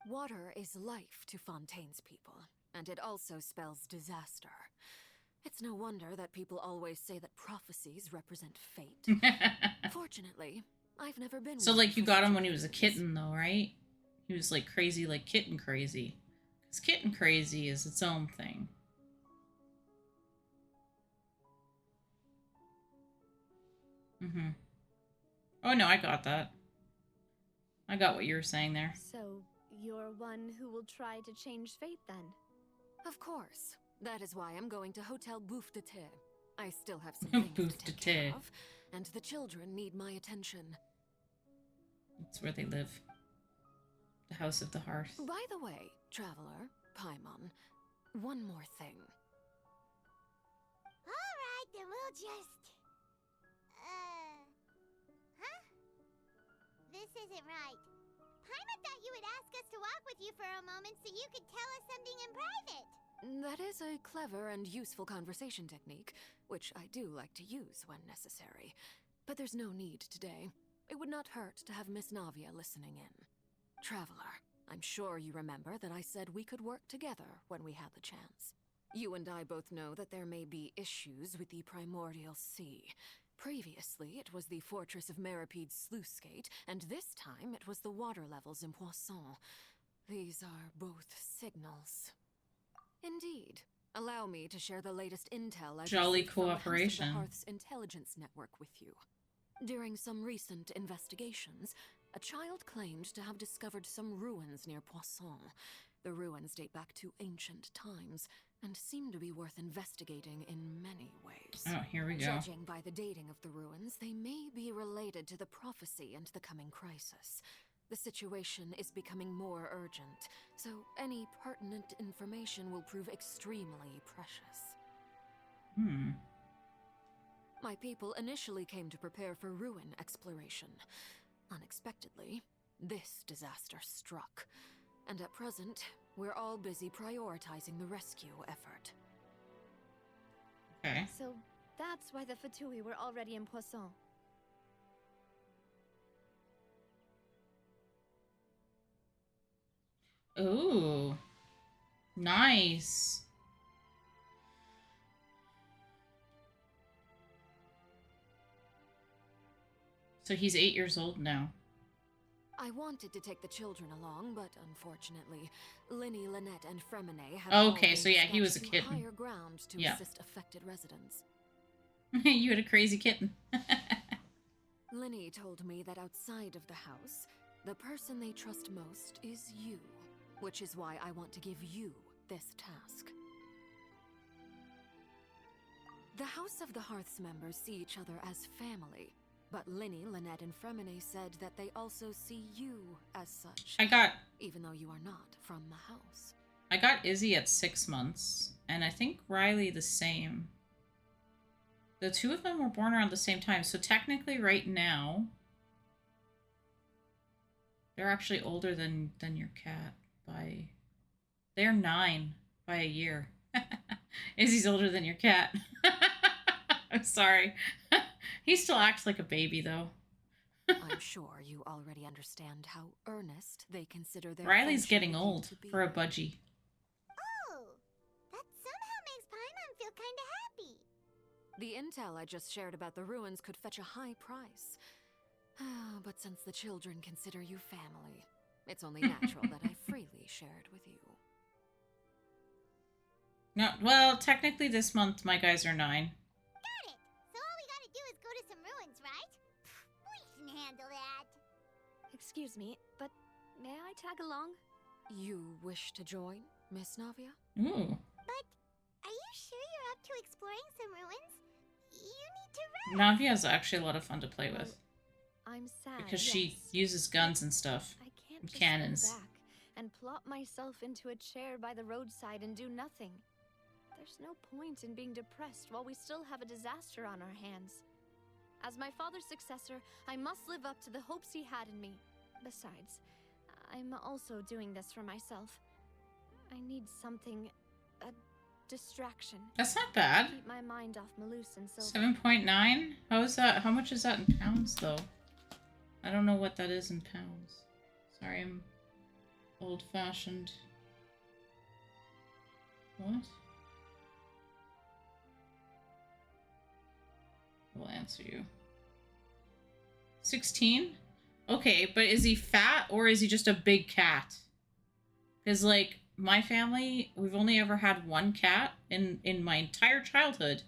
Water is life to Fontaine's people, and it also spells disaster. It's no wonder that people always say that prophecies represent fate. Fortunately, I've never been So, one like, you for got such him when he was a abilities. kitten, though, right? He was, like, crazy, like kitten crazy. Because kitten crazy is its own thing. Mm-hmm. Oh, no, I got that. I got what you were saying there. So, you're one who will try to change fate, then? Of course. That is why I'm going to Hotel Bouffe de Thé. I still have some things Bouffe to de take care Thé. of, and the children need my attention. That's where they live. The House of the Hearth. By the way, traveler, Paimon, one more thing. Alright, then we'll just... Huh? This isn't right. Paimon thought you would ask us to walk with you for a moment so you could tell us something in private. That is a clever and useful conversation technique, which I do like to use when necessary. But there's no need today. It would not hurt to have Miss Navia listening in. Traveler, I'm sure you remember that I said we could work together when we had the chance. You and I both know that there may be issues with the Primordial Sea. Previously, it was the Fortress of Meripede's sluice gate, and this time it was the water levels in Poisson. These are both signals. Indeed. Allow me to share the latest intel I've Jolly received from the House of cooperation. the Hearth's intelligence network with you. During some recent investigations, a child claimed to have discovered some ruins near Poisson. The ruins date back to ancient times and seem to be worth investigating in many ways. Oh, here we go. Judging by the dating of the ruins, they may be related to the prophecy and the coming crisis. The situation is becoming more urgent, so any pertinent information will prove extremely precious. My people initially came to prepare for ruin exploration. Unexpectedly, this disaster struck. And at present, we're all busy prioritizing the rescue effort. Okay. So that's why the Fatui were already in Poisson. Ooh. Nice. So he's 8 years old now. I wanted to take the children along, but unfortunately, Linny, Lynette, and Fremine have Okay, so yeah, he was a kitten. higher ground to Yeah. assist affected residents. You had a crazy kitten. Linny told me that outside of the house, the person they trust most is you, which is why I want to give you this task. The House of the Hearth's members see each other as family, but Linny, Lynette, and Fremine said that they also see you as such. Even though you are not from the house. I got Izzy at 6 months, and I think Riley the same. The two of them were born around the same time, so technically right now, they're actually older than your cat by... They're 9 by a year. Izzy's older than your cat. I'm sorry. He still acts like a baby, though. I'm sure you already understand how earnest they consider their Riley's friendship getting with you old to be. for a budgie. Oh, that somehow makes Paimon feel kinda happy. The intel I just shared about the ruins could fetch a high price. But since the children consider you family, it's only natural that I freely share it with you. No, well, technically this month my guys are 9. Got it! So all we gotta do is go to some ruins, right? We can handle that. Excuse me, but may I tag along? You wish to join, Miss Navia? Ooh. But are you sure you're up to exploring some ruins? You need to rest. Navia's actually a lot of fun to play with. I'm sad. Because she uses guns and stuff. I can't And just cannons. go back and plop myself into a chair by the roadside and do nothing. There's no point in being depressed while we still have a disaster on our hands. As my father's successor, I must live up to the hopes he had in me. Besides, I'm also doing this for myself. I need something, a distraction. That's not bad. Keep my mind off Malus and Silver. 7.9? How is that? How much is that in pounds, though? I don't know what that is in pounds. Sorry, I'm old-fashioned. What? We'll answer you. 16? Okay, but is he fat or is he just a big cat? Because, like, my family, we've only ever had one cat in my entire childhood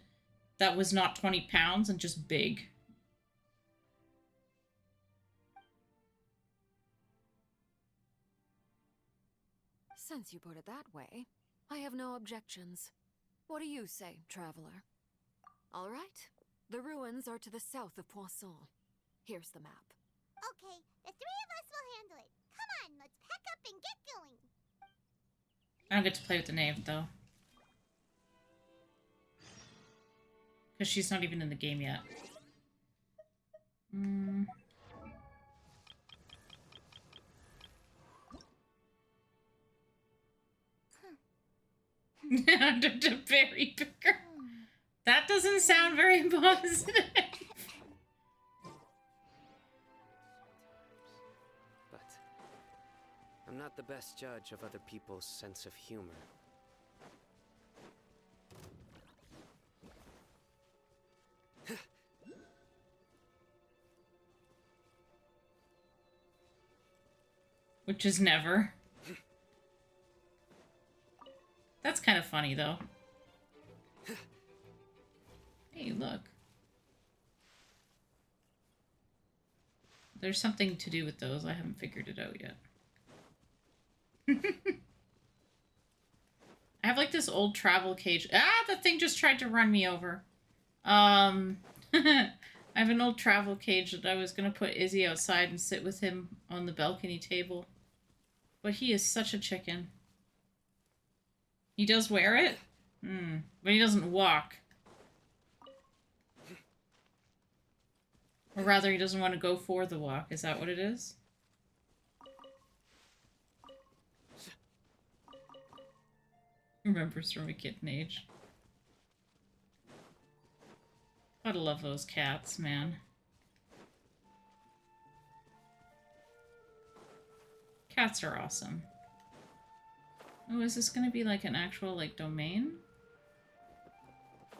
that was not 20 pounds and just big. Since you put it that way, I have no objections. What do you say, traveler? All right. The ruins are to the south of Poisson. Here's the map. Okay, the three of us will handle it. Come on, let's pack up and get going. I don't get to play with the knave, though. Because she's not even in the game yet. Under the berry picker. That doesn't sound very positive. But I'm not the best judge of other people's sense of humor. Which is never. That's kind of funny, though. Hey, look. There's something to do with those. I haven't figured it out yet. I have like this old travel cage. Ah, the thing just tried to run me over. I have an old travel cage that I was going to put Izzy outside and sit with him on the balcony table. But he is such a chicken. He does wear it? But he doesn't walk. Or rather, he doesn't want to go for the walk. Is that what it is? Remembers from a kitten age. Gotta love those cats, man. Cats are awesome. Oh, is this gonna be like an actual, like, domain?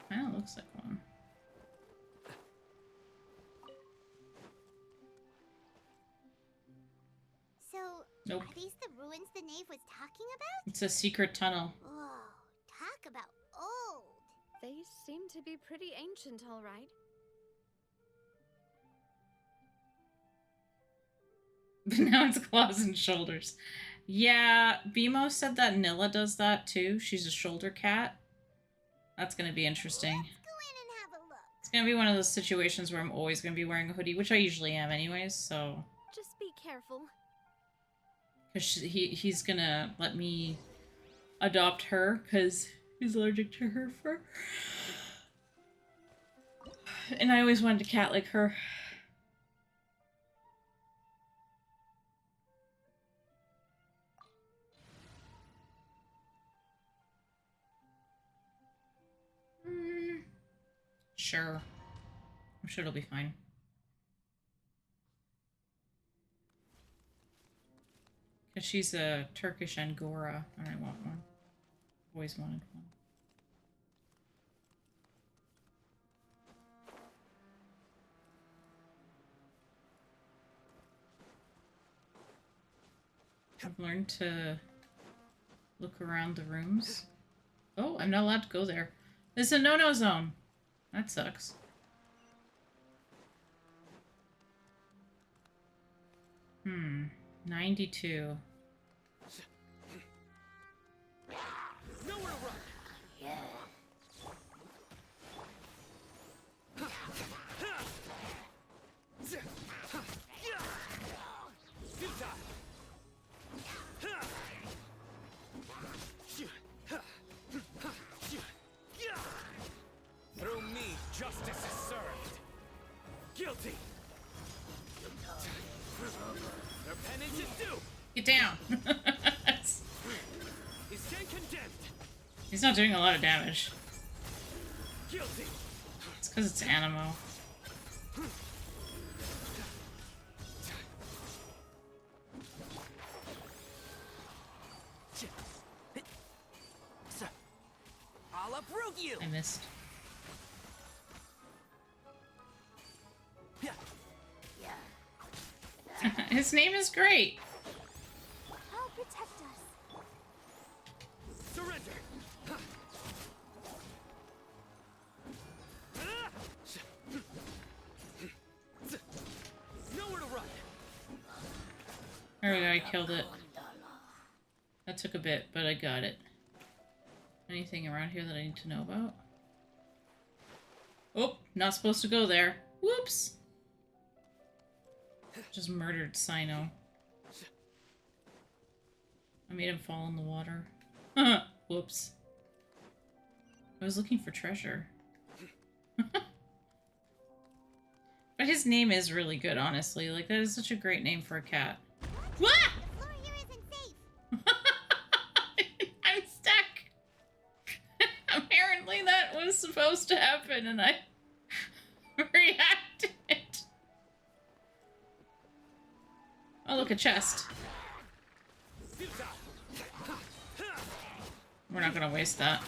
Kinda looks like one. So, nope. Are these the ruins the knave was talking about? It's a secret tunnel. Whoa, talk about old. They seem to be pretty ancient, all right. But now it's claws and shoulders. Yeah, BMO said that Nilla does that too. She's a shoulder cat. That's gonna be interesting. Let's go in and have a look. It's gonna be one of those situations where I'm always gonna be wearing a hoodie, which I usually am anyways, so... Just be careful. Because he's gonna let me adopt her, because he's allergic to her fur. And I always wanted a cat like her. Sure. I'm sure it'll be fine. Because she's a Turkish Angora, and I want one. Always wanted one. I've learned to look around the rooms. Oh, I'm not allowed to go there. This is a no-no zone. That sucks. Hmm. 92. Nowhere to run. Through me, justice is served. Guilty. Their penance is due. Get down. He stand condemned. He's not doing a lot of damage. Guilty. It's because it's Animo. I'll uproot you. I missed. His name is great. I'll protect us. Surrender. Nowhere to run. There we go, I killed it. That took a bit, but I got it. Anything around here that I need to know about? Oh, not supposed to go there. Whoops! Just murdered Cyno. I made him fall in the water. Whoops. I was looking for treasure. But his name is really good, honestly. Like, that is such a great name for a cat. Wah! The floor here isn't safe. I'm stuck! Apparently that was supposed to happen, and I reacted. Oh, look, a chest. We're not gonna waste that.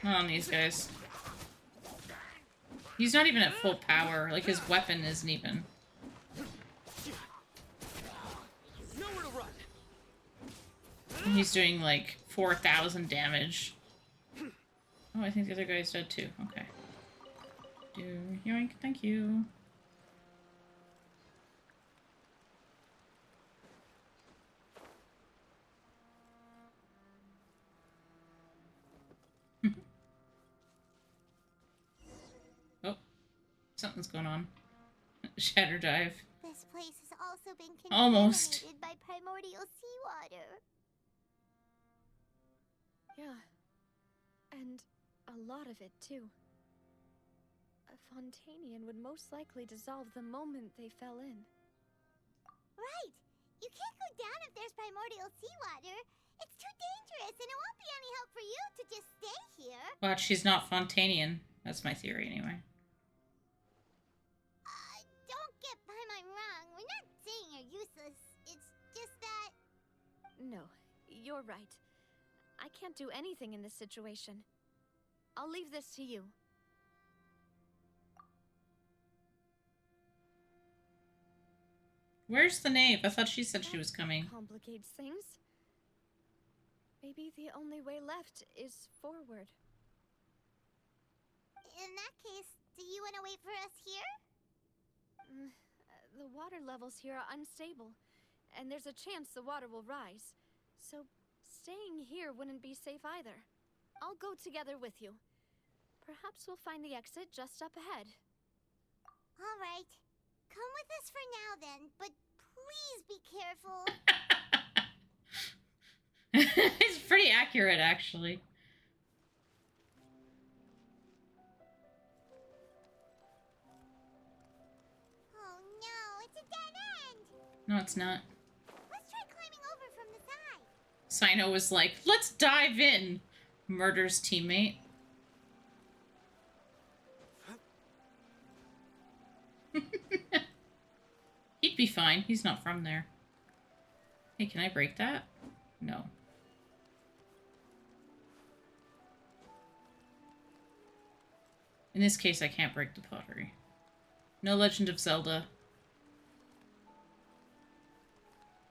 Not on these guys. He's not even at full power. Like, his weapon isn't even. Nowhere to run. He's doing, like, 4,000 damage. Oh, I think the other guy's dead too. Okay. Yoink, thank you. Oh, something's going on. Shatter dive. This place has also been Almost. contaminated by primordial seawater. Yeah. And a lot of it, too. A Fontanian would most likely dissolve the moment they fell in. Right. You can't go down if there's primordial seawater. It's too dangerous, and it won't be any help for you to just stay here. But she's not Fontanian. That's my theory, anyway. Don't get Paimon wrong. We're not saying you're useless. It's just that... No, you're right. I can't do anything in this situation. I'll leave this to you. Where's the knave? I thought she said she was coming. Complicates things. Maybe the only way left is forward. In that case, do you want to wait for us here? The water levels here are unstable, and there's a chance the water will rise. So staying here wouldn't be safe either. I'll go together with you. Perhaps we'll find the exit just up ahead. All right. Come with us for now then, but please be careful. It's pretty accurate, actually. Oh no, it's a dead end. No, it's not. Let's try climbing over from the side. Cyno was like, let's dive in. Murders teammate. He'd be fine. He's not from there. Hey, can I break that? No. In this case, I can't break the pottery. No Legend of Zelda.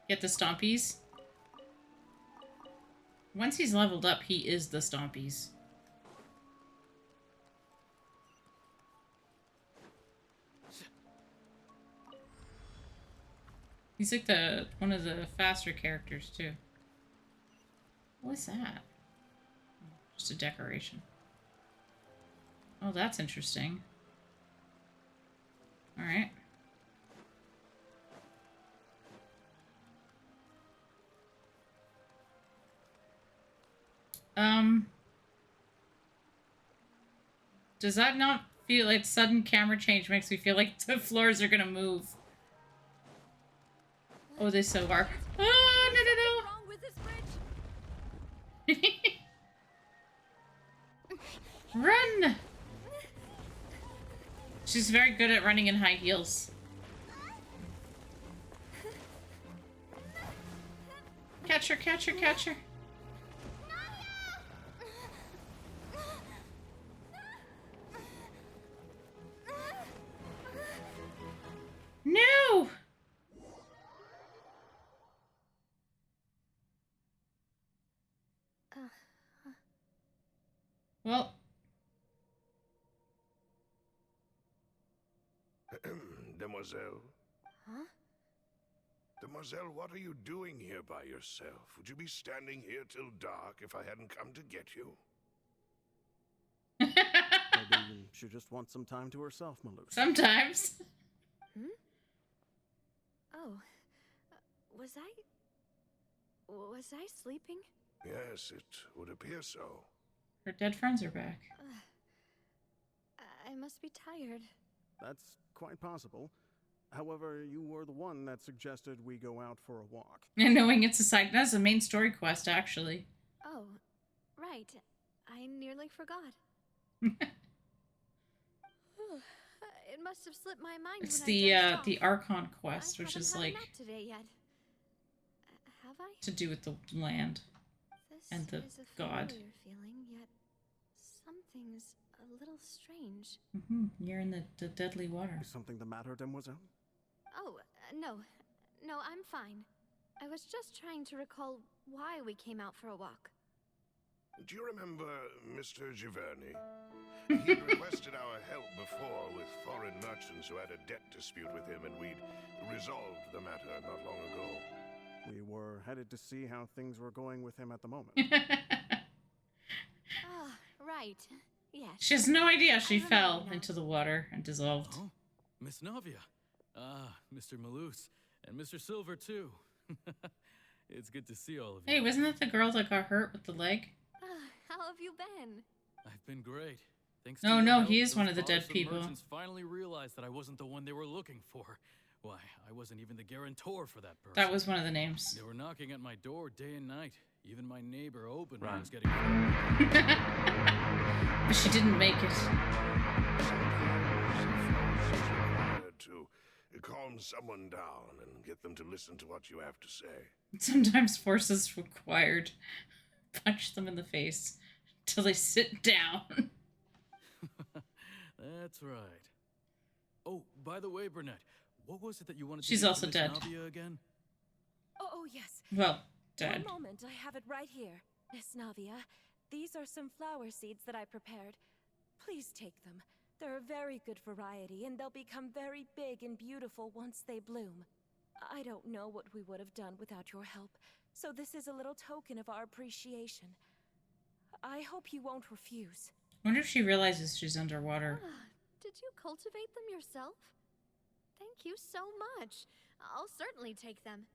Get the Stompies. Once he's leveled up, he is the Stompies. He's like one of the faster characters too. What's that? Just a decoration. Oh, that's interesting. All right. Does that not feel like sudden camera change makes me feel like the floors are gonna move? Oh, they so are. Oh, no, Wrong with this bridge? no, no. Run! She's very good at running in high heels. Catch her, catch her, catch her. No! Well. Demoiselle. Huh? Demoiselle, what are you doing here by yourself? Would you be standing here till dark if I hadn't come to get you? Maybe she just wants some time to herself, Malus. Sometimes. Hmm? Oh. Was I sleeping? Yes, it would appear so. Her dead friends are back. I must be tired. That's quite possible. However, you were the one that suggested we go out for a walk. And knowing it's a side, that's a main story quest, actually. Oh, right. I nearly forgot. It must have slipped my mind. It's when the Archon quest, which is like today yet. Have I? to do with the land. This and the is a god. familiar feeling, yet something's a little strange. You're in the deadly water. Is something the matter, Demoiselle? Oh, no. No, I'm fine. I was just trying to recall why we came out for a walk. Do you remember Mr. Giverny? He requested our help before with foreign merchants who had a debt dispute with him, and we'd resolved the matter not long ago. We were headed to see how things were going with him at the moment. Ah, right. Yes. She has no idea she fell into the water and dissolved. Oh, Miss Navia. Ah, Mr. Malus. And Mr. Silver, too. It's good to see all of you. Hey, wasn't that the girl that got hurt with the leg? How have you been? I've been great. Thanks No, to your no, help, he is those one of the dead bothersome people. merchants finally realized that I wasn't the one they were looking for. Why, I wasn't even the guarantor for that person. That was one of the names. They were knocking at my door day and night. Even my neighbor opened when I Run. was getting But she didn't make it. To calm someone down and get them to listen to what you have to say. Sometimes force is required. Punch them in the face till they sit down. That's right. Oh, by the way, Burnett, what was it that you wanted She's to also Miss dead. Navia again? Oh, yes. Well, dead. One moment, I have it right here. Miss Navia, these are some flower seeds that I prepared. Please take them. They're a very good variety, and they'll become very big and beautiful once they bloom. I don't know what we would have done without your help, so this is a little token of our appreciation. I hope you won't refuse. Wonder if she realizes she's underwater. Did you cultivate them yourself? Thank you so much. I'll certainly take them.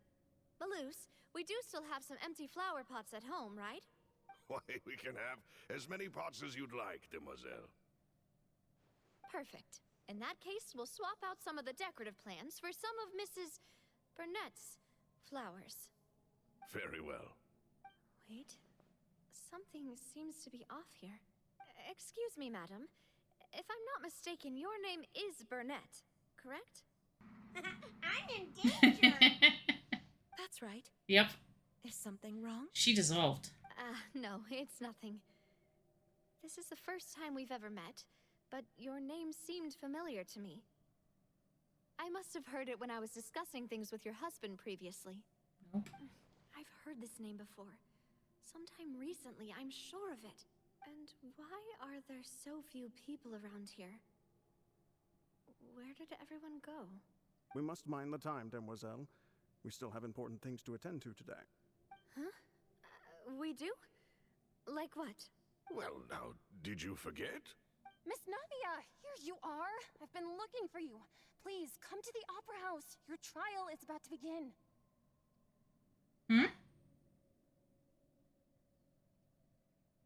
Malus, we do still have some empty flower pots at home, right? Why, we can have as many pots as you'd like, demoiselle. Perfect. In that case, we'll swap out some of the decorative plants for some of Mrs. Burnett's flowers. Very well. Wait. Something seems to be off here. Excuse me, madam. If I'm not mistaken, your name is Burnett, correct? I'm in danger. That's right. Yep. Is something wrong? She dissolved. No, it's nothing. This is the first time we've ever met, but your name seemed familiar to me. I must have heard it when I was discussing things with your husband previously. Nope. I've heard this name before. Sometime recently, I'm sure of it. And why are there so few people around here? Where did everyone go? We must mind the time, Demoiselle. We still have important things to attend to today. Huh? We do? Like what? Well, now, did you forget? Miss Navia, here you are. I've been looking for you. Please, come to the Opera House. Your trial is about to begin.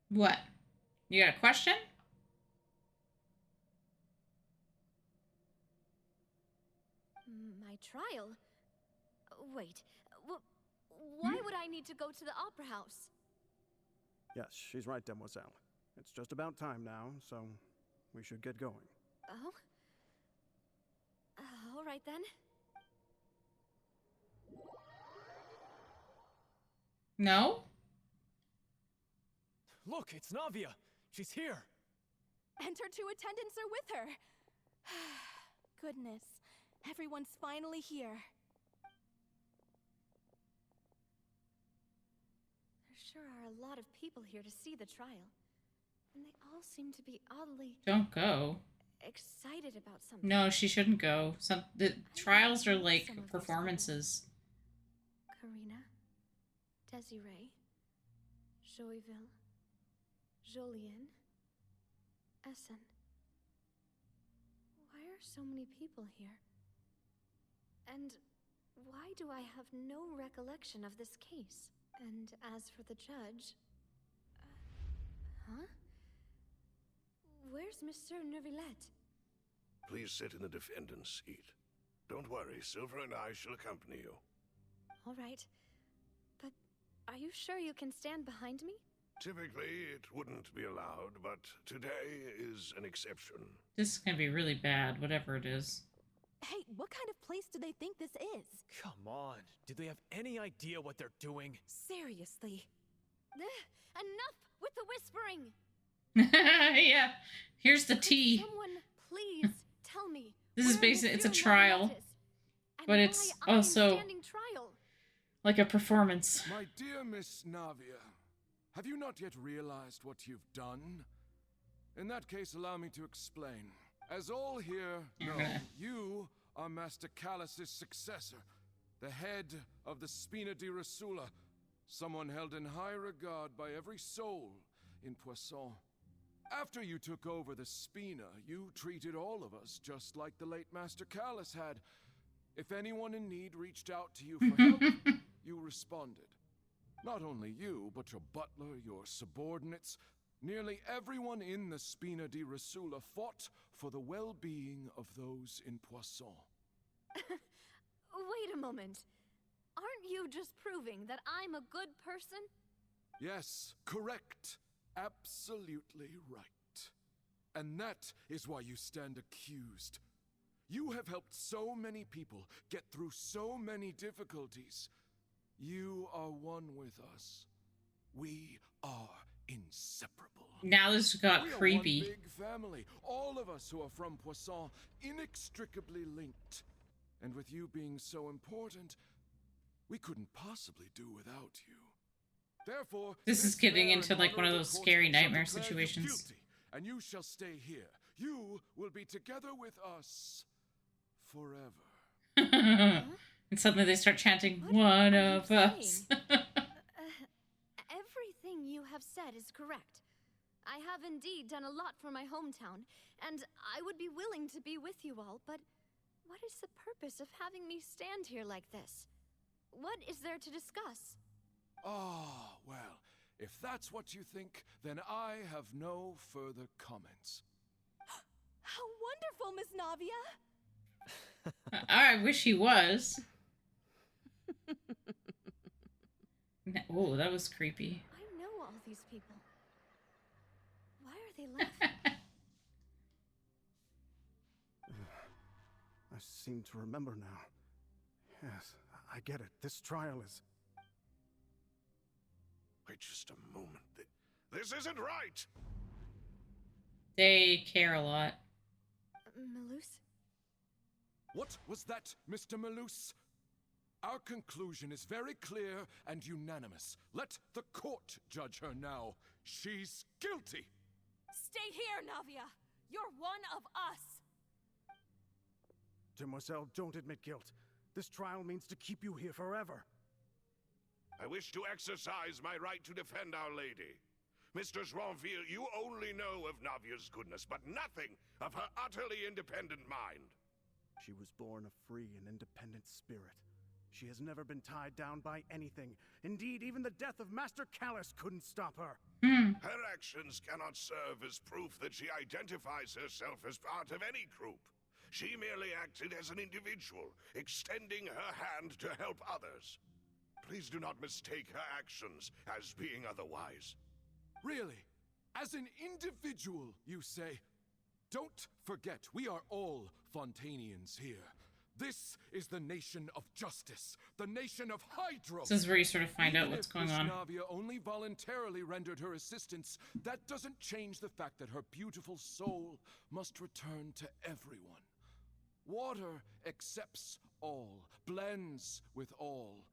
What? You got a question? My trial? Wait, why would I need to go to the Opera House? Yes, she's right, Demoiselle. It's just about time now, so we should get going. Oh? All right then. No? Look, it's Navia. She's here. And her two attendants are with her. Goodness, everyone's finally here. There sure are a lot of people here to see the trial. And they all seem to be oddly Don't go. excited about something. No, she shouldn't go. The trials are like performances. Karina, Desiree, Joyville, Jolien, Essen. Why are so many people here? And why do I have no recollection of this case? And as for the judge... huh? Where's Monsieur Neuvillette? Please sit in the defendant's seat. Don't worry, Silver and I shall accompany you. All right. But are you sure you can stand behind me? Typically, it wouldn't be allowed, but today is an exception. This is gonna be really bad, whatever it is. Hey, what kind of place do they think this is? Come on. Do they have any idea what they're doing? Seriously. Enough with the whispering! Yeah. Here's the tea. Someone please tell me. This is where basically, it's a Monsieur trial. Marionette is, and But it's why I'm also standing trial. like a performance. My dear Miss Navia, have you not yet realized what you've done? In that case, allow me to explain. As all here know, you are Master Callus's successor, the head of the Spina di Rasula, someone held in high regard by every soul in Poisson. After you took over the Spina, you treated all of us just like the late Master Callus had. If anyone in need reached out to you for help, you responded. Not only you, but your butler, your subordinates, nearly everyone in the Spina di Rasula fought for the well-being of those in Poisson. Wait a moment. Aren't you just proving that I'm a good person? Yes, correct. Absolutely right. And that is why you stand accused. You have helped so many people get through so many difficulties. You are one with us. We are inseparable. Now this got we creepy. Are one big family. All of us who are from Poisson, inextricably linked. And with you being so important, we couldn't possibly do without you. Therefore, This is getting into like one of those scary nightmare situations. Guilty, and you shall stay here. You will be together with us forever. And suddenly they start chanting, "One of us." Everything you have said is correct. I have indeed done a lot for my hometown, and I would be willing to be with you all, but what is the purpose of having me stand here like this? What is there to discuss? Ah, well, if that's what you think, then I have no further comments. How wonderful, Miss Navia! I wish he was. Oh, that was creepy. I know all these people. Why are they laughing? I seem to remember now. Yes, I get it. This trial is... Wait just a moment. This isn't right! They care a lot. Malus? What was that, Mr. Malus? Our conclusion is very clear and unanimous. Let the court judge her now. She's guilty! Stay here, Navia! You're one of us! Demoiselle, don't admit guilt. This trial means to keep you here forever. I wish to exercise my right to defend Our Lady. Mistress Ronville, you only know of Navia's goodness, but nothing of her utterly independent mind. She was born a free and independent spirit. She has never been tied down by anything. Indeed, even the death of Master Callus couldn't stop her. Her actions cannot serve as proof that she identifies herself as part of any group. She merely acted as an individual, extending her hand to help others. Please do not mistake her actions as being otherwise. Really? As an individual, you say? Don't forget, we are all Fontanians here. This is the nation of justice, the nation of Hydro. This is where you sort of find out what's going on. Navia only voluntarily rendered her assistance, that doesn't change the fact that her beautiful soul must return to everyone. Water accepts all, blends with all.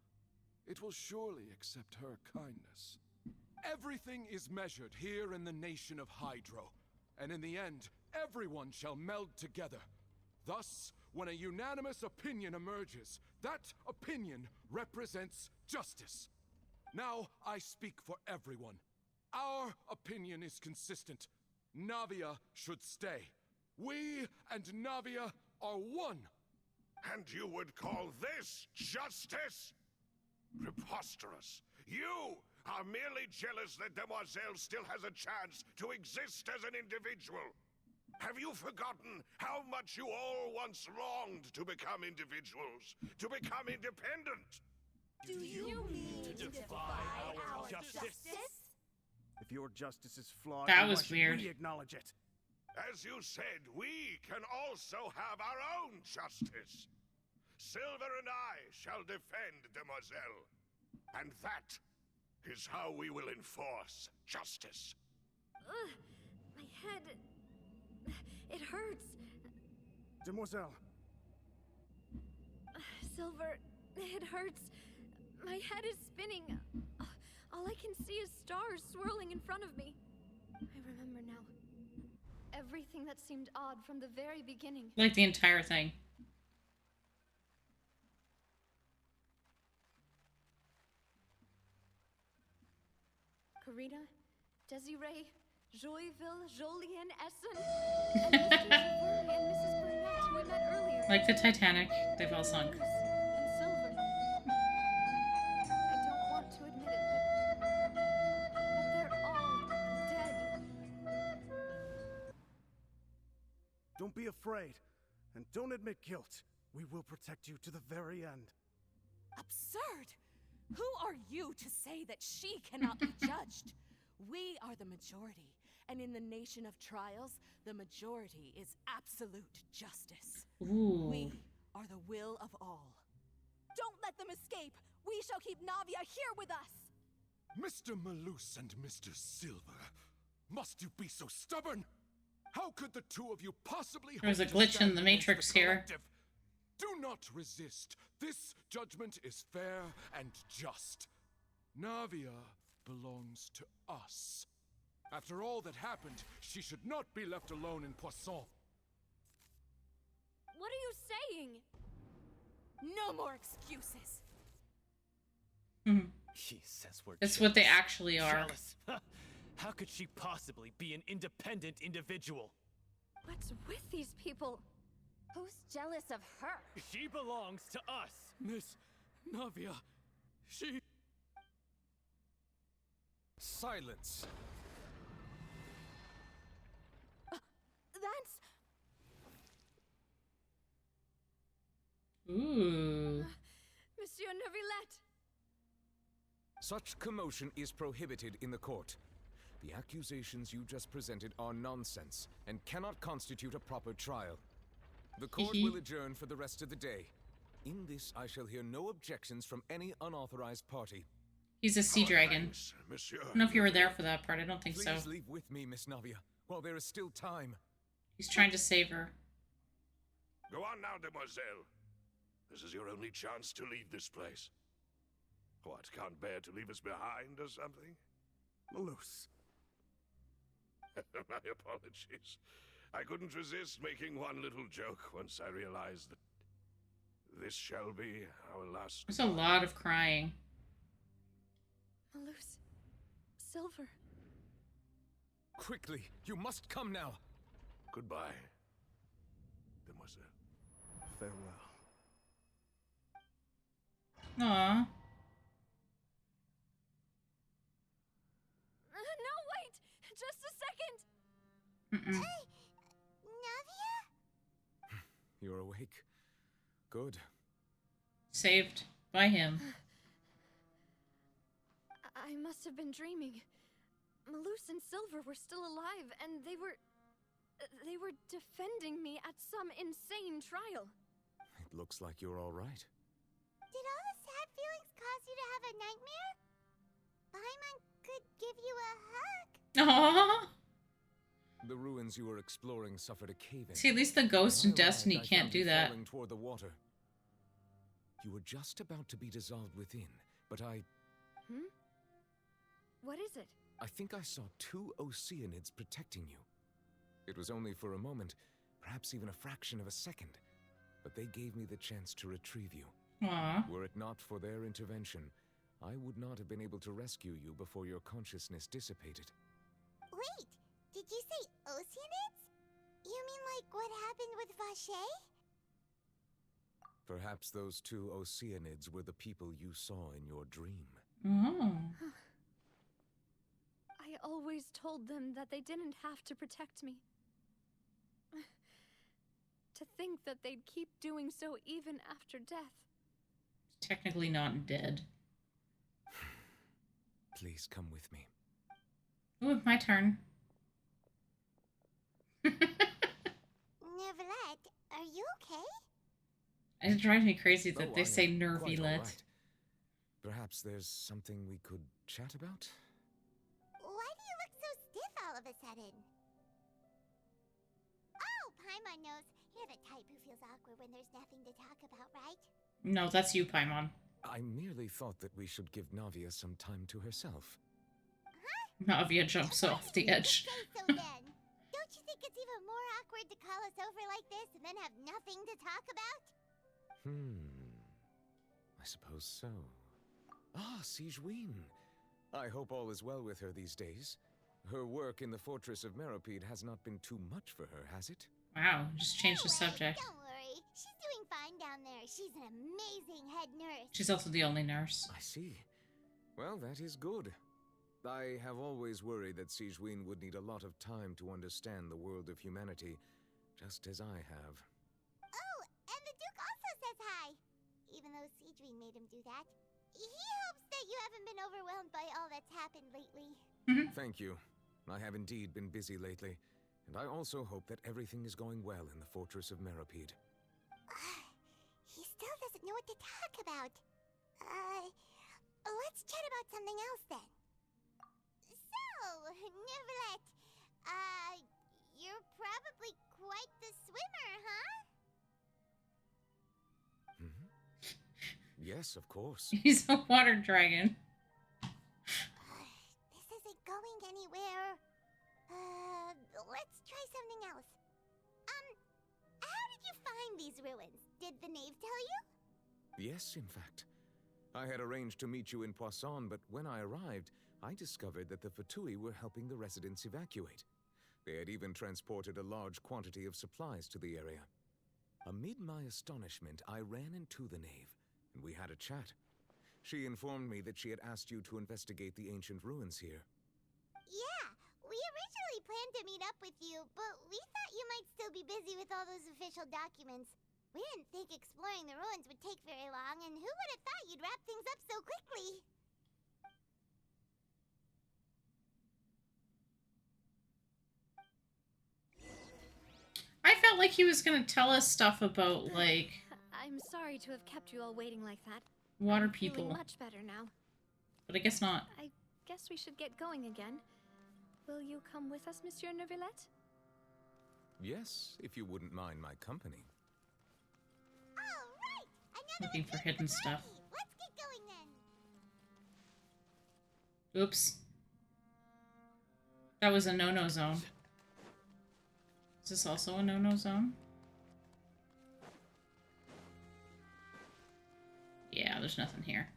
It will surely accept her kindness. Everything is measured here in the nation of Hydro, and in the end, everyone shall meld together. Thus, when a unanimous opinion emerges, that opinion represents justice. Now I speak for everyone. Our opinion is consistent. Navia should stay. We and Navia are one. And you would call this justice? Preposterous. You are merely jealous that Demoiselle still has a chance to exist as an individual. Have you forgotten how much you all once longed to become individuals, to become independent? Do you mean to defy our justice? If your justice is flawed, That then was why should weird. we acknowledge it? As you said, we can also have our own justice. Silver and I shall defend Demoiselle. And that is how we will enforce justice. Ugh, my head... It hurts. Demoiselle. Silver, it hurts. My head is spinning. All I can see is stars swirling in front of me. I remember now. Everything that seemed odd from the very beginning. Like the entire thing. Karina, Desiree, Joyville, Jolien, Essen, and Mr. Javori and Mrs. Burnett, who I met earlier. Like the Titanic, they've all sunk. And Silver. I don't want to admit it, but they're all dead. Don't be afraid, and don't admit guilt. We will protect you to the very end. Absurd! Who are you to say that she cannot be judged? We are the majority, and in the nation of trials, the majority is absolute justice. Ooh. We are the will of all. Don't let them escape! We shall keep Navia here with us! Mr. Malus and Mr. Silver, must you be so stubborn? How could the two of you possibly There's a hope to glitch in stand the against Matrix the here. collective? Do not resist. This judgment is fair and just. Navia belongs to us. After all that happened, she should not be left alone in Poisson. What are you saying? No more excuses. He says we're That's jealous. what they actually are. Jealous? How could she possibly be an independent individual? What's with these people? Who's jealous of her? She belongs to us. Miss Navia, she... Silence. That's... Ooh. Monsieur Neuvillette! Such commotion is prohibited in the court. The accusations you just presented are nonsense and cannot constitute a proper trial. The court will adjourn for the rest of the day. In this, I shall hear no objections from any unauthorized party. He's a sea dragon. Monsieur. I don't know if you were there for that part. I don't think so. Please leave with me, Miss Navia, while there is still time. He's trying to save her. Go on now, demoiselle. This is your only chance to leave this place. What, can't bear to leave us behind or something? Malus. My apologies. I couldn't resist making one little joke once I realized that this shall be our last. There's a lot of crying. Malus. Silver. Quickly, you must come now. Goodbye, demoiselle. Farewell. Aww. No, wait! Just a second! Hey, Navia? You're awake. Good. Saved by him. I must have been dreaming. Malus and Silver were still alive, and they were defending me at some insane trial. It looks like you're all right. Did all the sad feelings cause you to have a nightmare? Paimon could give you a hug. Aww. The ruins you were exploring suffered a cave-in. See, at least the ghost in When I Destiny arrived, I can't found do you that. falling toward the water. You were just about to be dissolved within, but I What is it? I think I saw 2 Oceanids protecting you. It was only for a moment, perhaps even a fraction of a second, but they gave me the chance to retrieve you. Aww. Were it not for their intervention, I would not have been able to rescue you before your consciousness dissipated. Wait, did you say Oceanids? You mean like what happened with Vache? Perhaps those 2 Oceanids were the people you saw in your dream. Oh. I always told them that they didn't have to protect me. To think that they'd keep doing so even after death. Technically not dead. Please come with me. Ooh, my turn. Neuvillette, are you okay? It drives me crazy that Oh, they I say am quite all Nervillette. right. Perhaps there's something we could chat about? Why do you look so stiff all of a sudden? Oh, Paimon knows. You're the type who feels awkward when there's nothing to talk about, right? No, that's you, Paimon. I merely thought that we should give Navia some time to herself. Navia jumps off the edge. So then, don't you think it's even more awkward to call us over like this and then have nothing to talk about? I suppose so. Ah, Sigewin. I hope all is well with her these days. Her work in the Fortress of Meropide has not been too much for her, has it? Wow, just changed the subject. Don't worry. She's doing fine down there. She's an amazing head nurse. She's also the only nurse. I see. Well, that is good. I have always worried that Sigewin would need a lot of time to understand the world of humanity, just as I have. Oh, and the Duke also says hi. Even though Sigewin made him do that. He hopes that you haven't been overwhelmed by all that's happened lately. Thank you. I have indeed been busy lately, and I also hope that everything is going well in the Fortress of Meropide. He still doesn't know what to talk about. Let's chat about something else then. So, Neverlet, you're probably quite the swimmer, huh? Yes, of course. He's a water dragon. This isn't going anywhere. Let's try something else. How did you find these ruins? Did the knave tell you? Yes, in fact. I had arranged to meet you in Poisson, but when I arrived, I discovered that the Fatui were helping the residents evacuate. They had even transported a large quantity of supplies to the area. Amid my astonishment, I ran into the knave, and we had a chat. She informed me that she had asked you to investigate the ancient ruins here. Yeah, we originally planned to meet up with you, but we thought you might still be busy with all those official documents. We didn't think exploring the ruins would take very long, and who would have thought you'd wrap things up so quickly? I felt like he was gonna tell us stuff about, like... I'm sorry to have kept you all waiting like that. Water I'm people. feeling much better now. But I guess not. I guess we should get going again. Will you come with us, Monsieur Neuvillette? Yes, if you wouldn't mind my company. Looking for hidden stuff. Let's get going then. Oops. That was a no-no zone. Is this also a no-no zone? Yeah, there's nothing here.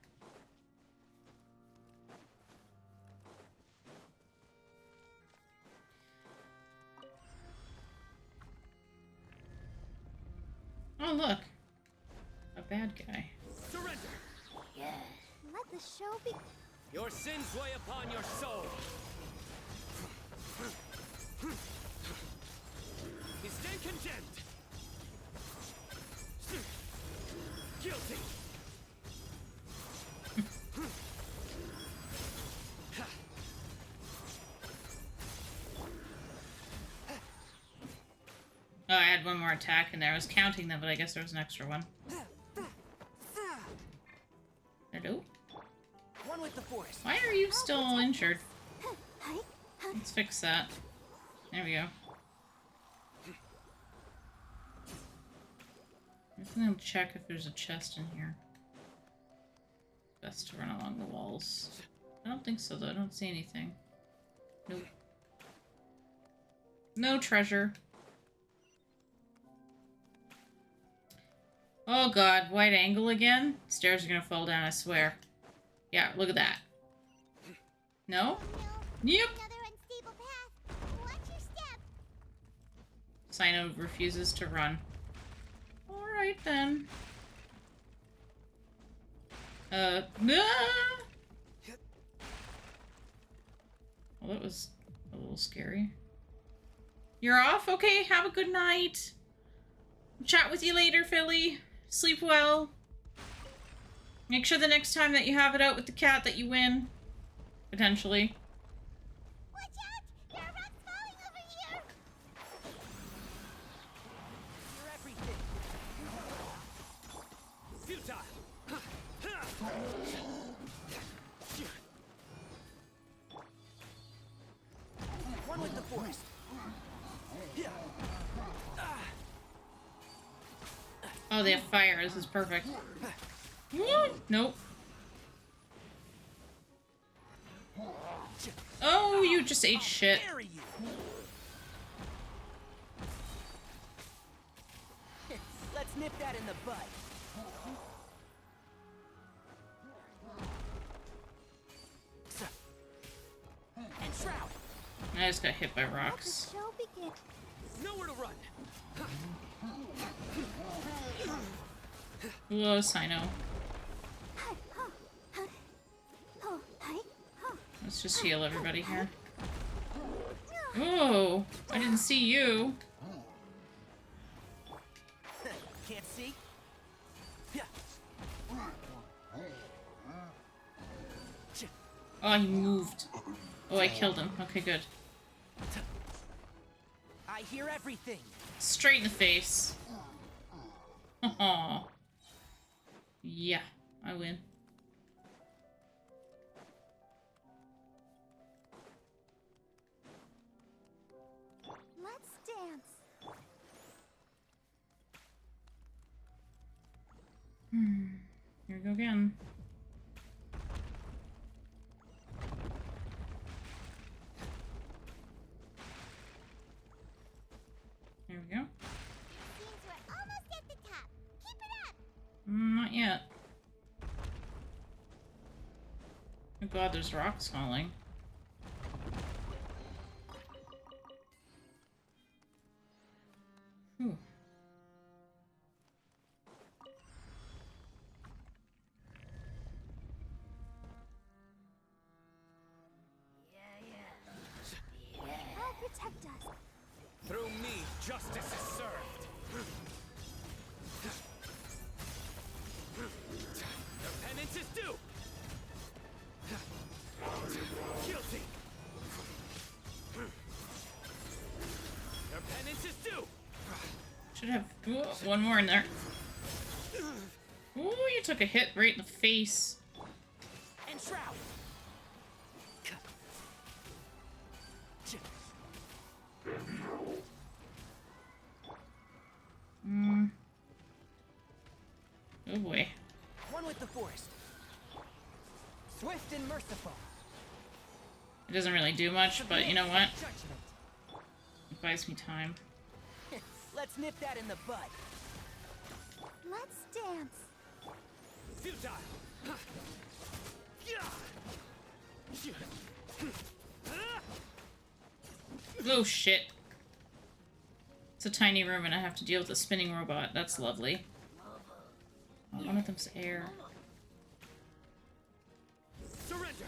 Oh, look. A bad guy. Surrender! Yeah. Let the show be... Your sins weigh upon your soul! He stand condemned! Guilty! Oh, I had one more attack in there. I was counting them, but I guess there was an extra one. Hello? One with the force. Why are you still injured? Let's fix that. There we go. I'm gonna check if there's a chest in here. Best to run along the walls. I don't think so, though. I don't see anything. Nope. No treasure. Oh god, wide angle again? Stairs are gonna fall down, I swear. Yeah, look at that. No? Yep! Cyno refuses to run. Alright then. No! Well, that was a little scary. You're off? Okay, have a good night. Chat with you later, Philly. Sleep well. Make sure the next time that you have it out with the cat that you win. Potentially. Watch out! There are rocks falling over here! You're everything! Futile! One with the forest. Oh, they have fire. This is perfect. Nope. Oh, you just ate shit. Let's nip that in the bud. And shroud. I just got hit by rocks. Show begin. Nowhere to run. Whoa, Cyno. Let's just heal everybody here. Oh, I didn't see you. Can't see? Oh, he moved. Oh, I killed him. Okay, good. I hear everything. Straight in the face. Oh. Yeah, I win. Let's dance. Here we go again. Here we go. Seems we're almost at the top. Keep it up. Not yet. Oh god, there's rocks falling. Whew. I'll protect us. Through me, justice is served. Your penance is due. Guilty. Your penance is due. Should have one more in there. Ooh, you took a hit right in the face. And shroud. Oh boy. One with the forest. Swift and merciful. It doesn't really do much, but you know what? It buys me time. Let's nip that in the bud. Let's dance. Futile. Oh shit. It's a tiny room and I have to deal with a spinning robot. That's lovely. Oh, one of them's air. Surrender.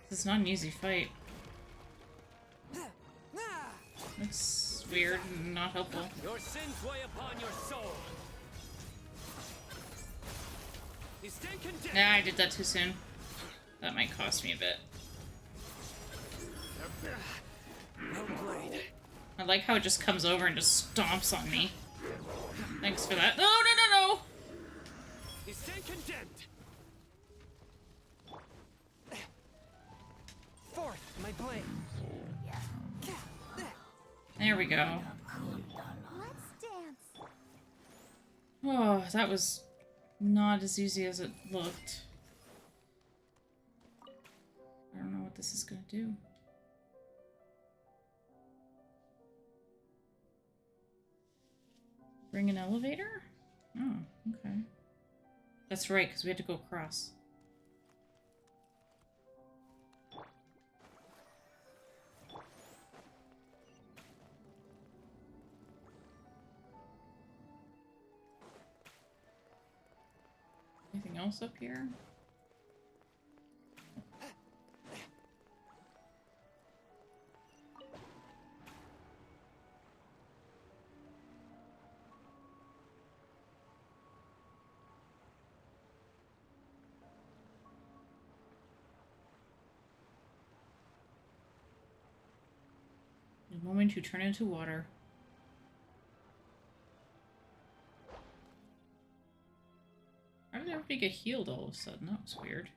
This is not an easy fight. It's weird and not helpful. Your sins weigh upon your soul. You stand condemned. Nah, I did that too soon. That might cost me a bit. No blade. I like how it just comes over and just stomps on me. Thanks for that. No, no, no, no! You stand condemned. Forth, my blade. There we go. Let's dance. Oh, that was not as easy as it looked. I don't know what this is gonna do. Bring an elevator? Oh, okay. That's right, because we had to go across. Anything else up here? The moment you turn into water. How did everybody get healed all of a sudden? That was weird.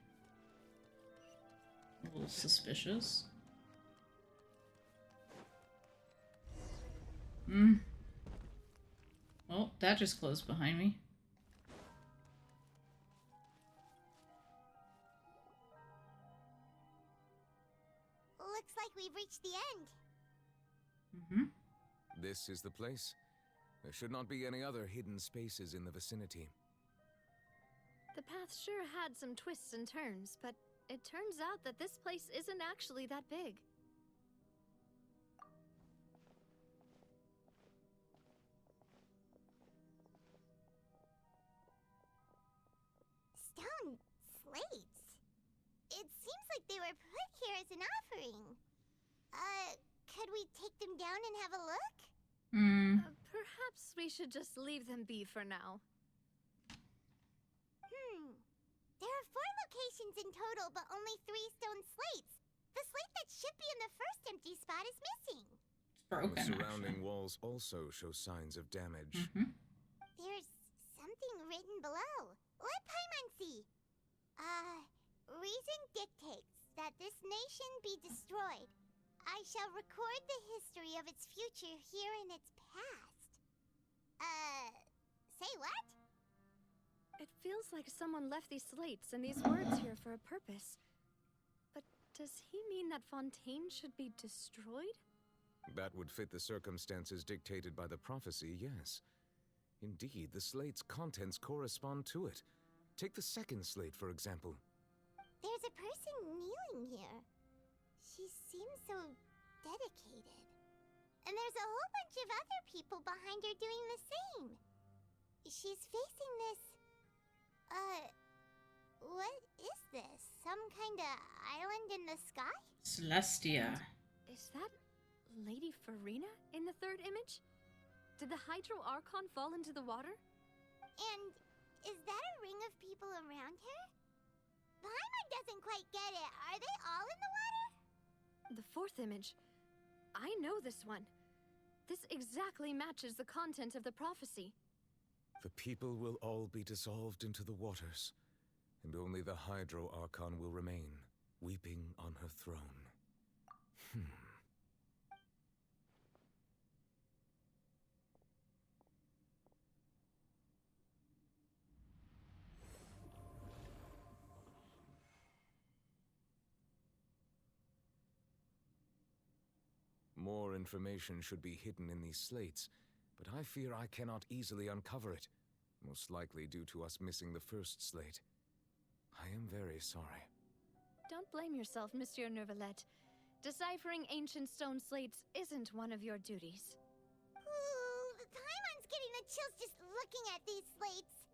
A little suspicious. Hmm. Well, that just closed behind me. Looks like we've reached the end. Mm-hmm. This is the place. There should not be any other hidden spaces in the vicinity. The path sure had some twists and turns, but it turns out that this place isn't actually that big. Stone slates. It seems like they were put here as an offering. Could we take them down and have a look? Perhaps we should just leave them be for now. There are 4 locations in total, but only 3 stone slates. The slate that should be in the first empty spot is missing. Broken, the surrounding walls also show signs of damage. There's something written below. Let Paimon see. Reason dictates that this nation be destroyed. I shall record the history of its future here in its past. Say what? It feels like someone left these slates and these words here for a purpose. But does he mean that Fontaine should be destroyed? That would fit the circumstances dictated by the prophecy, yes. Indeed, the slate's contents correspond to it. Take the second slate, for example. There's a person kneeling here. She seems so dedicated. And there's a whole bunch of other people behind her doing the same. She's facing this... what is this? Some kind of island in the sky? Celestia. Is that Lady Farina in the third image? Did the Hydro Archon fall into the water? And is that a ring of people around her? Paimon doesn't quite get it. Are they all in the water? The fourth image. I know this one. This exactly matches the content of the prophecy. The people will all be dissolved into the waters, and only the Hydro Archon will remain, weeping on her throne. More information should be hidden in these slates, but I fear I cannot easily uncover it, most likely due to us missing the first slate. I am very sorry. Don't blame yourself, Monsieur Neuvillette. Deciphering ancient stone slates isn't one of your duties. Ooh, Paimon's getting the chills just looking at these slates.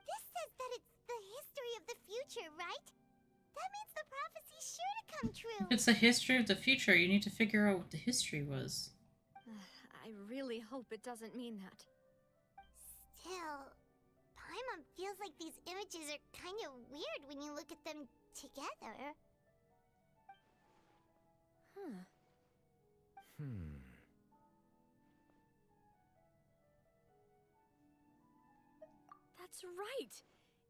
This says that it's the history of the future, right? That means the prophecy's sure to come true. If it's the history of the future, you need to figure out what the history was. I really hope it doesn't mean that. Still, Paimon feels like these images are kind of weird when you look at them together. That's right!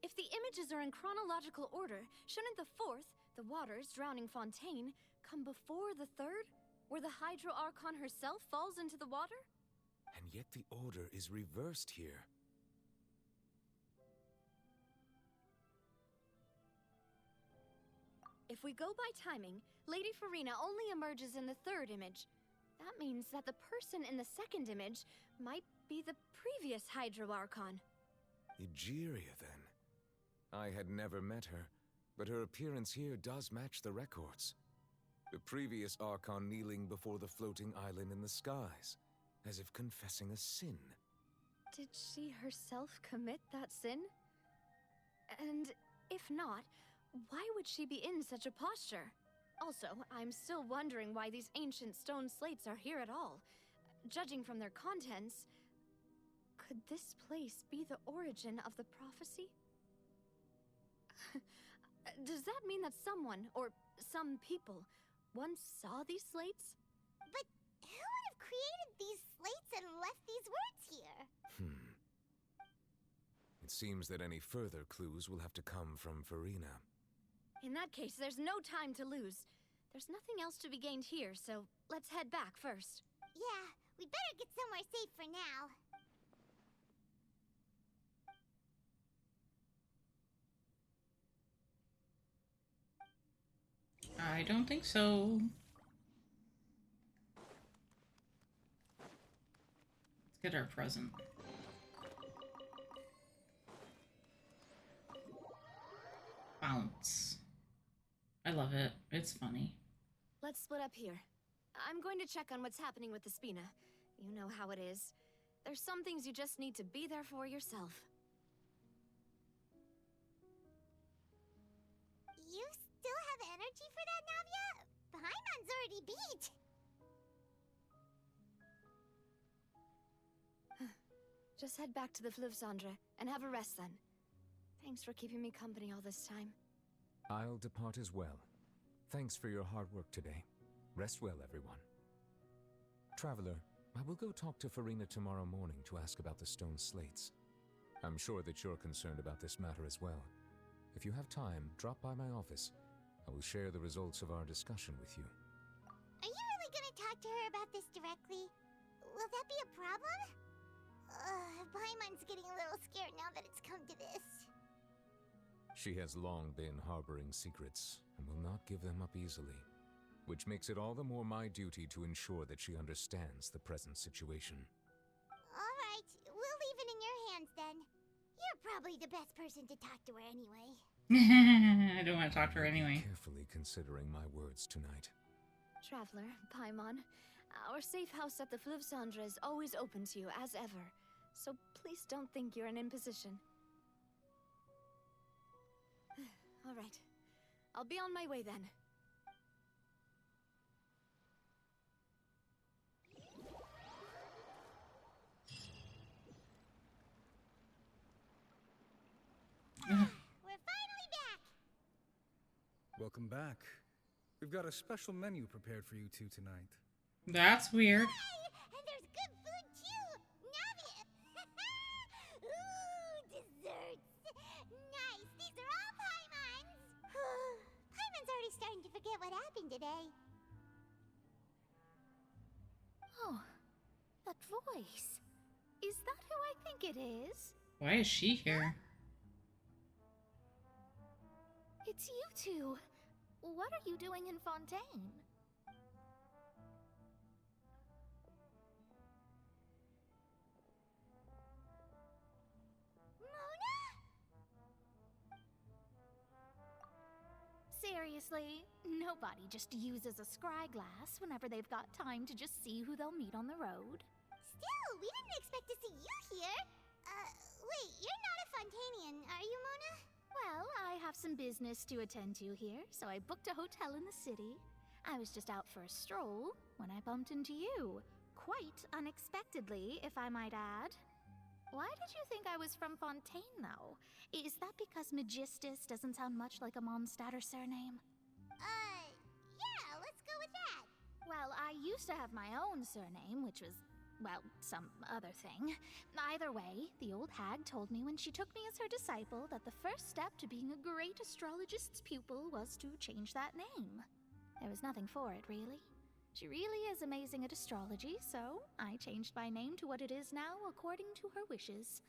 If the images are in chronological order, shouldn't the fourth, the waters drowning Fontaine, come before the third, where the Hydro Archon herself falls into the water? And yet the order is reversed here. If we go by timing, Lady Farina only emerges in the third image. That means that the person in the second image might be the previous Hydro Archon. Egeria, then. I had never met her, but her appearance here does match the records. The previous Archon kneeling before the floating island in the skies, as if confessing a sin. Did she herself commit that sin? And if not, why would she be in such a posture? Also, I'm still wondering why these ancient stone slates are here at all. Judging from their contents, could this place be the origin of the prophecy? Does that mean that someone, or some people, once saw these slates? But Who would have created these slates and left these words here? It seems that any further clues will have to come from Farina. In that case, there's no time to lose. There's nothing else to be gained here, so let's head back first. Yeah, we better get somewhere safe for now. I don't think so. Let's get our present. Bounce. I love it. It's funny. Let's split up here. I'm going to check on what's happening with the Spina. You know how it is. There's some things you just need to be there for yourself. You still have energy for that, Navia? Paimon's already beat. Just head back to the Fluvsandre and have a rest then. Thanks for keeping me company all this time. I'll depart as well. Thanks for your hard work today. Rest well, everyone. Traveler, I will go talk to Farina tomorrow morning to ask about the stone slates. I'm sure that you're concerned about this matter as well. If you have time, drop by my office. I will share the results of our discussion with you. Are you really gonna talk to her about this directly? Will that be a problem? Paimon's getting a little scared now that it's come to this. She has long been harboring secrets and will not give them up easily, which makes it all the more my duty to ensure that she understands the present situation. All right, we'll leave it in your hands then. You're probably the best person to talk to her anyway. I don't want to talk to her anyway. Carefully considering my words tonight. Traveler, Paimon, our safe house at the Fluvsandre is always open to you as ever, so please don't think you're an imposition. All right. I'll be on my way then. We're finally back! Welcome back. We've got a special menu prepared for you two tonight. That's weird. Hey, and there's good food too! Navia! Ooh, desserts! Nice! These are all Paimon's! Paimon's already starting to forget what happened today. Oh, that voice. Is that who I think it is? Why is she here? It's you two. What are you doing in Fontaine? Mona? Seriously, nobody just uses a scry glass whenever they've got time to just see who they'll meet on the road. Still, we didn't expect to see you here. Wait, you're not a Fontainian, are you, Mona? Well, I have some business to attend to here, so I booked a hotel in the city. I was just out for a stroll when I bumped into you. Quite unexpectedly, if I might add. Why did you think I was from Fontaine, though? Is that because Magistus doesn't sound much like a Mondstatter surname? Yeah, let's go with that. Well, I used to have my own surname, which was, well, some other thing. Either way, the old hag told me when she took me as her disciple that the first step to being a great astrologist's pupil was to change that name. There was nothing for it, really. She really is amazing at astrology, so I changed my name to what it is now according to her wishes.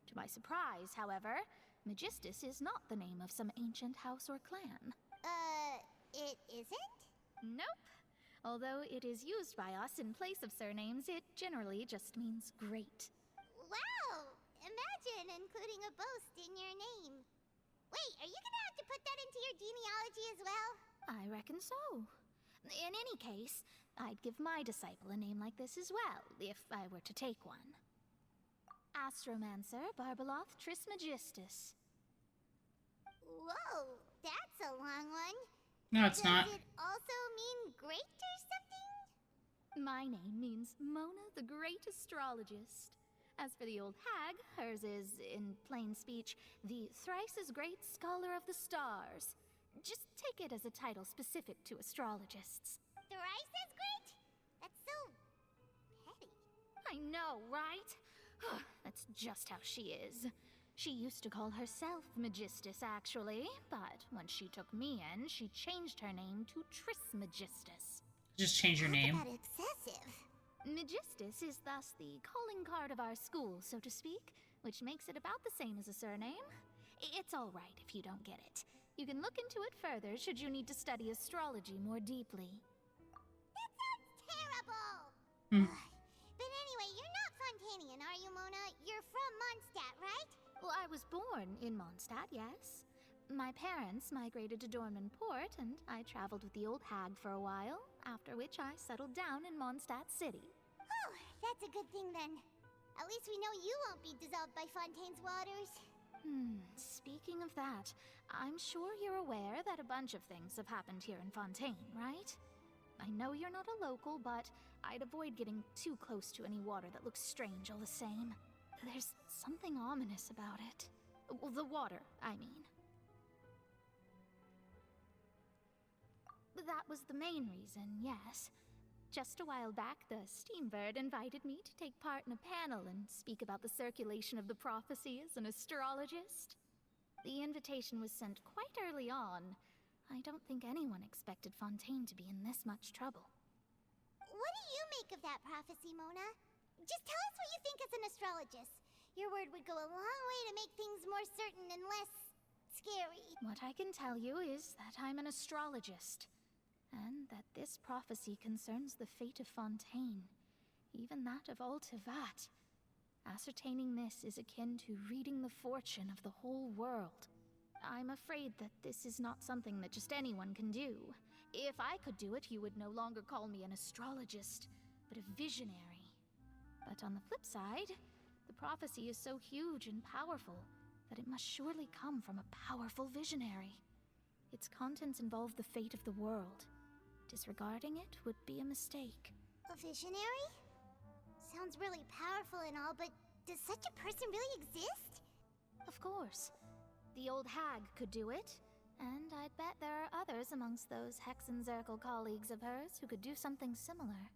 To my surprise, however, Magistus is not the name of some ancient house or clan. It isn't? Nope. Although it is used by us in place of surnames, it generally just means great. Wow! Imagine including a boast in your name. Wait, are you gonna have to put that into your genealogy as well? I reckon so. In any case, I'd give my disciple a name like this as well, if I were to take one. Astromancer Barbeloth Trismegistus. Whoa, that's a long one. No, it's not. Does it also mean great or something? My name means Mona the Great Astrologist. As for the old hag, hers is, in plain speech, the thrice-as-great Scholar of the Stars. Just take it as a title specific to astrologists. Thrice as great? That's so I know, right? That's just how she is. She used to call herself Magistus, actually, but when she took me in, she changed her name to Trismegistus. Just change your name. Talk about excessive. Magistus is thus the calling card of our school, so to speak, which makes it about the same as a surname. It's all right if you don't get it. You can look into it further should you need to study astrology more deeply. That sounds terrible! But anyway, you're not Fontanian, are you, Mona? You're from Mondstadt, right? Well, I was born in Mondstadt, yes. My parents migrated to Dorman Port, and I traveled with the old hag for a while, after which I settled down in Mondstadt City. Oh, that's a good thing then. At least we know you won't be dissolved by Fontaine's waters. Speaking of that, I'm sure you're aware that a bunch of things have happened here in Fontaine, right? I know you're not a local, but I'd avoid getting too close to any water that looks strange all the same. There's something ominous about it. Well, the water, I mean. That was the main reason, yes. Just a while back, the Steambird invited me to take part in a panel and speak about the circulation of the prophecy as an astrologist. The invitation was sent quite early on. I don't think anyone expected Fontaine to be in this much trouble. What do you make of that prophecy, Mona? Just tell us what you think as an astrologist. Your word would go a long way to make things more certain and less scary. What I can tell you is that I'm an astrologist, and that this prophecy concerns the fate of Fontaine, even that of all Tivat. Ascertaining this is akin to reading the fortune of the whole world. I'm afraid that this is not something that just anyone can do. If I could do it, you would no longer call me an astrologist, but a visionary. But on the flip side, the prophecy is so huge and powerful that it must surely come from a powerful visionary. Its contents involve the fate of the world. Disregarding it would be a mistake. A visionary? Sounds really powerful and all, but does such a person really exist? Of course. The old hag could do it, and I'd bet there are others amongst those Hexenzirkel colleagues of hers who could do something similar.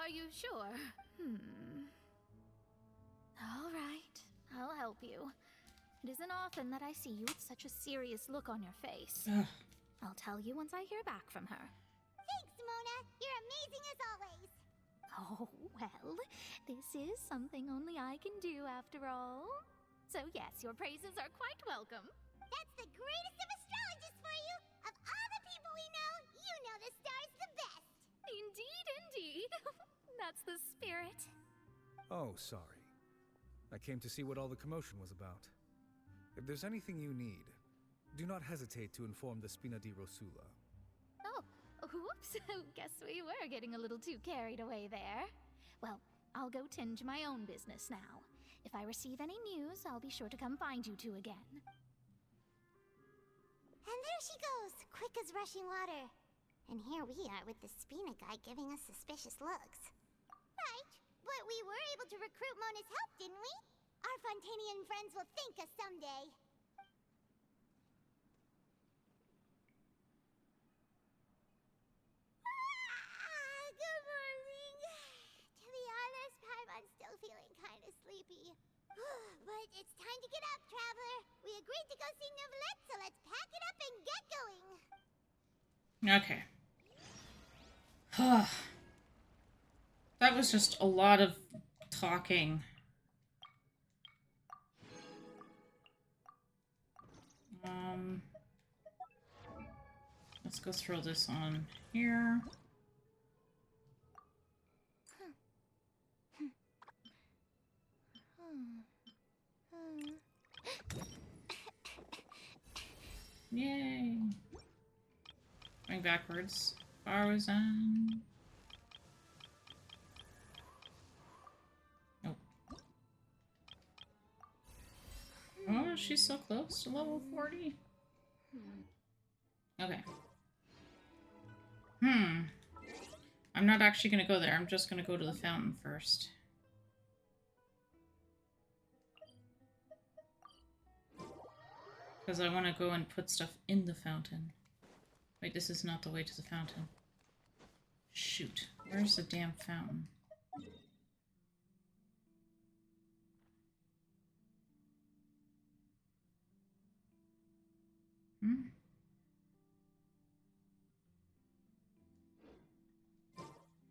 Are you sure? All right, I'll help you. It isn't often that I see you with such a serious look on your face. I'll tell you once I hear back from her. Thanks, Mona. You're amazing as always. Oh, well, this is something only I can do after all. So yes, your praises are quite welcome. That's the greatest of astrologists for you! Of all the people we know, you know the star's the best! Indeed, indeed. That's the spirit. Oh, sorry. I came to see what all the commotion was about. If there's anything you need, do not hesitate to inform the Spina di Rosula. Oh, whoops. Guess we were getting a little too carried away there. Well, I'll go tend to my own business now. If I receive any news, I'll be sure to come find you two again. And there she goes, quick as rushing water. And here we are with the Spina guy giving us suspicious looks. Right, but we were able to recruit Mona's help, didn't we? Our Fontanian friends will thank us someday. Good morning. To be honest, Paimon's still feeling kind of sleepy. But it's time to get up, traveler. We agreed to go see Neuvillette, so let's pack it up and get going. Okay. That was just a lot of talking. Let's go throw this on here. Yay. Going backwards. Farwazan. Nope. Oh, she's so close to level 40. Okay. I'm not actually going to go there. I'm just going to go to the fountain first. Because I want to go and put stuff in the fountain. Wait, this is not the way to the fountain. Shoot. Where's the damn fountain? Hmm?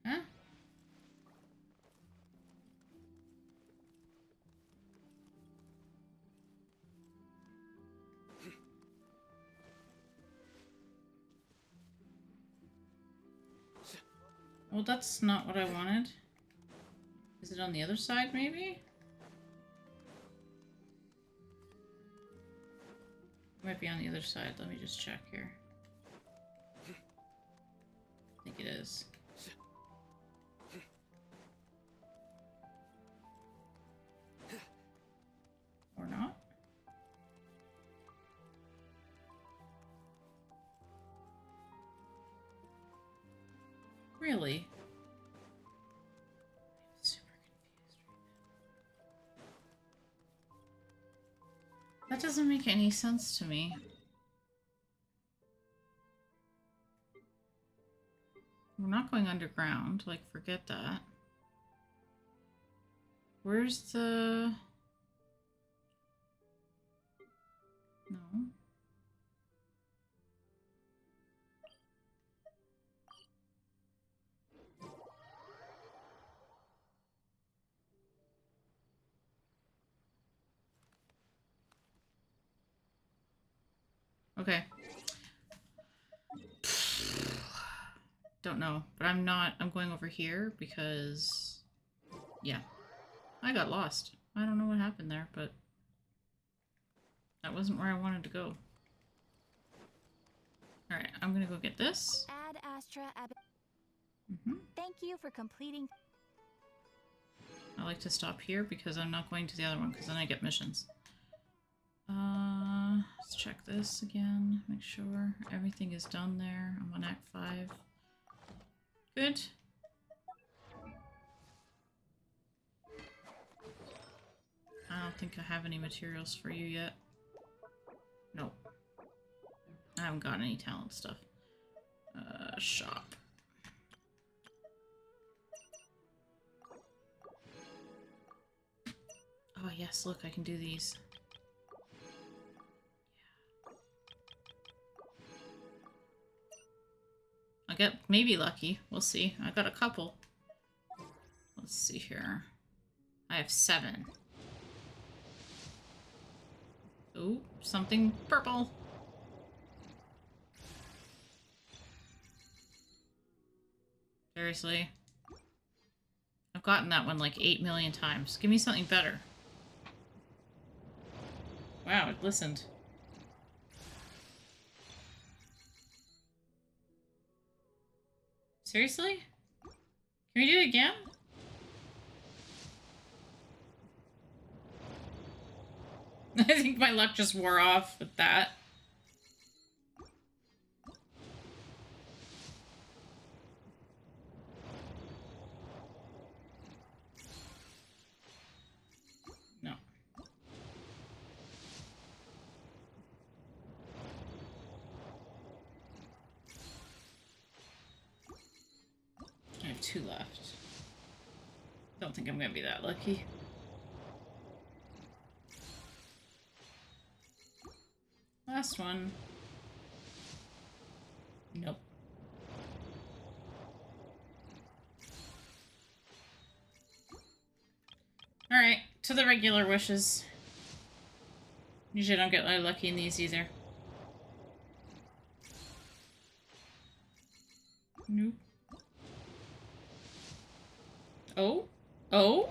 Huh? Well, that's not what I wanted. Is it on the other side, maybe? It might be on the other side. Let me just check here. I think it is. Or not? Really? I'm super confused right now. That doesn't make any sense to me. We're not going underground, like, forget that. Where's the... No. Okay. Don't know, but I'm going over here because, yeah, I got lost. I don't know what happened there, but that wasn't where I wanted to go. Alright, I'm gonna go get this. Ad Astra Ab. Mm-hmm. Thank you for completing. I like to stop here because I'm not going to the other one because then I get missions. Let's check this again. Make sure everything is done there. I'm on Act 5. Good. I don't think I have any materials for you yet. Nope. I haven't got any talent stuff. Shop. Oh yes, look, I can do these. I'll get maybe lucky. We'll see. I got a couple. Let's see here. I have 7. Ooh, something purple. Seriously. I've gotten that one like 8 million times. Give me something better. Wow, it listened. Seriously? Can we do it again? I think my luck just wore off with that. No. I have 2 left. Don't think I'm gonna be that lucky. Last one. Nope. Alright, to the regular wishes. Usually I don't get really lucky in these either. Nope. Oh? Oh?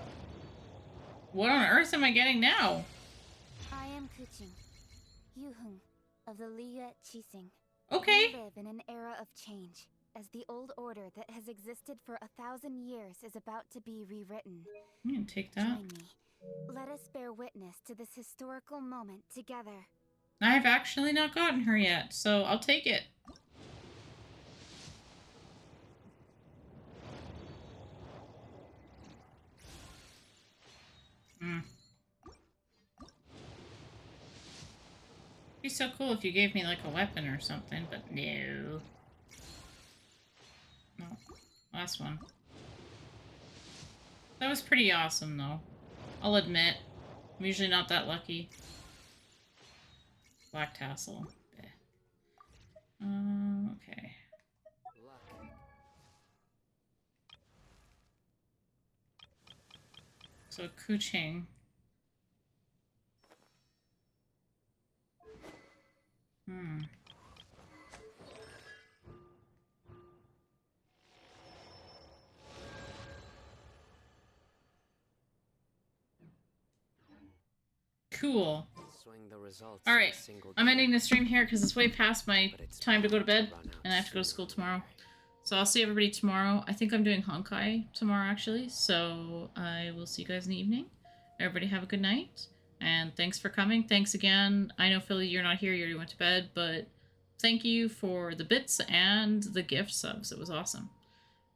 What on earth am I getting now? I am Kuching, Yuhung of the Liyue Qixing. Okay. We live in an era of change, as the old order that has existed for 1,000 years is about to be rewritten. I'm gonna take that. Join me. Let us bear witness to this historical moment together. I've actually not gotten her yet, so I'll take it. It'd be so cool if you gave me like a weapon or something, but no. No. Last one. That was pretty awesome, though. I'll admit. I'm usually not that lucky. Black tassel. Okay. So, Kuching. Cool. Alright, I'm ending the stream here because it's way past my time to go to bed, and I have to go to school tomorrow. So I'll see everybody tomorrow. I think I'm doing Honkai tomorrow, actually, so I will see you guys in the evening. Everybody have a good night, and thanks for coming. Thanks again. I know, Philly, you're not here, you already went to bed, but thank you for the bits and the gift subs. It was awesome.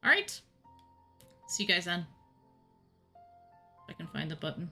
Alright, see you guys then. If I can find the button.